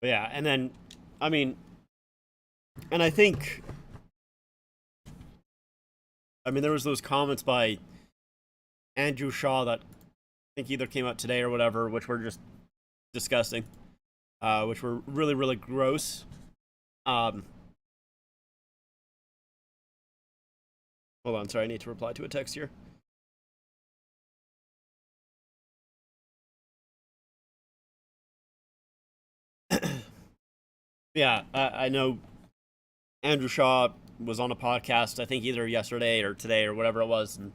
But yeah, and then, I mean, and I think, there was those comments by Andrew Shaw that I think either came out today or whatever, which were just disgusting, which were really, really gross. Hold on, sorry, I need to reply to a text here. Yeah, I know Andrew Shaw was on a podcast, I think either yesterday or today or whatever it was, and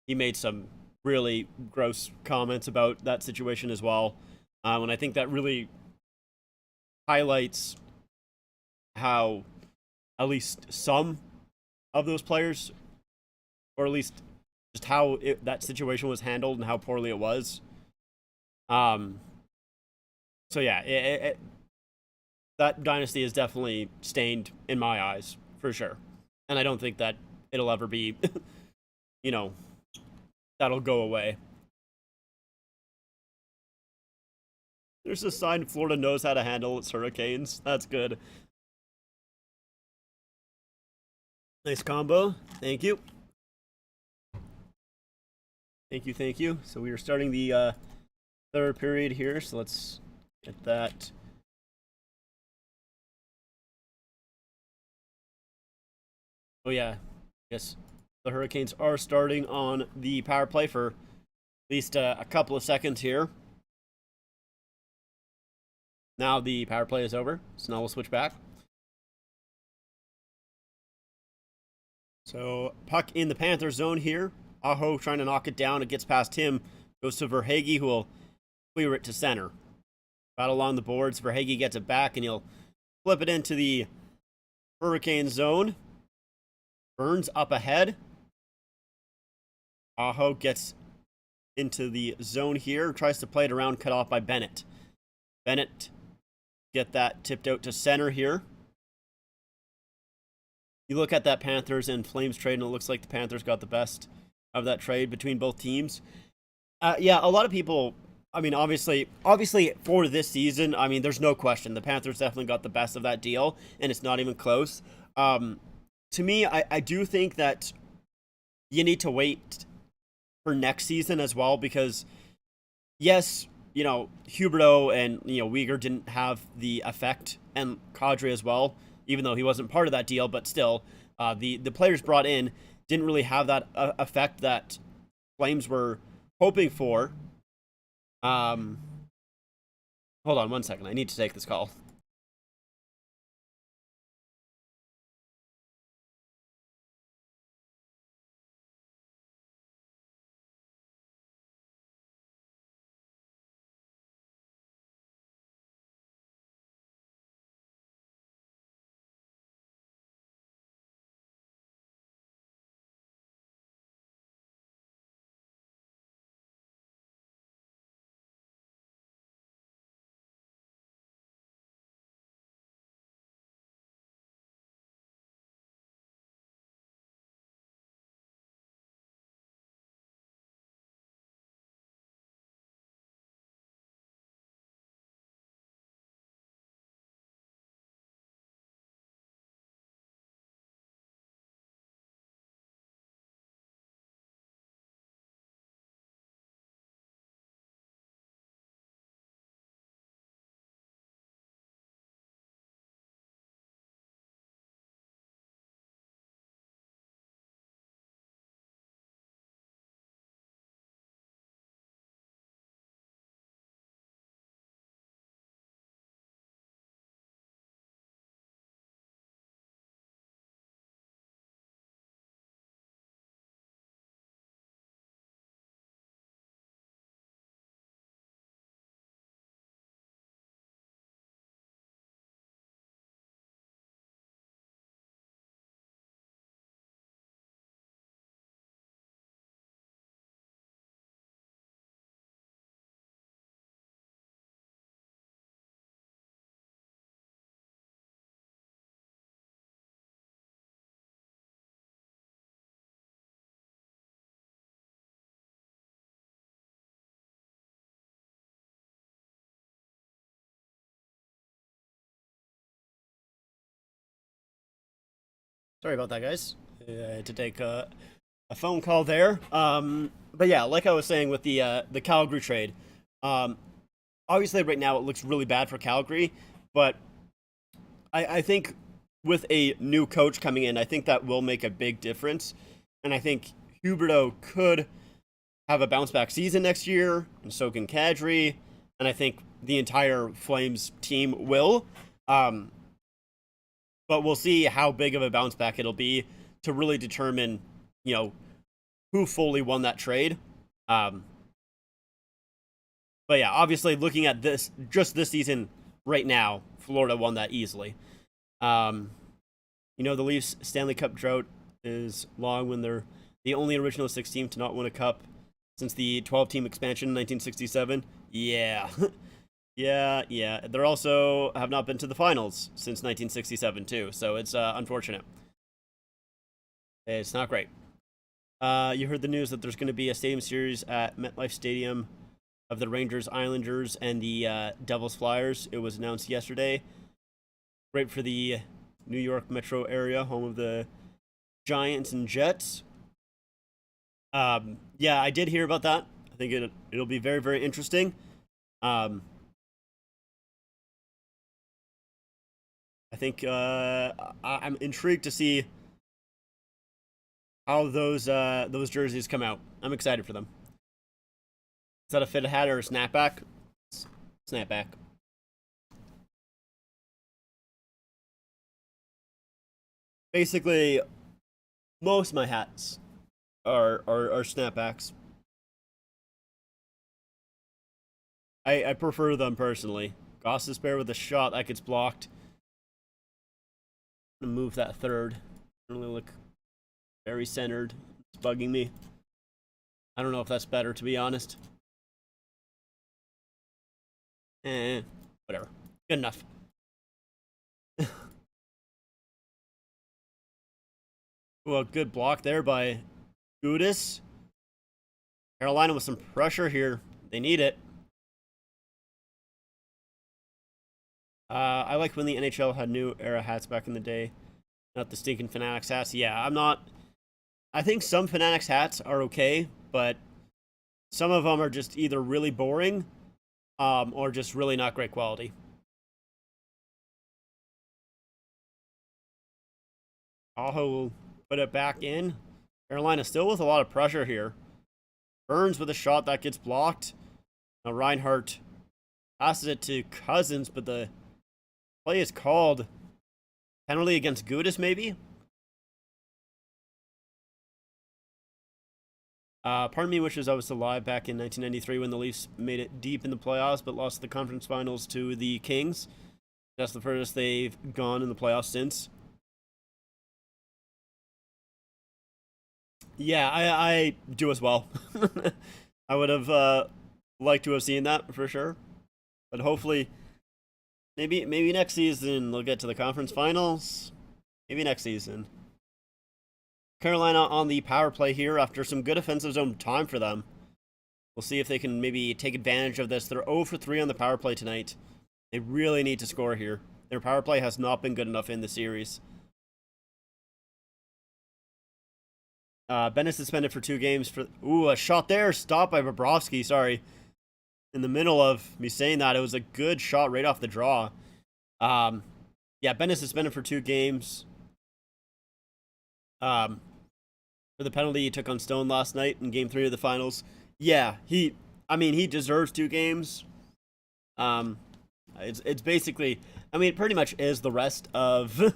he made some really gross comments about that situation as well. And I think that really highlights how at least some of those players, or at least just how that situation was handled and how poorly it was. So yeah, that dynasty is definitely stained in my eyes, for sure. And I don't think that it'll ever be, that'll go away. There's a sign Florida knows how to handle its hurricanes. That's good. Nice combo. Thank you. Thank you. So we are starting the third period here, so let's get that. Oh yeah, yes, the Hurricanes are starting on the power play for at least a couple of seconds here. Now the power play is over, so now we'll switch back. So puck in the Panthers zone here. Aho trying to knock it down. It gets past him. Goes to Verhaeghe, who will clear it to center. Battle along the boards. Verhaeghe gets it back, and he'll flip it into the Hurricane zone. Burns up ahead. Aho gets into the zone here. Tries to play it around, cut off by Bennett. Bennett get that tipped out to center here. You look at that Panthers and Flames trade, and it looks like the Panthers got the best of that trade between both teams. Yeah, a lot of people, obviously for this season, there's no question. The Panthers definitely got the best of that deal, and it's not even close. To me, I do think that you need to wait for next season as well, because yes, Huberdeau and, Weegar didn't have the effect, and Kadri as well, even though he wasn't part of that deal, but still, the players brought in didn't really have that effect that Flames were hoping for. Hold on one second. I need to take this call. Sorry about that, guys. I had to take a phone call there. But yeah, like I was saying with the Calgary trade, obviously right now it looks really bad for Calgary, but I think with a new coach coming in, I think that will make a big difference, and I think Huberdeau could have a bounce back season next year, and so can Kadri, and I think the entire Flames team will. But we'll see how big of a bounce back it'll be to really determine, who fully won that trade. But yeah, obviously looking at this season right now, Florida won that easily. The Leafs Stanley Cup drought is long when they're the only original 6 team to not win a cup since the 12-team expansion in 1967. Yeah. Yeah. They're also have not been to the finals since 1967 too, so it's unfortunate. It's not great. You heard the news that there's going to be a stadium series at MetLife Stadium of the Rangers, Islanders, and the Devils Flyers. It was announced yesterday. Great for the New York metro area, home of the Giants and Jets. Yeah, I did hear about that. I think it'll be very, very interesting. I think I'm intrigued to see how those jerseys come out. I'm excited for them. Is that a fitted hat or a snapback? Snapback. Basically, most of my hats are snapbacks. I prefer them personally. Goss is with a shot that gets blocked. I'm gonna move that third. Really look very centered. It's bugging me. I don't know if that's better, to be honest. Whatever. Good enough. Well, good block there by Gudis. Carolina with some pressure here. They need it. I like when the NHL had new era hats back in the day. Not the stinking Fanatics hats. Yeah, I think some Fanatics hats are okay, but some of them are just either really boring, or just really not great quality. Aho will put it back in. Carolina still with a lot of pressure here. Burns with a shot that gets blocked. Now Reinhart passes it to Cousins, but the play is called. Penalty against Gudis, maybe? Pardon me wishes I was alive back in 1993 when the Leafs made it deep in the playoffs but lost the conference finals to the Kings. That's the furthest they've gone in the playoffs since. Yeah, I do as well. I would have liked to have seen that for sure. But hopefully, maybe next season they'll get to the conference finals. Maybe next season. Carolina on the power play here after some good offensive zone time for them. We'll see if they can maybe take advantage of this. They're 0 for 3 on the power play tonight. They really need to score here. Their power play has not been good enough in the series. Bennett suspended for 2 games for... Ooh, a shot there. Stopped by Bobrovsky. Sorry. In the middle of me saying that, it was a good shot right off the draw. Yeah, Bennett suspended for 2 games. For the penalty he took on Stone last night in Game 3 of the finals. Yeah, he deserves 2 games. It's basically... it pretty much is the rest of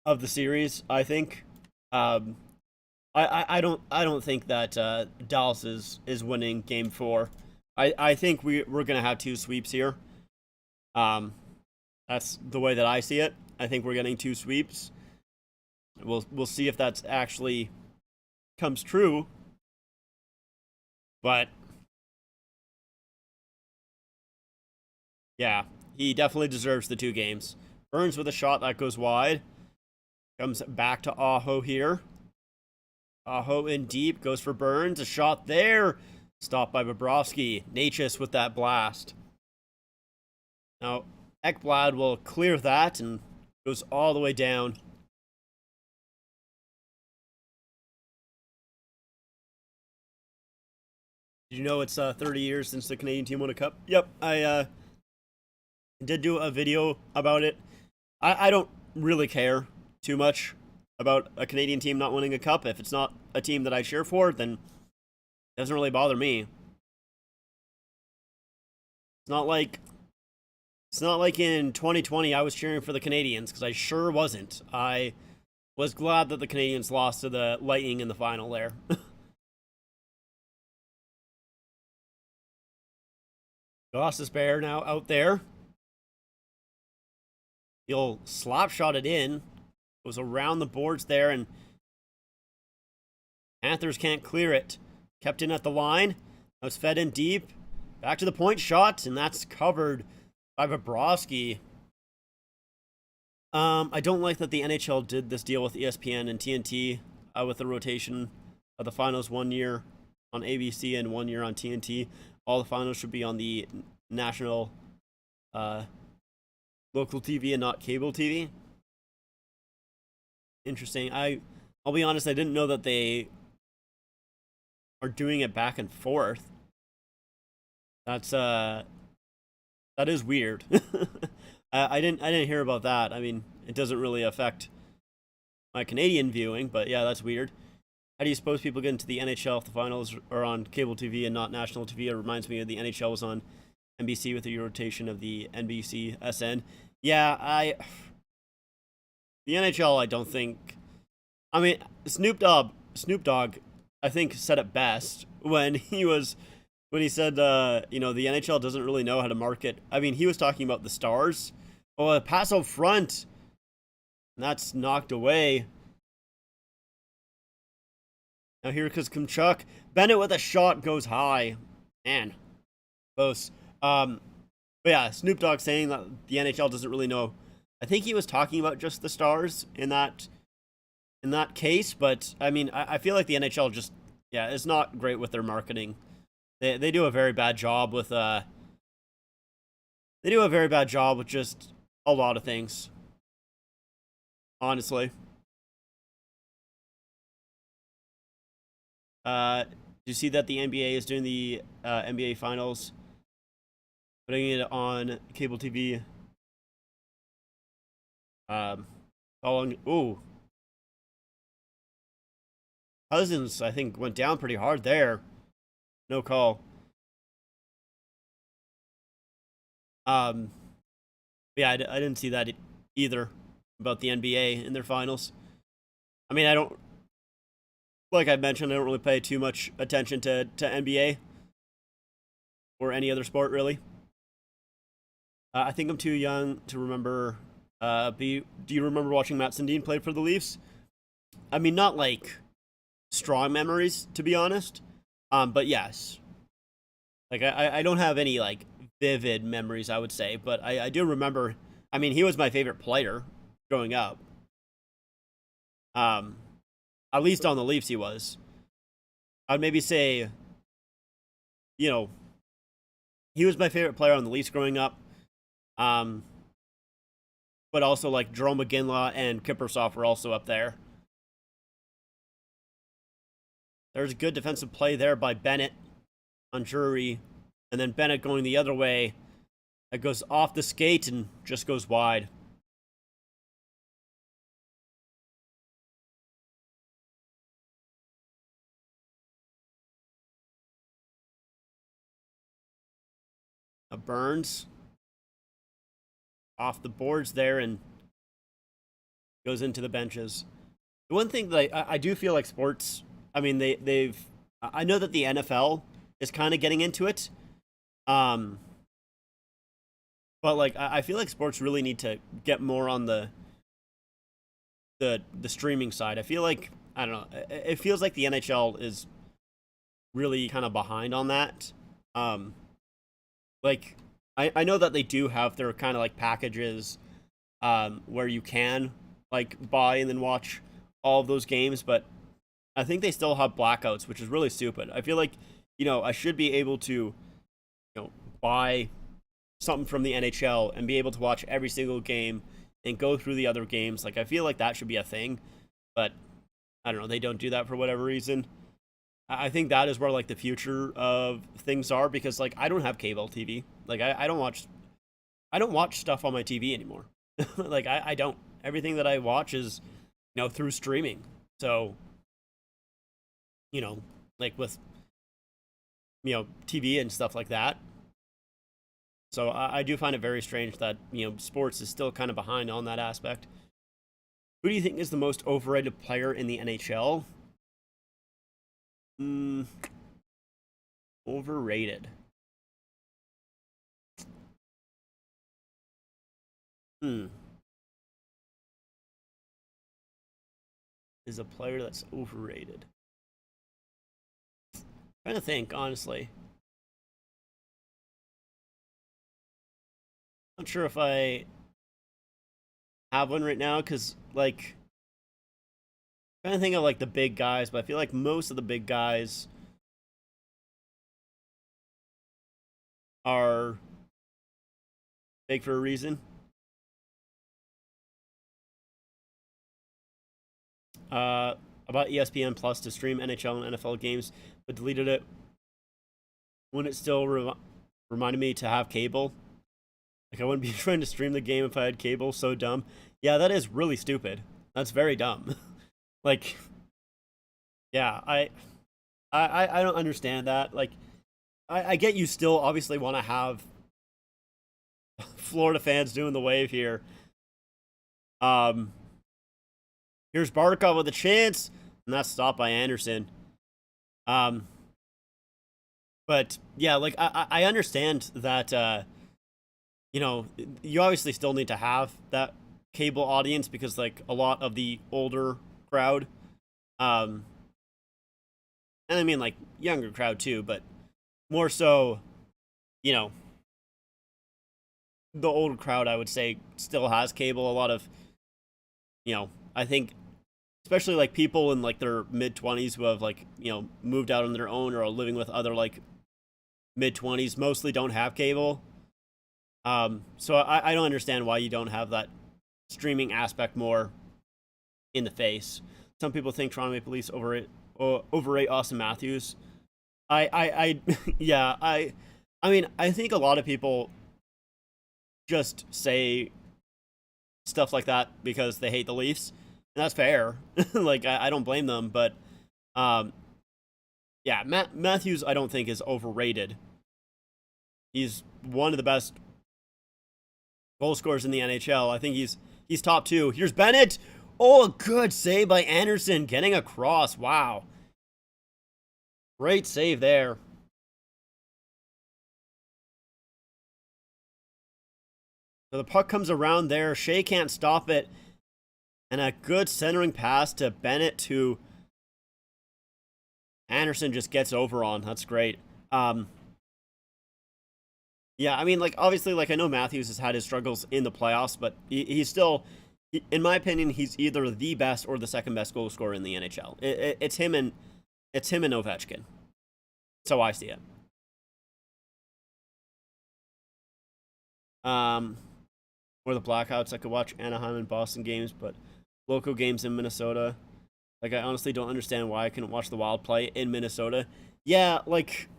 of the series, I think. I don't think that Dallas is winning Game 4. I think we're gonna have 2 sweeps here. That's the way that I see it. I think we're getting 2 sweeps. We'll see if that's actually comes true. But yeah, he definitely deserves the 2 games. Burns with a shot that goes wide. Comes back to Aho here. Aho in deep, goes for Burns. A shot there. Stopped by Bobrovsky. Natchez with that blast. Now, Ekblad will clear that and goes all the way down. Did you know it's 30 years since the Canadian team won a cup? Yep, I did do a video about it. I don't really care too much about a Canadian team not winning a cup. If it's not a team that I cheer for, then it doesn't really bother me. It's not like in 2020 I was cheering for the Canadians, because I sure wasn't. I was glad that the Canadians lost to the Lightning in the final there. Gosses Bear now out there. He'll slap shot it in. Goes around the boards there, and Panthers can't clear it. Kept in at the line. That was fed in deep. Back to the point shot, and that's covered by Bobrovsky. I don't like that the NHL did this deal with ESPN and TNT with the rotation of the finals 1 year on ABC and 1 year on TNT. All the finals should be on the national local TV and not cable TV. Interesting. I'll be honest, I didn't know that they are doing it back and forth. That is weird. I didn't hear about that. I mean, it doesn't really affect my Canadian viewing, but yeah, that's weird. How do you suppose people get into the NHL if the finals are on cable TV and not national TV? It reminds me of the NHL was on NBC with the rotation of the NBC SN. Yeah, the NHL, I don't think. I mean, Snoop Dogg, I think said it best when he said, the NHL doesn't really know how to market. I mean, he was talking about the Stars. Oh, a pass out front. And that's knocked away. Now here comes Kumchuk. Bennett with a shot goes high. Man, close. But yeah, Snoop Dogg saying that the NHL doesn't really know. I think he was talking about just the Stars in that case. But I mean, I feel like the NHL just, yeah, is not great with their marketing. They do a very bad job with just a lot of things. Honestly. Do you see that the NBA is doing the NBA Finals? Putting it on cable TV. Ooh. Cousins, I think, went down pretty hard there. No call. Yeah, I didn't see that either about the NBA in their finals. I mean, like I mentioned, I don't really pay too much attention to NBA or any other sport, really. I think I'm too young to remember. Do you remember watching Matt Sundin play for the Leafs? I mean, not like strong memories, to be honest. But yes. Like, I don't have any, like, vivid memories, I would say. But I do remember, I mean, he was my favorite player growing up. At least on the Leafs he was. I'd maybe say, he was my favorite player on the Leafs growing up. But also, like, Jerome McGinley and Kiprusoff were also up there. There's a good defensive play there by Bennett on Drury. And then Bennett going the other way. That goes off the skate and just goes wide. Burns off the boards there and goes into the benches. The one thing that I do feel like sports, I mean, I know that the NFL is kind of getting into it. But like, I feel like sports really need to get more on the streaming side. I feel like, I don't know, it feels like the NHL is really kind of behind on that. Like, I know that they do have their kind of like packages where you can like buy and then watch all of those games, but I think they still have blackouts, which is really stupid. I feel like, I should be able to, buy something from the NHL and be able to watch every single game and go through the other games. Like, I feel like that should be a thing, but I don't know, they don't do that for whatever reason. I think that is where like the future of things are, because like I don't have cable TV. Like I don't watch stuff on my TV anymore. Like I don't. Everything that I watch is, through streaming. So, like with TV and stuff like that. So I do find it very strange that sports is still kind of behind on that aspect. Who do you think is the most overrated player in the NHL? Overrated. Is a player that's overrated. I'm trying to think, honestly. Not sure if I have one right now, because like I'm trying to think of like the big guys, but I feel like most of the big guys are big for a reason. About ESPN Plus to stream NHL and NFL games, but deleted it when it still reminded me to have cable. Like I wouldn't be trying to stream the game if I had cable. So dumb. Yeah, that is really stupid. That's very dumb. Like, yeah, I don't understand that. Like, I get you still obviously want to have Florida fans doing the wave here. Here's Barkov with a chance, and that's stopped by Anderson. But yeah, like I understand that you obviously still need to have that cable audience, because like a lot of the older crowd, and I mean like younger crowd too, but more so, the older crowd, I would say, still has cable. A lot of, I think, especially like people in like their mid-20s who have like, moved out on their own or are living with other like mid-20s, mostly don't have cable. So I don't understand why you don't have that streaming aspect more in the face. Some people think Toronto Maple Leafs overrate Austin Matthews. Yeah, I mean, I think a lot of people just say stuff like that because they hate the Leafs, and that's fair. Like, I don't blame them, but yeah, Matthews I don't think is overrated. He's one of the best goal scorers in the NHL. I think he's top 2. Here's Bennett. Oh, a good save by Anderson, getting across. Wow. Great save there. So the puck comes around there. Shea can't stop it. And a good centering pass to Bennett, to Anderson just gets over on. That's great. Yeah, I mean, like, obviously, like, I know Matthews has had his struggles in the playoffs, but he's still, in my opinion, he's either the best or the second best goal scorer in the NHL. It's him and Ovechkin. So I see it. Or the Blackouts. I could watch Anaheim and Boston games, but local games in Minnesota. Like, I honestly don't understand why I couldn't watch the Wild play in Minnesota. Yeah, like,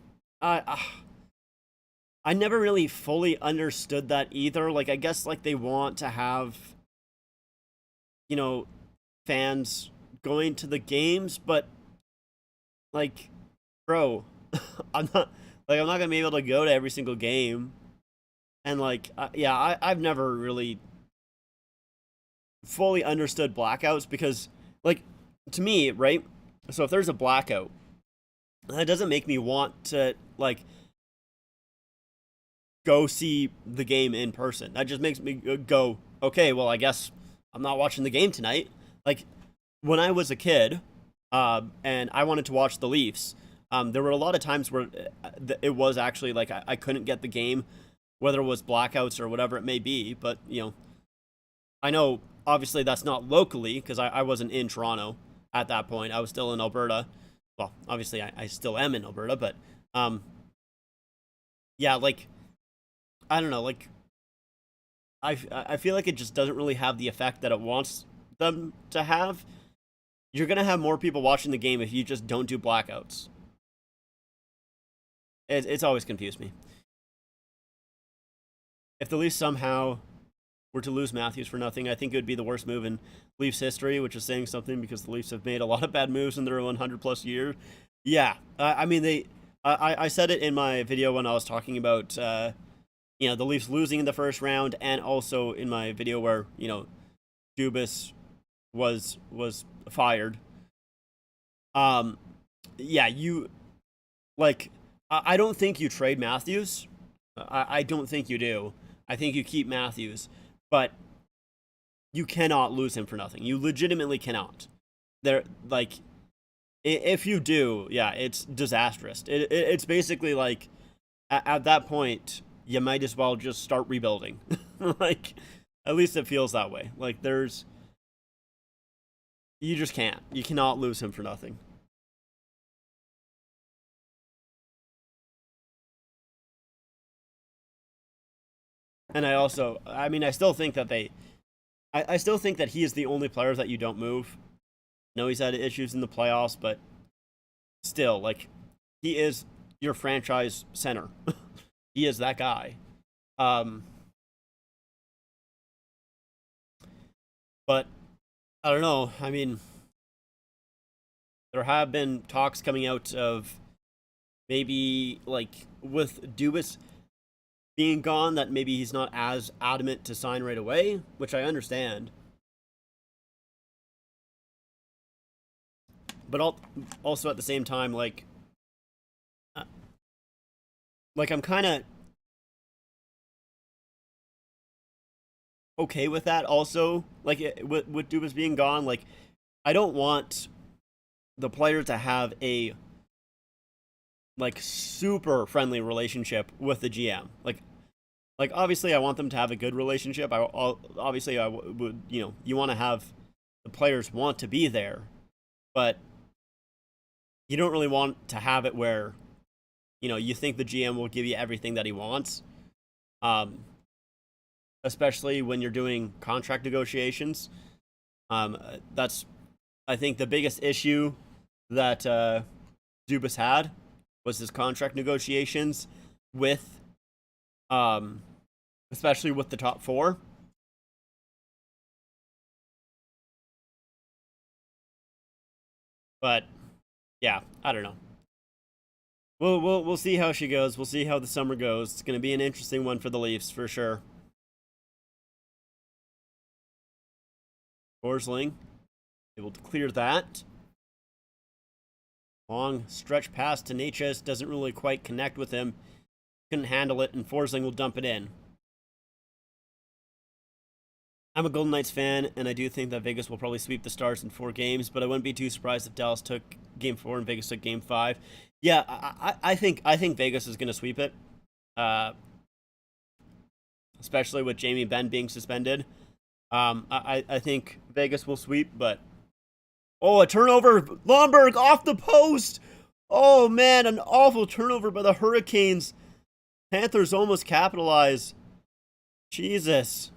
I never really fully understood that either. Like, I guess, like, they want to have, fans going to the games, but, like, bro, I'm not gonna be able to go to every single game. And, like, yeah, I've never really fully understood blackouts, because, like, to me, right? So if there's a blackout, that doesn't make me want to, like, go see the game in person. That just makes me go, okay, well, I guess I'm not watching the game tonight. Like, when I was a kid, and I wanted to watch the Leafs, there were a lot of times where it was actually, like, I couldn't get the game, whether it was blackouts or whatever it may be. But, I know, obviously, that's not locally, because I wasn't in Toronto at that point. I was still in Alberta. Well, obviously, I still am in Alberta, but, yeah, like, I don't know, like, I feel like it just doesn't really have the effect that it wants them to have. You're going to have more people watching the game if you just don't do blackouts. It's always confused me. If the Leafs somehow were to lose Matthews for nothing, I think it would be the worst move in Leafs history, which is saying something because the Leafs have made a lot of bad moves in their 100-plus years. Yeah, I mean, I said it in my video when I was talking about, the Leafs losing in the first round, and also in my video where, Dubas was fired. Yeah, I don't think you trade Matthews. I don't think you do. I think you keep Matthews, but you cannot lose him for nothing. You legitimately cannot. If you do, yeah, it's disastrous. It's basically like, at that point, you might as well just start rebuilding. At least it feels that way. You just can't. You cannot lose him for nothing. And I still think that I still think that he is the only player that you don't move. I know he's had issues in the playoffs, but still, he is your franchise center. He is that guy. But I don't know. I mean, there have been talks coming out of maybe, with Dubas being gone, that maybe he's not as adamant to sign right away, which I understand. But also at the same time, I'm kind of okay with that also. With Dubas being gone, I don't want the player to have a super friendly relationship with the GM. Obviously, I want them to have a good relationship. I would, you want to have the players want to be there, but you don't really want to have it where, you think the GM will give you everything that he wants. Especially when you're doing contract negotiations. That's, I think, the biggest issue that Dubas had was his contract negotiations with, especially with the top four. But yeah, I don't know. We'll see how she goes. We'll see how the summer goes. It's going to be an interesting one for the Leafs for sure. Forsling able to clear that. Long stretch pass to Natchez, doesn't really quite connect with him. Couldn't handle it, and Forsling will dump it in. I'm a Golden Knights fan, and I do think that Vegas will probably sweep the Stars in 4 games, but I wouldn't be too surprised if Dallas took Game 4 and Vegas took Game 5. Yeah, I think Vegas is going to sweep it, especially with Jamie Benn being suspended. I think Vegas will sweep, but a turnover! Lomberg off the post! Oh man, an awful turnover by the Hurricanes. Panthers almost capitalize. Jesus.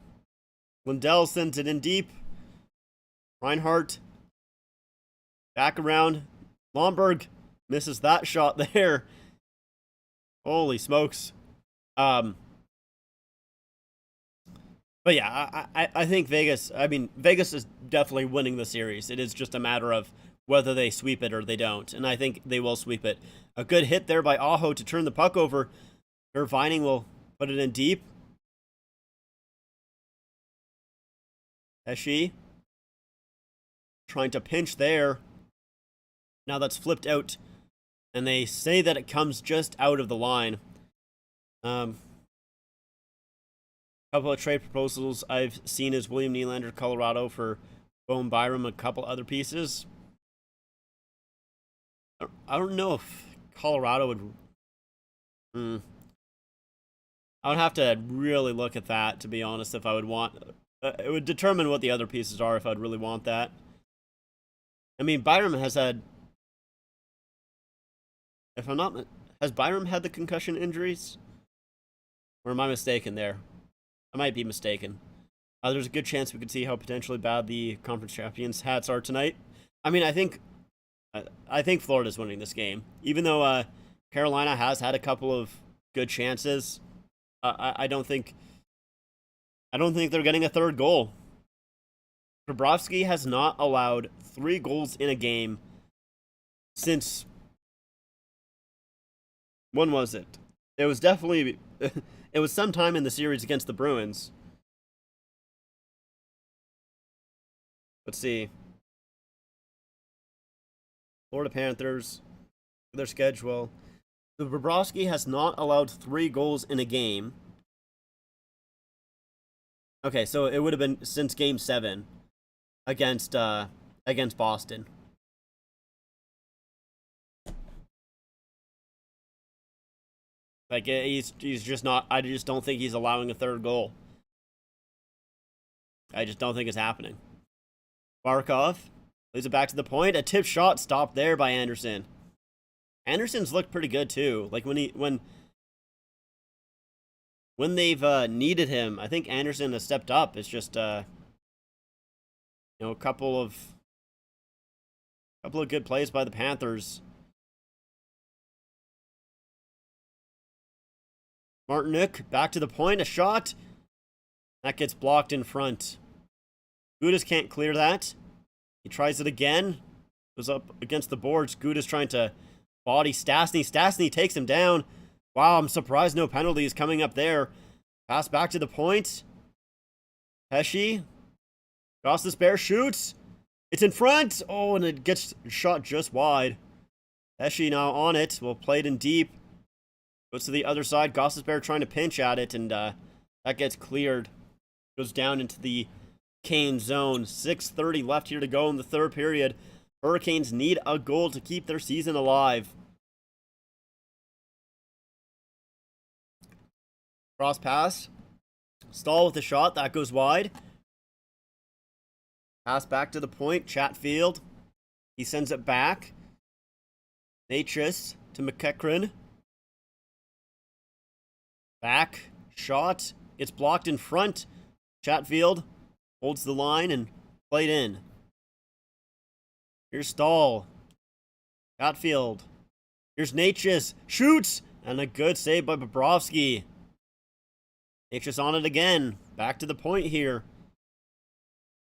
Lindell sends it in deep. Reinhart back around. Lomberg misses that shot there. Holy smokes. But yeah, I think Vegas is definitely winning the series. It is just a matter of whether they sweep it or they don't. And I think they will sweep it. A good hit there by Aho to turn the puck over. Vining will put it in deep. Eshi trying to pinch there. Now that's flipped out. And they say that it comes just out of the line. Couple of trade proposals I've seen is William Nylander, Colorado, for Bowen Byram, a couple other pieces. I don't know if Colorado would... I would have to really look at that, to be honest, if I would want... it would determine what the other pieces are if I'd really want that. I mean, Byram has had... If I'm not... Has Byram had the concussion injuries? Or am I mistaken there? I might be mistaken. There's a good chance we could see how potentially bad the conference champions hats are tonight. I mean, I think Florida's winning this game. Even though Carolina has had a couple of good chances. I don't think they're getting a third goal. Bobrovsky has not allowed 3 goals in a game since, when was it? It was definitely it was sometime in the series against the Bruins. Let's see. Florida Panthers, their schedule. The Bobrovsky has not allowed 3 goals in a game. Okay, so it would have been since Game 7 against Boston. Like, he's just not. I just don't think he's allowing a third goal. I just don't think it's happening. Barkov leads it back to the point. A tip shot stopped there by Anderson. Anderson's looked pretty good too. Like when they've needed him, I think Anderson has stepped up. It's just a couple of good plays by the Panthers. Martiniuk back to the point, a shot that gets blocked in front. Gudas can't clear that. He tries it again. Goes up against the boards. Gudas trying to body Stastny. Stastny takes him down. Wow, I'm surprised no penalties coming up there. Pass back to the point. Pesci. Gostisbehere shoots. It's in front. Oh, and it gets shot just wide. Pesci now on it. Well, played in deep. Goes to the other side. Gostisbehere trying to pinch at it, and that gets cleared. Goes down into the Cane zone. 6:30 left here to go in the third period. Hurricanes need a goal to keep their season alive. Cross pass. Stall with a shot. That goes wide. Pass back to the point. Chatfield. He sends it back. Natchez to McEachran. Back. Shot. It's blocked in front. Chatfield holds the line and played in. Here's Stahl. Chatfield. Here's Natchez. Shoots! And a good save by Bobrovsky. Natchez on it again. Back to the point here.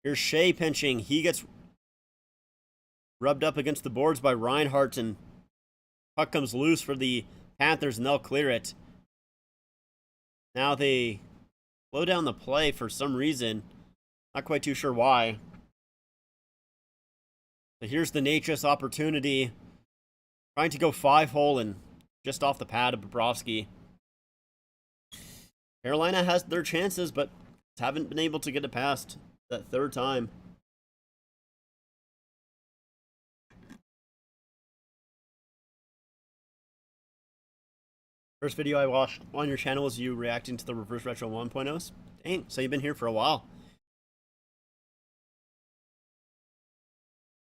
Here's Shea pinching. He gets rubbed up against the boards by Reinhart, and puck comes loose for the Panthers, and they'll clear it. Now they slow down the play for some reason. Not quite too sure why. But here's the Natchez opportunity. Trying to go 5-hole and just off the pad of Bobrovsky. Carolina has their chances, but haven't been able to get it past that third time. First video I watched on your channel was you reacting to the Reverse Retro 1.0s. Dang, so you've been here for a while.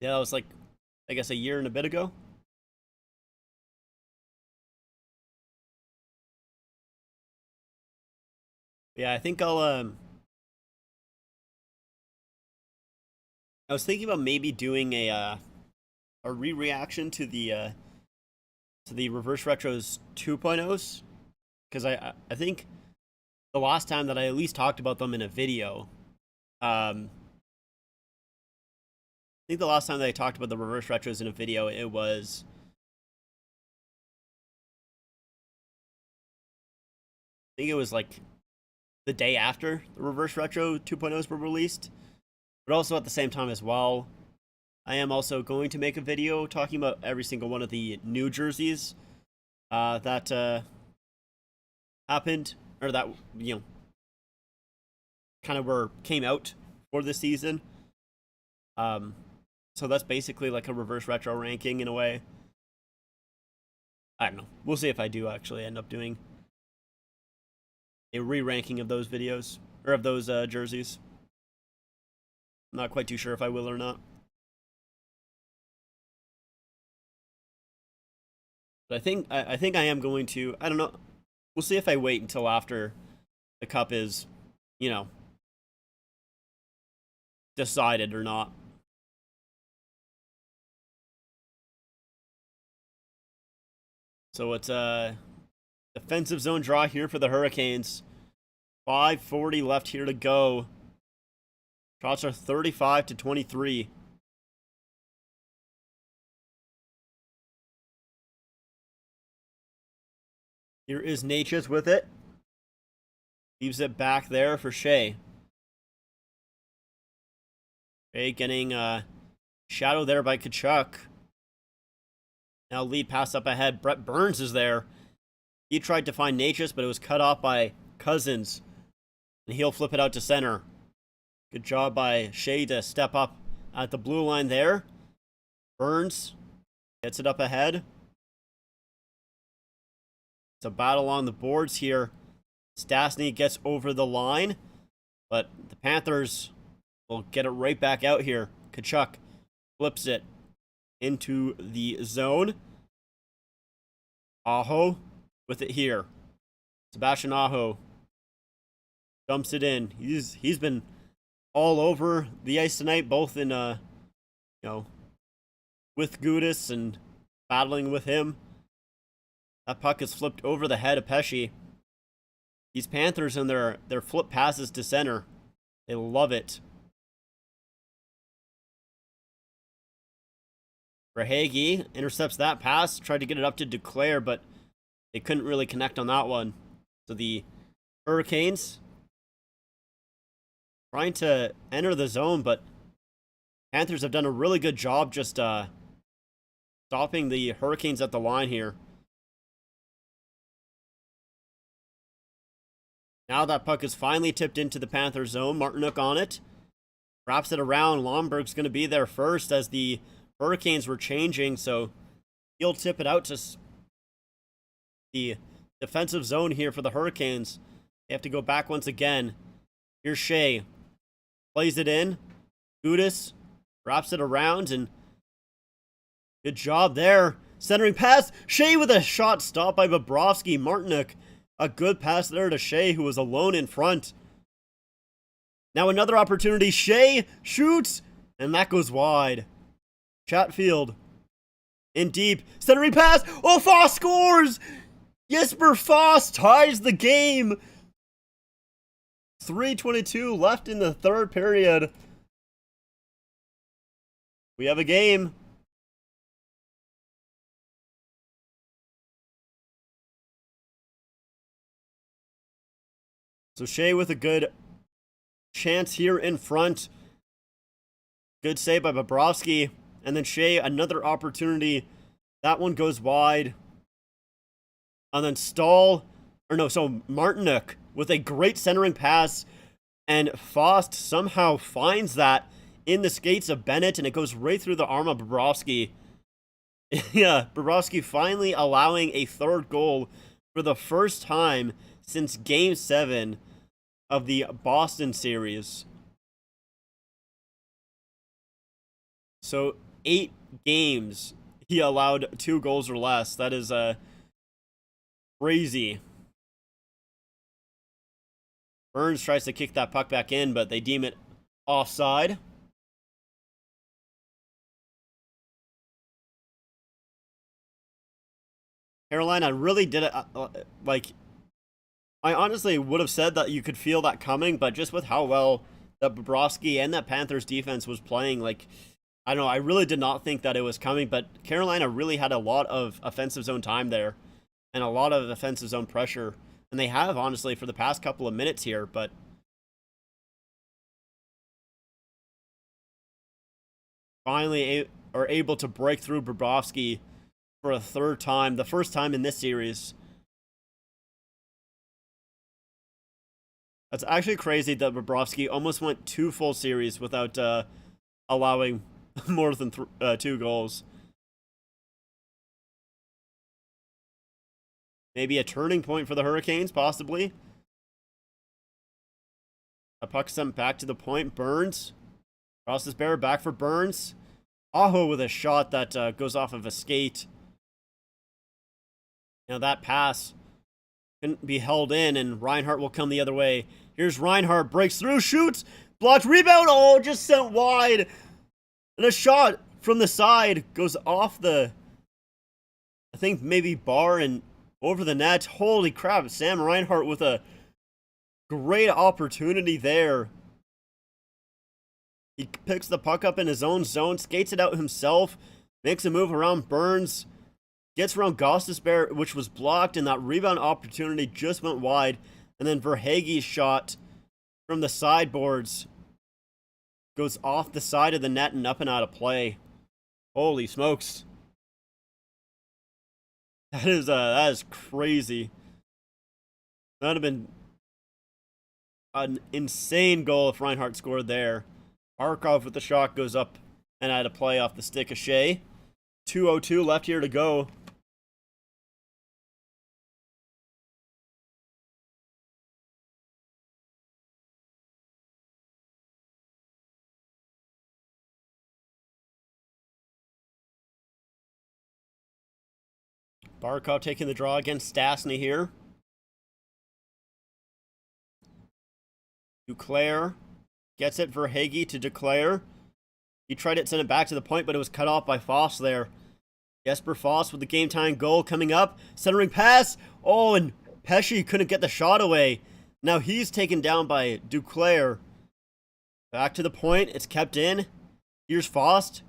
Yeah, that was like, I guess a year and a bit ago. Yeah, I think I'll, I was thinking about maybe doing a re-reaction to the Reverse Retros 2.0s, because I think the last time that I at least talked about them in a video, I think the last time that I talked about the Reverse Retros in a video, it was, I think it was like the day after the Reverse Retro 2.0s were released, but also at the same time as well. I am also going to make a video talking about every single one of the new jerseys that happened, or that, kind of came out for this season. So that's basically like a reverse retro ranking in a way. I don't know. We'll see if I do actually end up doing a re-ranking of those videos, or of those jerseys. I'm not quite too sure if I will or not. But I think I am going to, I don't know. We'll see if I wait until after the cup is, decided or not. So it's a defensive zone draw here for the Hurricanes. 5:40 left here to go. Shots are 35-23. Here is Natchez with it. Leaves it back there for Shea. Shea getting shadowed there by Tkachuk. Now lead pass up ahead. Brett Burns is there. He tried to find Natchez, but it was cut off by Cousins. And he'll flip it out to center. Good job by Shea to step up at the blue line there. Burns gets it up ahead. It's a battle on the boards here. Stastny gets over the line, but the Panthers will get it right back out here. Tkachuk flips it into the zone. Aho with it here. Sebastian Aho dumps it in. He's been all over the ice tonight, both in with Gudis and battling with him. That puck is flipped over the head of Pesce. These Panthers and their flip passes to center, they love it. Rahagi intercepts that pass, tried to get it up to Duclair, but they couldn't really connect on that one. So the Hurricanes trying to enter the zone, but Panthers have done a really good job just stopping the Hurricanes at the line here. Now that puck is finally tipped into the Panther zone. Martinook on it. Wraps it around. Lomberg's going to be there first as the Hurricanes were changing. So he'll tip it out to the defensive zone here for the Hurricanes. They have to go back once again. Here's Shea. Plays it in. Gudis wraps it around and good job there. Centering pass. Shea with a shot stopped by Bobrovsky. Martinook. A good pass there to Shea, who was alone in front. Now another opportunity. Shea shoots, and that goes wide. Chatfield in deep. Centering pass. Oh, Foss scores! Jesper Foss ties the game. 3:22 left in the third period. We have a game. So Shea with a good chance here in front. Good save by Bobrovsky. And then Shea, another opportunity. That one goes wide. And then Martinook with a great centering pass. And Faust somehow finds that in the skates of Bennett. And it goes right through the arm of Bobrovsky. Yeah, Bobrovsky finally allowing a third goal for the first time since Game 7 of the Boston series. So 8 games he allowed 2 goals or less. That is crazy. Burns tries to kick that puck back in, but they deem it offside. Carolina really did it I honestly would have said that you could feel that coming, but just with how well that Bobrovsky and that Panthers defense was playing, I don't know, I really did not think that it was coming, but Carolina really had a lot of offensive zone time there and a lot of offensive zone pressure, and they have, honestly, for the past couple of minutes here, but finally are able to break through Bobrovsky for a third time, the first time in this series. That's actually crazy that Bobrovsky almost went 2 full series without allowing more than 2 goals. Maybe a turning point for the Hurricanes, possibly. A puck sent back to the point. Burns. Crosses barrier, back for Burns. Aho with a shot that goes off of a skate. Now that pass couldn't be held in, and Reinhart will come the other way. Here's Reinhart, breaks through, shoots, blocked, rebound, oh, just sent wide. And a shot from the side goes off the I think maybe bar and over the net. Holy crap, Sam Reinhart with a great opportunity there. He picks the puck up in his own zone, skates it out himself, makes a move around Burns, gets around Gostisbehere, which was blocked, and that rebound opportunity just went wide. And then Verhaeghe's shot from the sideboards goes off the side of the net and up and out of play. Holy smokes. That is crazy. That would have been an insane goal if Reinhart scored there. Barkov with the shot goes up and out of play off the stick of Shea. 2:02 left here to go. Barkov taking the draw against Stastny here. Duclair gets it for Hagee to Duclair. He tried to send it back to the point, but it was cut off by Foss there. Jesper Foss with the game-tying goal coming up. Centering pass. Oh, and Pesce couldn't get the shot away. Now he's taken down by Duclair. Back to the point. It's kept in. Here's Foss.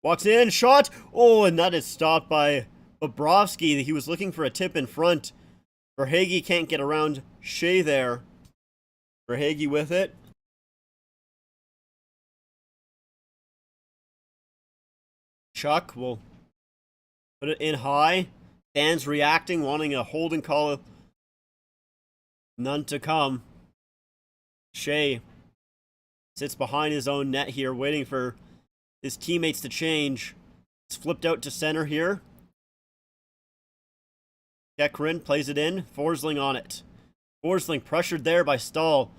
Walks in. Shot. Oh, and that is stopped by Bobrovsky. He was looking for a tip in front. Verhaeghe can't get around Shea there. Verhaeghe with it. Chuck will put it in high. Fans reacting, wanting a holding call. None to come. Shea sits behind his own net here, waiting for his teammates to change. It's flipped out to center here. Ekrin plays it in. Forsling on it. Forsling pressured there by Stahl.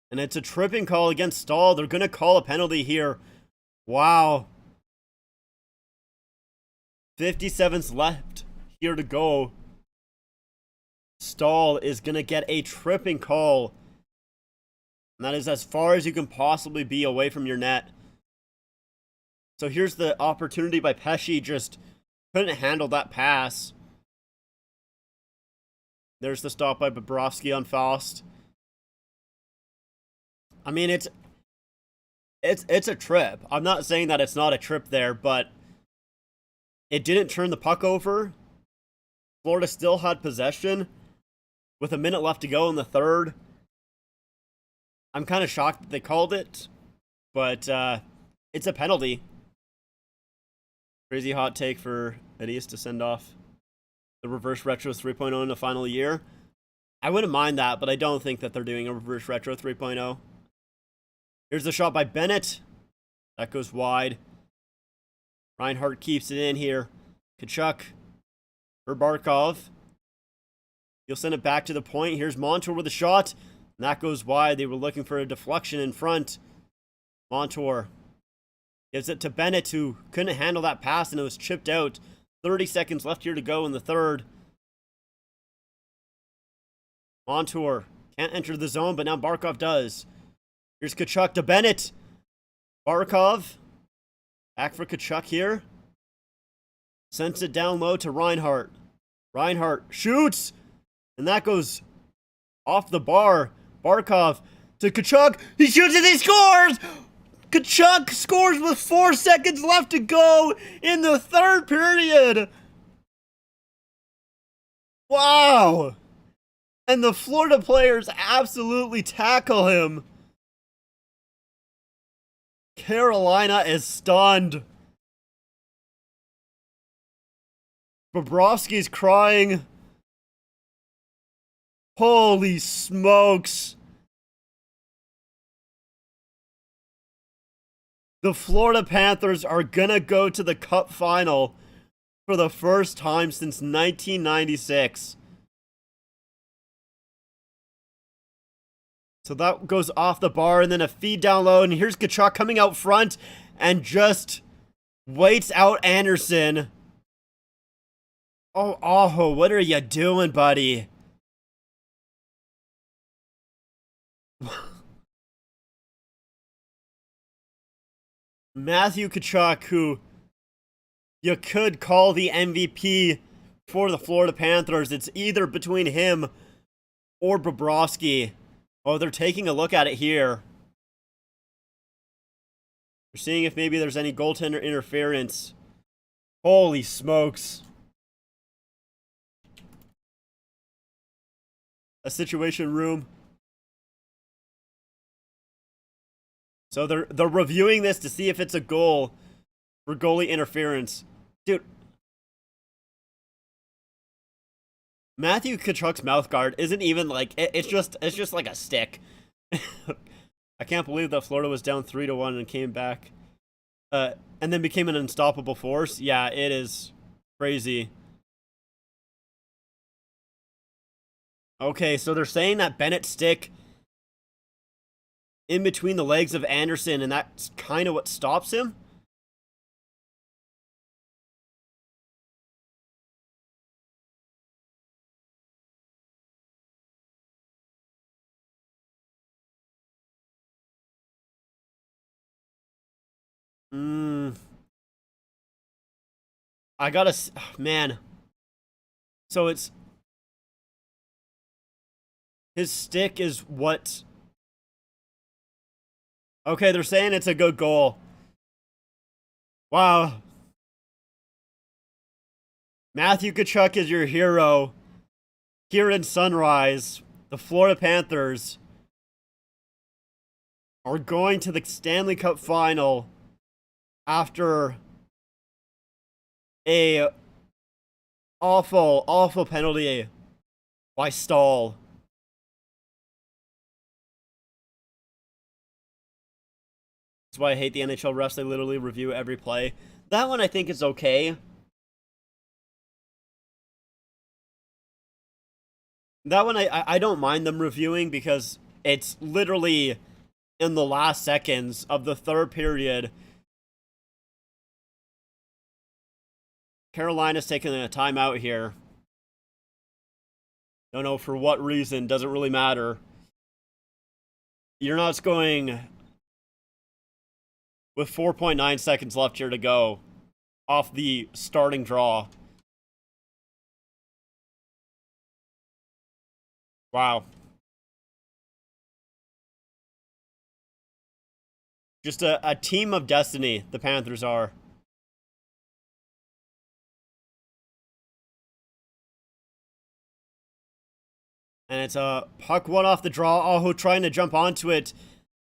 And it's a tripping call against Stahl. They're going to call a penalty here. Wow. 57 left here to go. Stahl is going to get a tripping call. And that is as far as you can possibly be away from your net. So here's the opportunity by Pesce. Just couldn't handle that pass. There's the stop by Bobrovsky on Faust. I mean, it's a trip. I'm not saying that it's not a trip there, but it didn't turn the puck over. Florida still had possession with a minute left to go in the third. I'm kind of shocked that they called it, but it's a penalty. Crazy hot take for Adias to send off the reverse retro 3.0 in the final year. I wouldn't mind that, but I don't think that they're doing a reverse retro 3.0. Here's the shot by Bennett. That goes wide. Reinhart keeps it in here. Kachuk for Barkov. He'll send it back to the point. Here's Montour with a shot. And that goes wide. They were looking for a deflection in front. Montour gives it to Bennett, who couldn't handle that pass, and it was chipped out. 30 seconds left here to go in the third. Montour can't enter the zone, but now Barkov does. Here's Kachuk to Bennett. Barkov. Back for Kachuk here. Sends it down low to Reinhart. Reinhart shoots. And that goes off the bar. Barkov to Kachuk. He shoots and he scores! Kachuk scores with 4 seconds left to go in the third period. Wow. And the Florida players absolutely tackle him. Carolina is stunned. Bobrovsky's crying. Holy smokes. The Florida Panthers are gonna go to the Cup final for the first time since 1996. So that goes off the bar, and then a feed down low, and here's Kachuk coming out front and just waits out Anderson. Oh, Aho, what are you doing, buddy? Matthew Kachuk, who you could call the MVP for the Florida Panthers. It's either between him or Bobrovsky. Oh, they're taking a look at it here. They're seeing if maybe there's any goaltender interference. Holy smokes. A situation room. So they're reviewing this to see if it's a goal for goalie interference. Dude. Matthew Tkachuk's mouthguard isn't even like it's just like a stick. I can't believe that Florida was down 3-1 and came back and then became an unstoppable force. Yeah, it is crazy. Okay, so they're saying that Bennett's stick in between the legs of Anderson, and that's kind of what stops him. I gotta, man. So it's his stick is what? Okay, they're saying it's a good goal. Wow. Matthew Tkachuk is your hero here in Sunrise. The Florida Panthers are going to the Stanley Cup final after a awful penalty by Stahl. That's why I hate the NHL refs. They literally review every play. That one I think is okay. That one I don't mind them reviewing because it's literally in the last seconds of the third period. Carolina's taking a timeout here. Don't know for what reason. Doesn't really matter. You're not going with 4.9 seconds left here to go off the starting draw. Wow. Just a team of destiny, the Panthers are. And it's a puck one off the draw. Aho trying to jump onto it.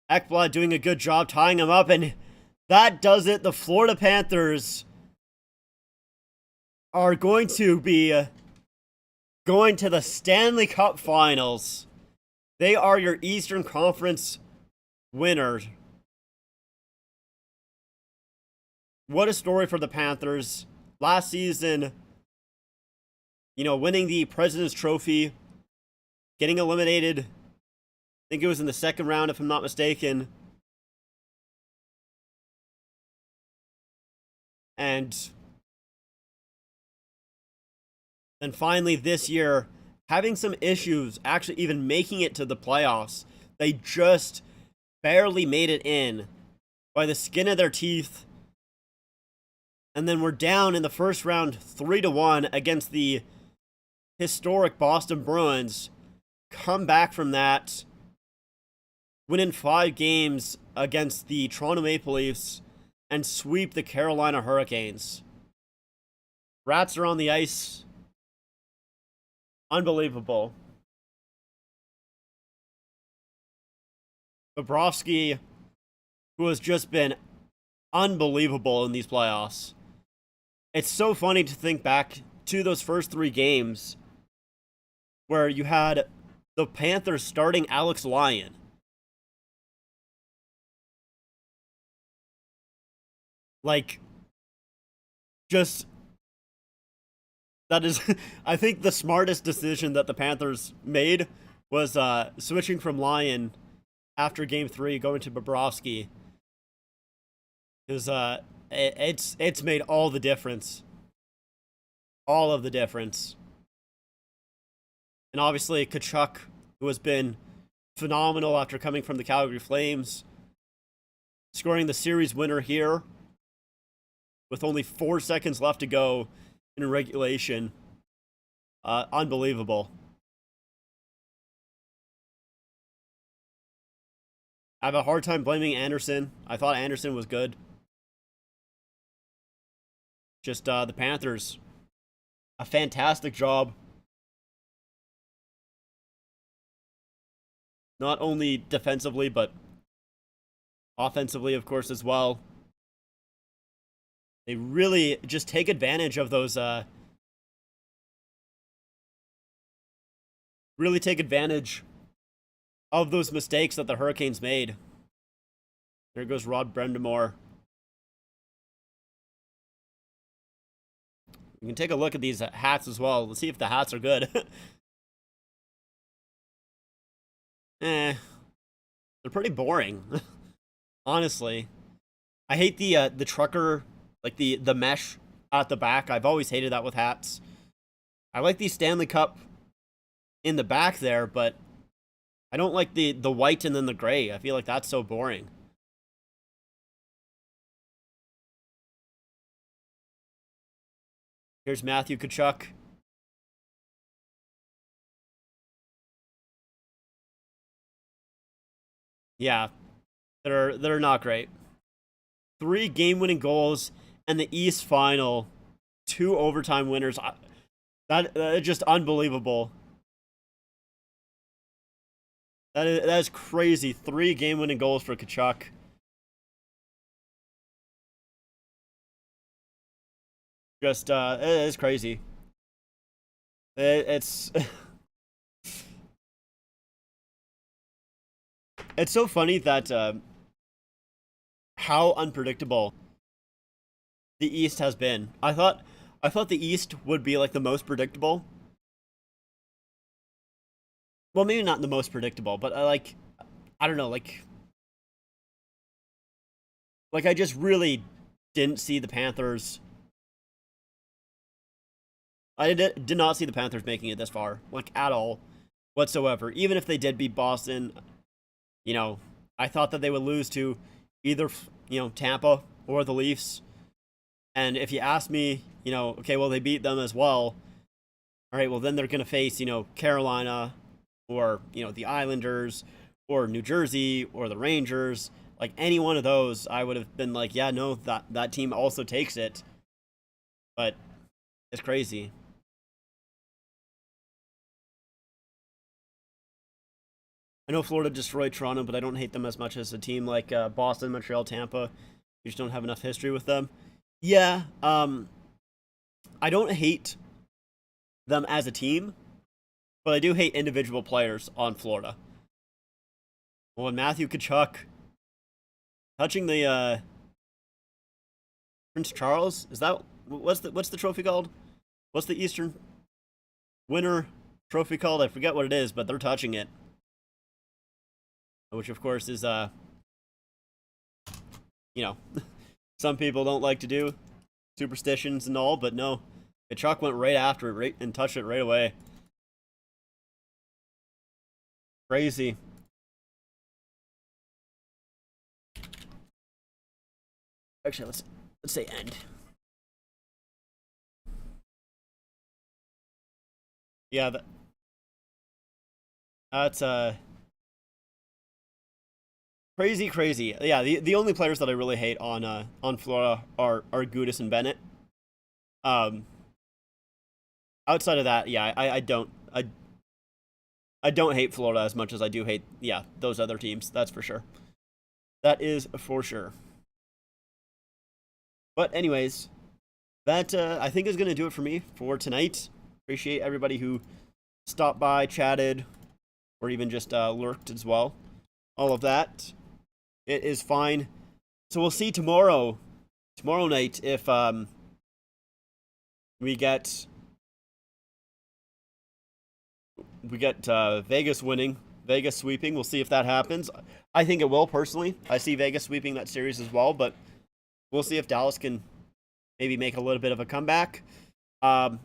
Ekblad doing a good job tying him up. And that does it. The Florida Panthers are going to be going to the Stanley Cup Finals. They are your Eastern Conference winners. What a story for the Panthers. Last season, winning the President's Trophy, getting eliminated, I think it was in the second round, if I'm not mistaken. And then finally this year, having some issues, actually even making it to the playoffs. They just barely made it in by the skin of their teeth. And then we're down in the first round 3-1 against the historic Boston Bruins. Come back from that, win in 5 games against the Toronto Maple Leafs, and sweep the Carolina Hurricanes. Rats are on the ice. Unbelievable. Bobrovsky, who has just been unbelievable in these playoffs. It's so funny to think back to those first 3 games where you had the Panthers starting Alex Lyon. That is, I think the smartest decision that the Panthers made was switching from Lyon after Game 3, going to Bobrovsky. Because it's made all the difference. All of the difference. And obviously, Tkachuk, who has been phenomenal after coming from the Calgary Flames, scoring the series winner here. with only 4 seconds left to go in regulation. Unbelievable. I have a hard time blaming Anderson. I thought Anderson was good. Just the Panthers, a fantastic job. Not only defensively, but offensively, of course, as well. They really just take advantage of those, really take advantage of those mistakes that the Hurricanes made. There goes Rod Brendamore. You can take a look at these hats as well. Let's see if the hats are good. They're pretty boring. Honestly. I hate the trucker, like the mesh at the back. I've always hated that with hats. I like the Stanley Cup in the back there, but I don't like the white and then the gray. I feel like that's so boring. Here's Matthew Tkachuk. Yeah, they're not great. 3 game-winning goals and the East Final, 2 overtime winners. That is just unbelievable. That is crazy. 3 game-winning goals for Tkachuk. Just it is crazy. It's it's so funny that how unpredictable the East has been. I thought the East would be like the most predictable. Well, maybe not the most predictable, but I don't know, like I just really didn't see the Panthers. I did not see the Panthers making it this far, like at all, whatsoever. Even if they did beat Boston, you know, I thought that they would lose to either, you know, Tampa or the Leafs. And if you ask me, you know, okay, well, they beat them as well. All right, well, then they're going to face, you know, Carolina or, you know, the Islanders or New Jersey or the Rangers. Like any one of those, I would have been like, yeah, no, that team also takes it. But it's crazy. I know Florida destroyed Toronto, but I don't hate them as much as a team like Boston, Montreal, Tampa. You just don't have enough history with them. Yeah, I don't hate them as a team, but I do hate individual players on Florida. Well, and Matthew Tkachuk touching the Prince Charles, is that what's the trophy called? What's the Eastern Winter Trophy called? I forget what it is, but they're touching it. Which, of course, is, you know, some people don't like to do superstitions and all, but no. Tkachuk went right after it and touched it right away. Crazy. Actually, let's say end. Yeah, that's crazy. Yeah, the only players that I really hate on Florida are Gudas and Bennett. Outside of that, yeah, I don't hate Florida as much as I do hate, yeah, those other teams. That's for sure. That is for sure. But anyways, that I think is going to do it for me for tonight. Appreciate everybody who stopped by, chatted, or even just lurked as well. All of that. It is fine. So we'll see tomorrow night if we get Vegas winning, Vegas sweeping. We'll see if that happens. I think it will, personally. I see Vegas sweeping that series as well, but we'll see if Dallas can maybe make a little bit of a comeback. I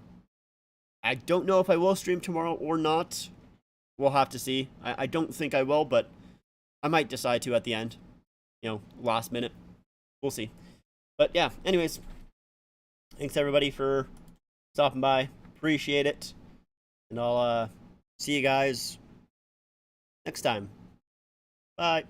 don't know if I will stream tomorrow or not. We'll have to see. I don't think I will, but I might decide to at the end. You know, last minute. We'll see. But yeah, anyways, Thanks everybody for stopping by. Appreciate it. And I'll see you guys next time. Bye.